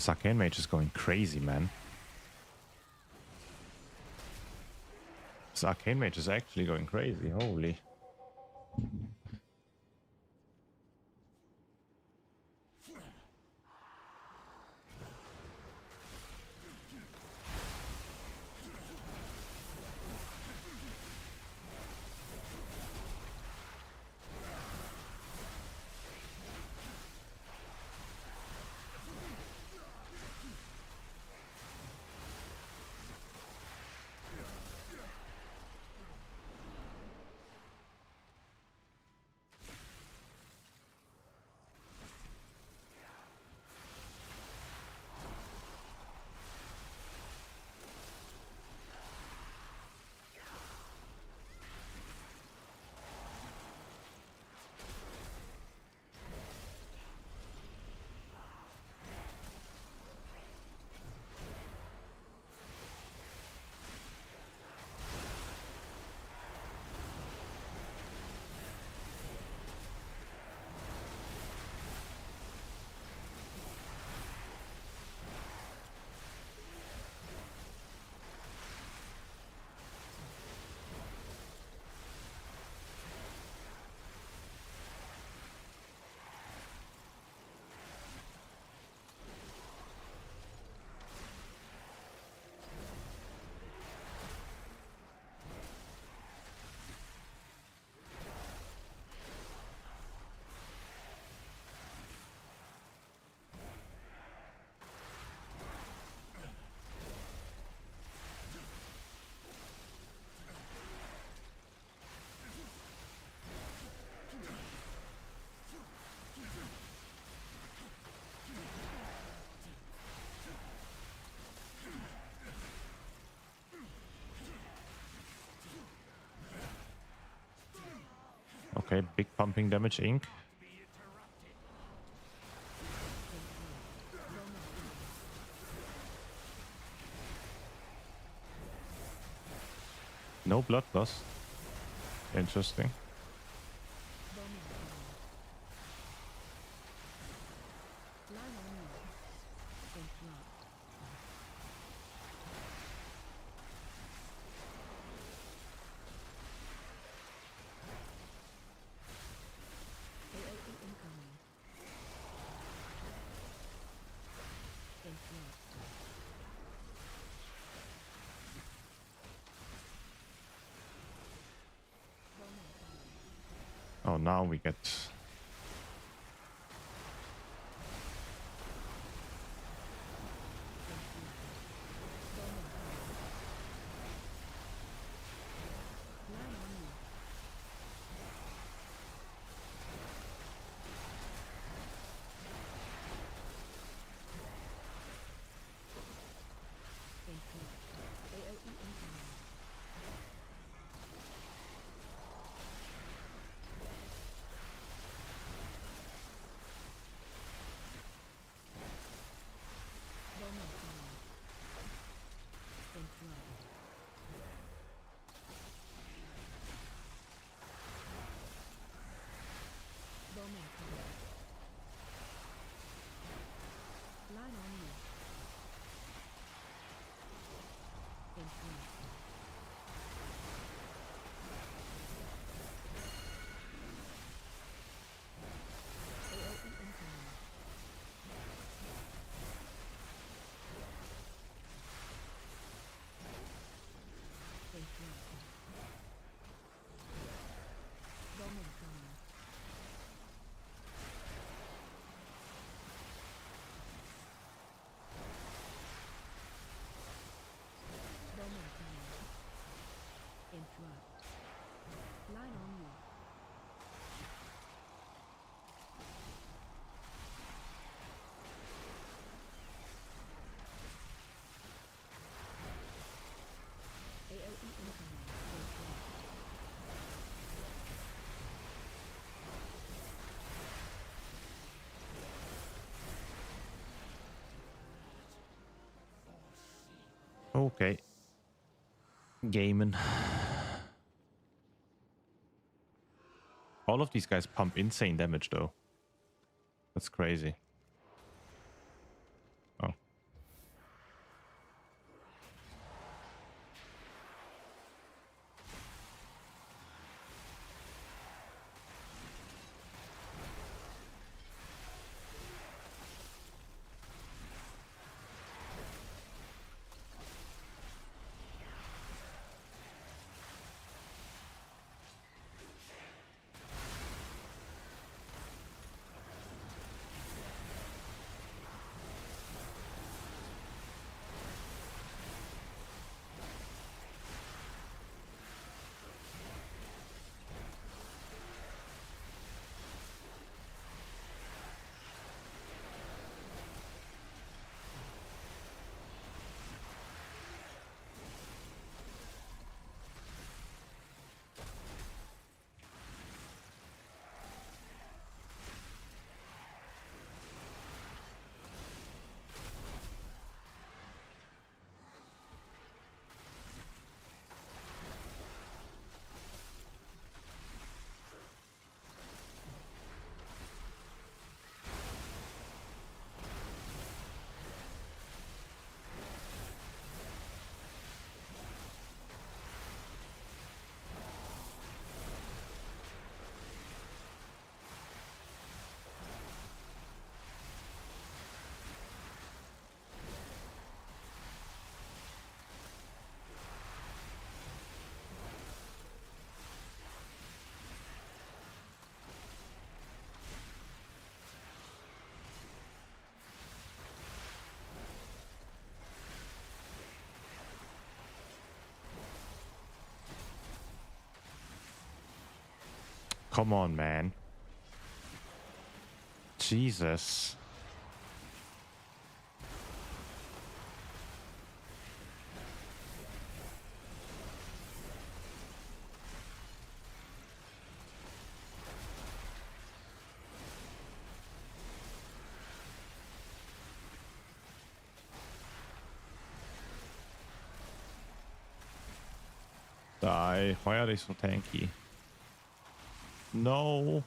This arcane mage is going crazy, man. This arcane mage is actually going crazy. Holy. Okay, big pumping damage, Ink. No blood loss. Interesting. Line on you. Interrupt. AOE incoming. Interrupt. Oh, now we get... Line on you. Interrupt. AOE incoming. Bowman coming. Interrupt. Bowman coming. Line on you. Interrupt. AOE incoming. Interrupt. Bowman coming. Bowman coming. Interrupt. Line on you. AOE incoming. Interrupt. Okay. Gaming. All of these guys pump insane damage, though. That's crazy. Oh. Come on, man. Jesus. Die. Why are they so tanky? No.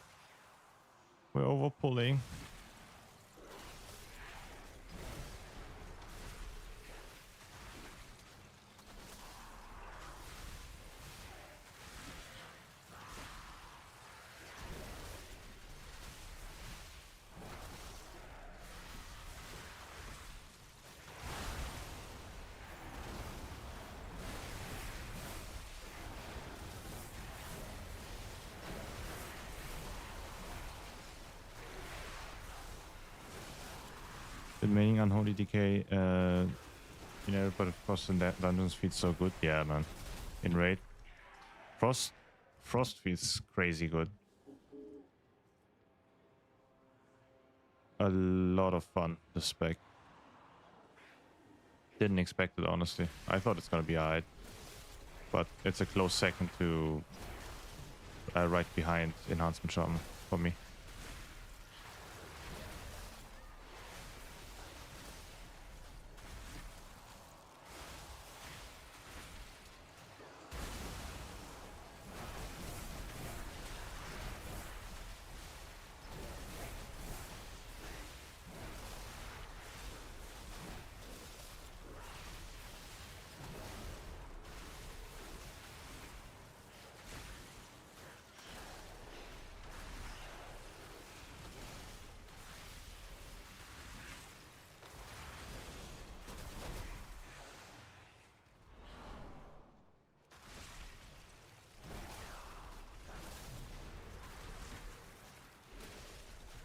We're overpulling. The remaining unholy decay, you know, but of course in that dungeons feels so good. Yeah, man. In raid, frost feels crazy good. A lot of fun. The spec. Didn't expect it, honestly. I thought it's gonna be alright, but it's a close second to right behind enhancement shaman for me.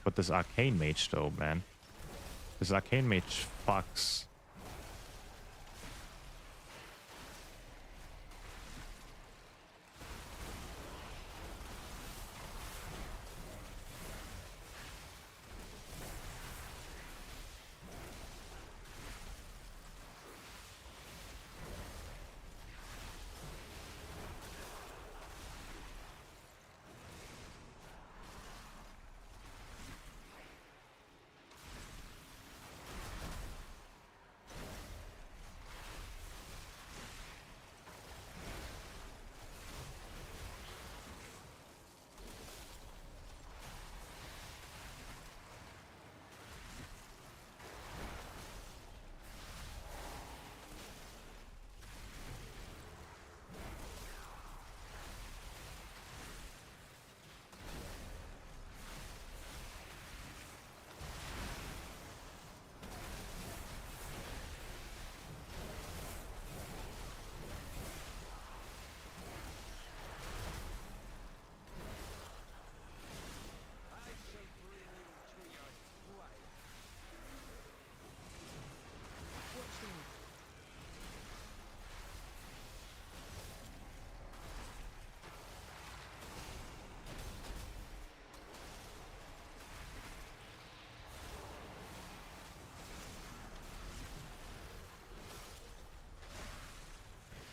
But this arcane mage though, man. This arcane mage fucks.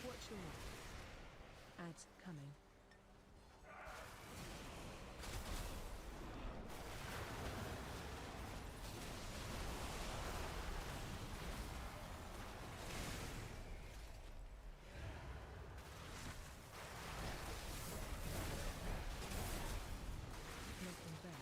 Watch your left. Ads coming. Looking back.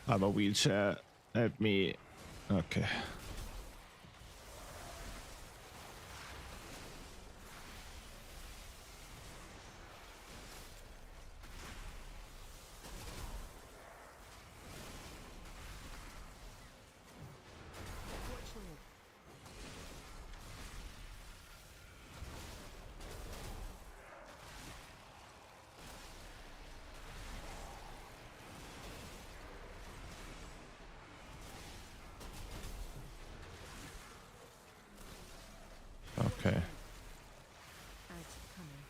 I'm a wheelchair. Help me. Okay. Watch your left. Okay. Ads coming.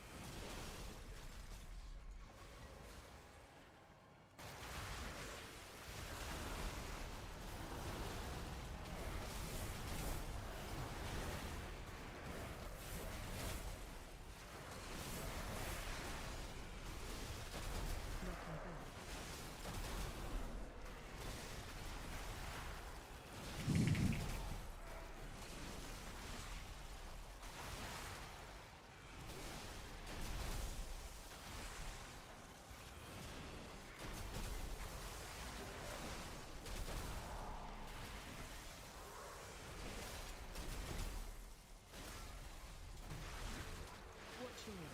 Knocking back. Watch your left.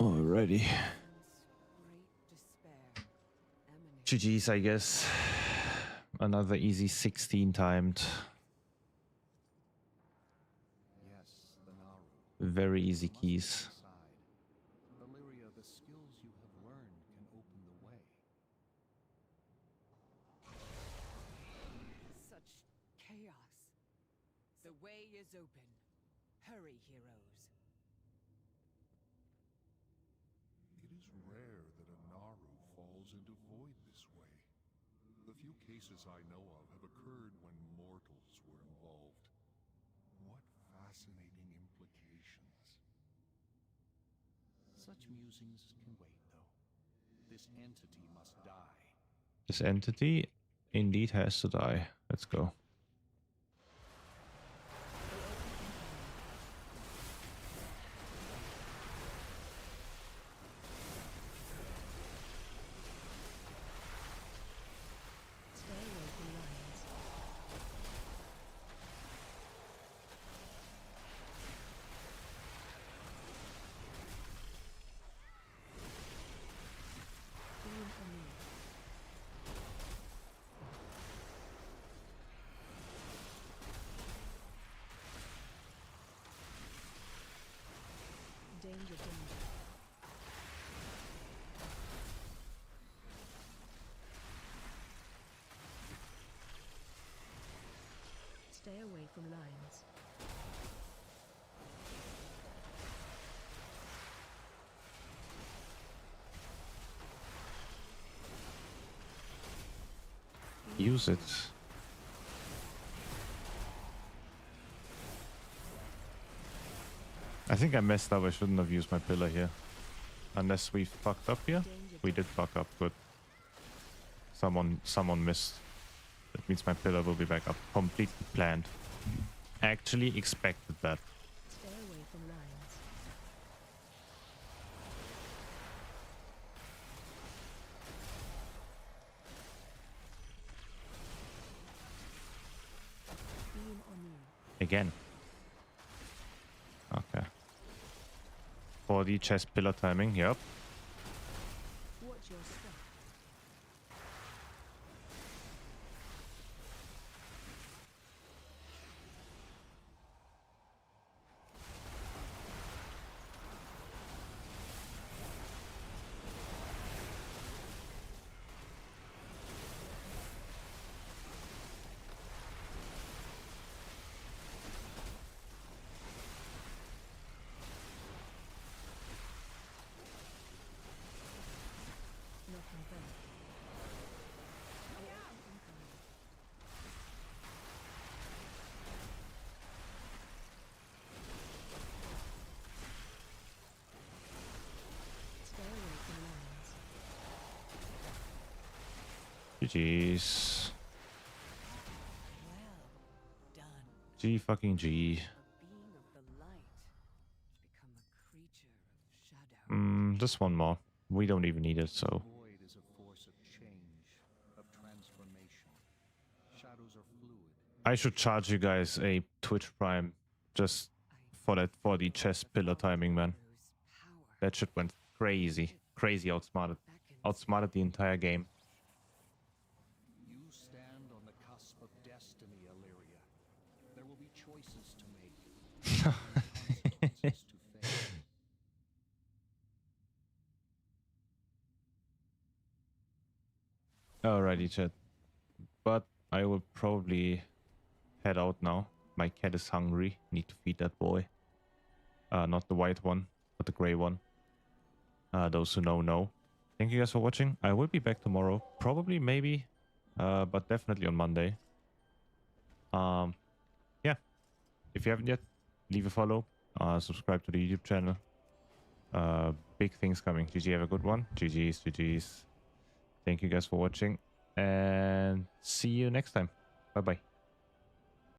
Alrighty. Great despair emanates. GG's, I guess. Another easy 16 timed. Yes, the Naru. Very easy You must keys. decide. Valyria, the skills you have learned can open the way. Such chaos. The way is open. Hurry, heroes. It is rare that a Naru falls into void this way. The few cases I know of have occurred when mortals were involved. What fascinating implications. Such musings can wait, though. This entity must die. This entity indeed has to die. Let's go. Stay away from lions. Beam anew. Danger, danger. Stay away from lions. Use it. I think I messed up. I shouldn't have used my pillar here. Unless we fucked up here. We did fuck up. Good. Someone missed. That means my pillar will be back up. Completely planned. Actually expected that. Stay away from lions. Beam anew. Again. Okay. 4D chest pillar timing. Yep. Watch your step. Knocking back. Incoming. Stay away from lions. GG's. G fucking G. A being of the light, become a creature of shadow. Just one more. We don't even need it, so. Void is a force of change, of transformation. Shadows are fluid. I should charge you guys a Twitch Prime just for that, for the chess pillar timing, man. Lose power. That shit went crazy. Crazy outsmarted. Outsmarted the entire game. You stand on the cusp of destiny, Illyria. There will be choices to make. And consequences to face. Alrighty, chat. But I will probably head out now. My cat is hungry. Need to feed that boy. Not the white one, but the gray one. Those who know. Thank you guys for watching. I will be back tomorrow. Probably, maybe. But definitely on Monday. Yeah. If you haven't yet, leave a follow. Subscribe to the YouTube channel. Big things coming. GG, have a good one. GG's. Thank you guys for watching. And see you next time. Bye-bye.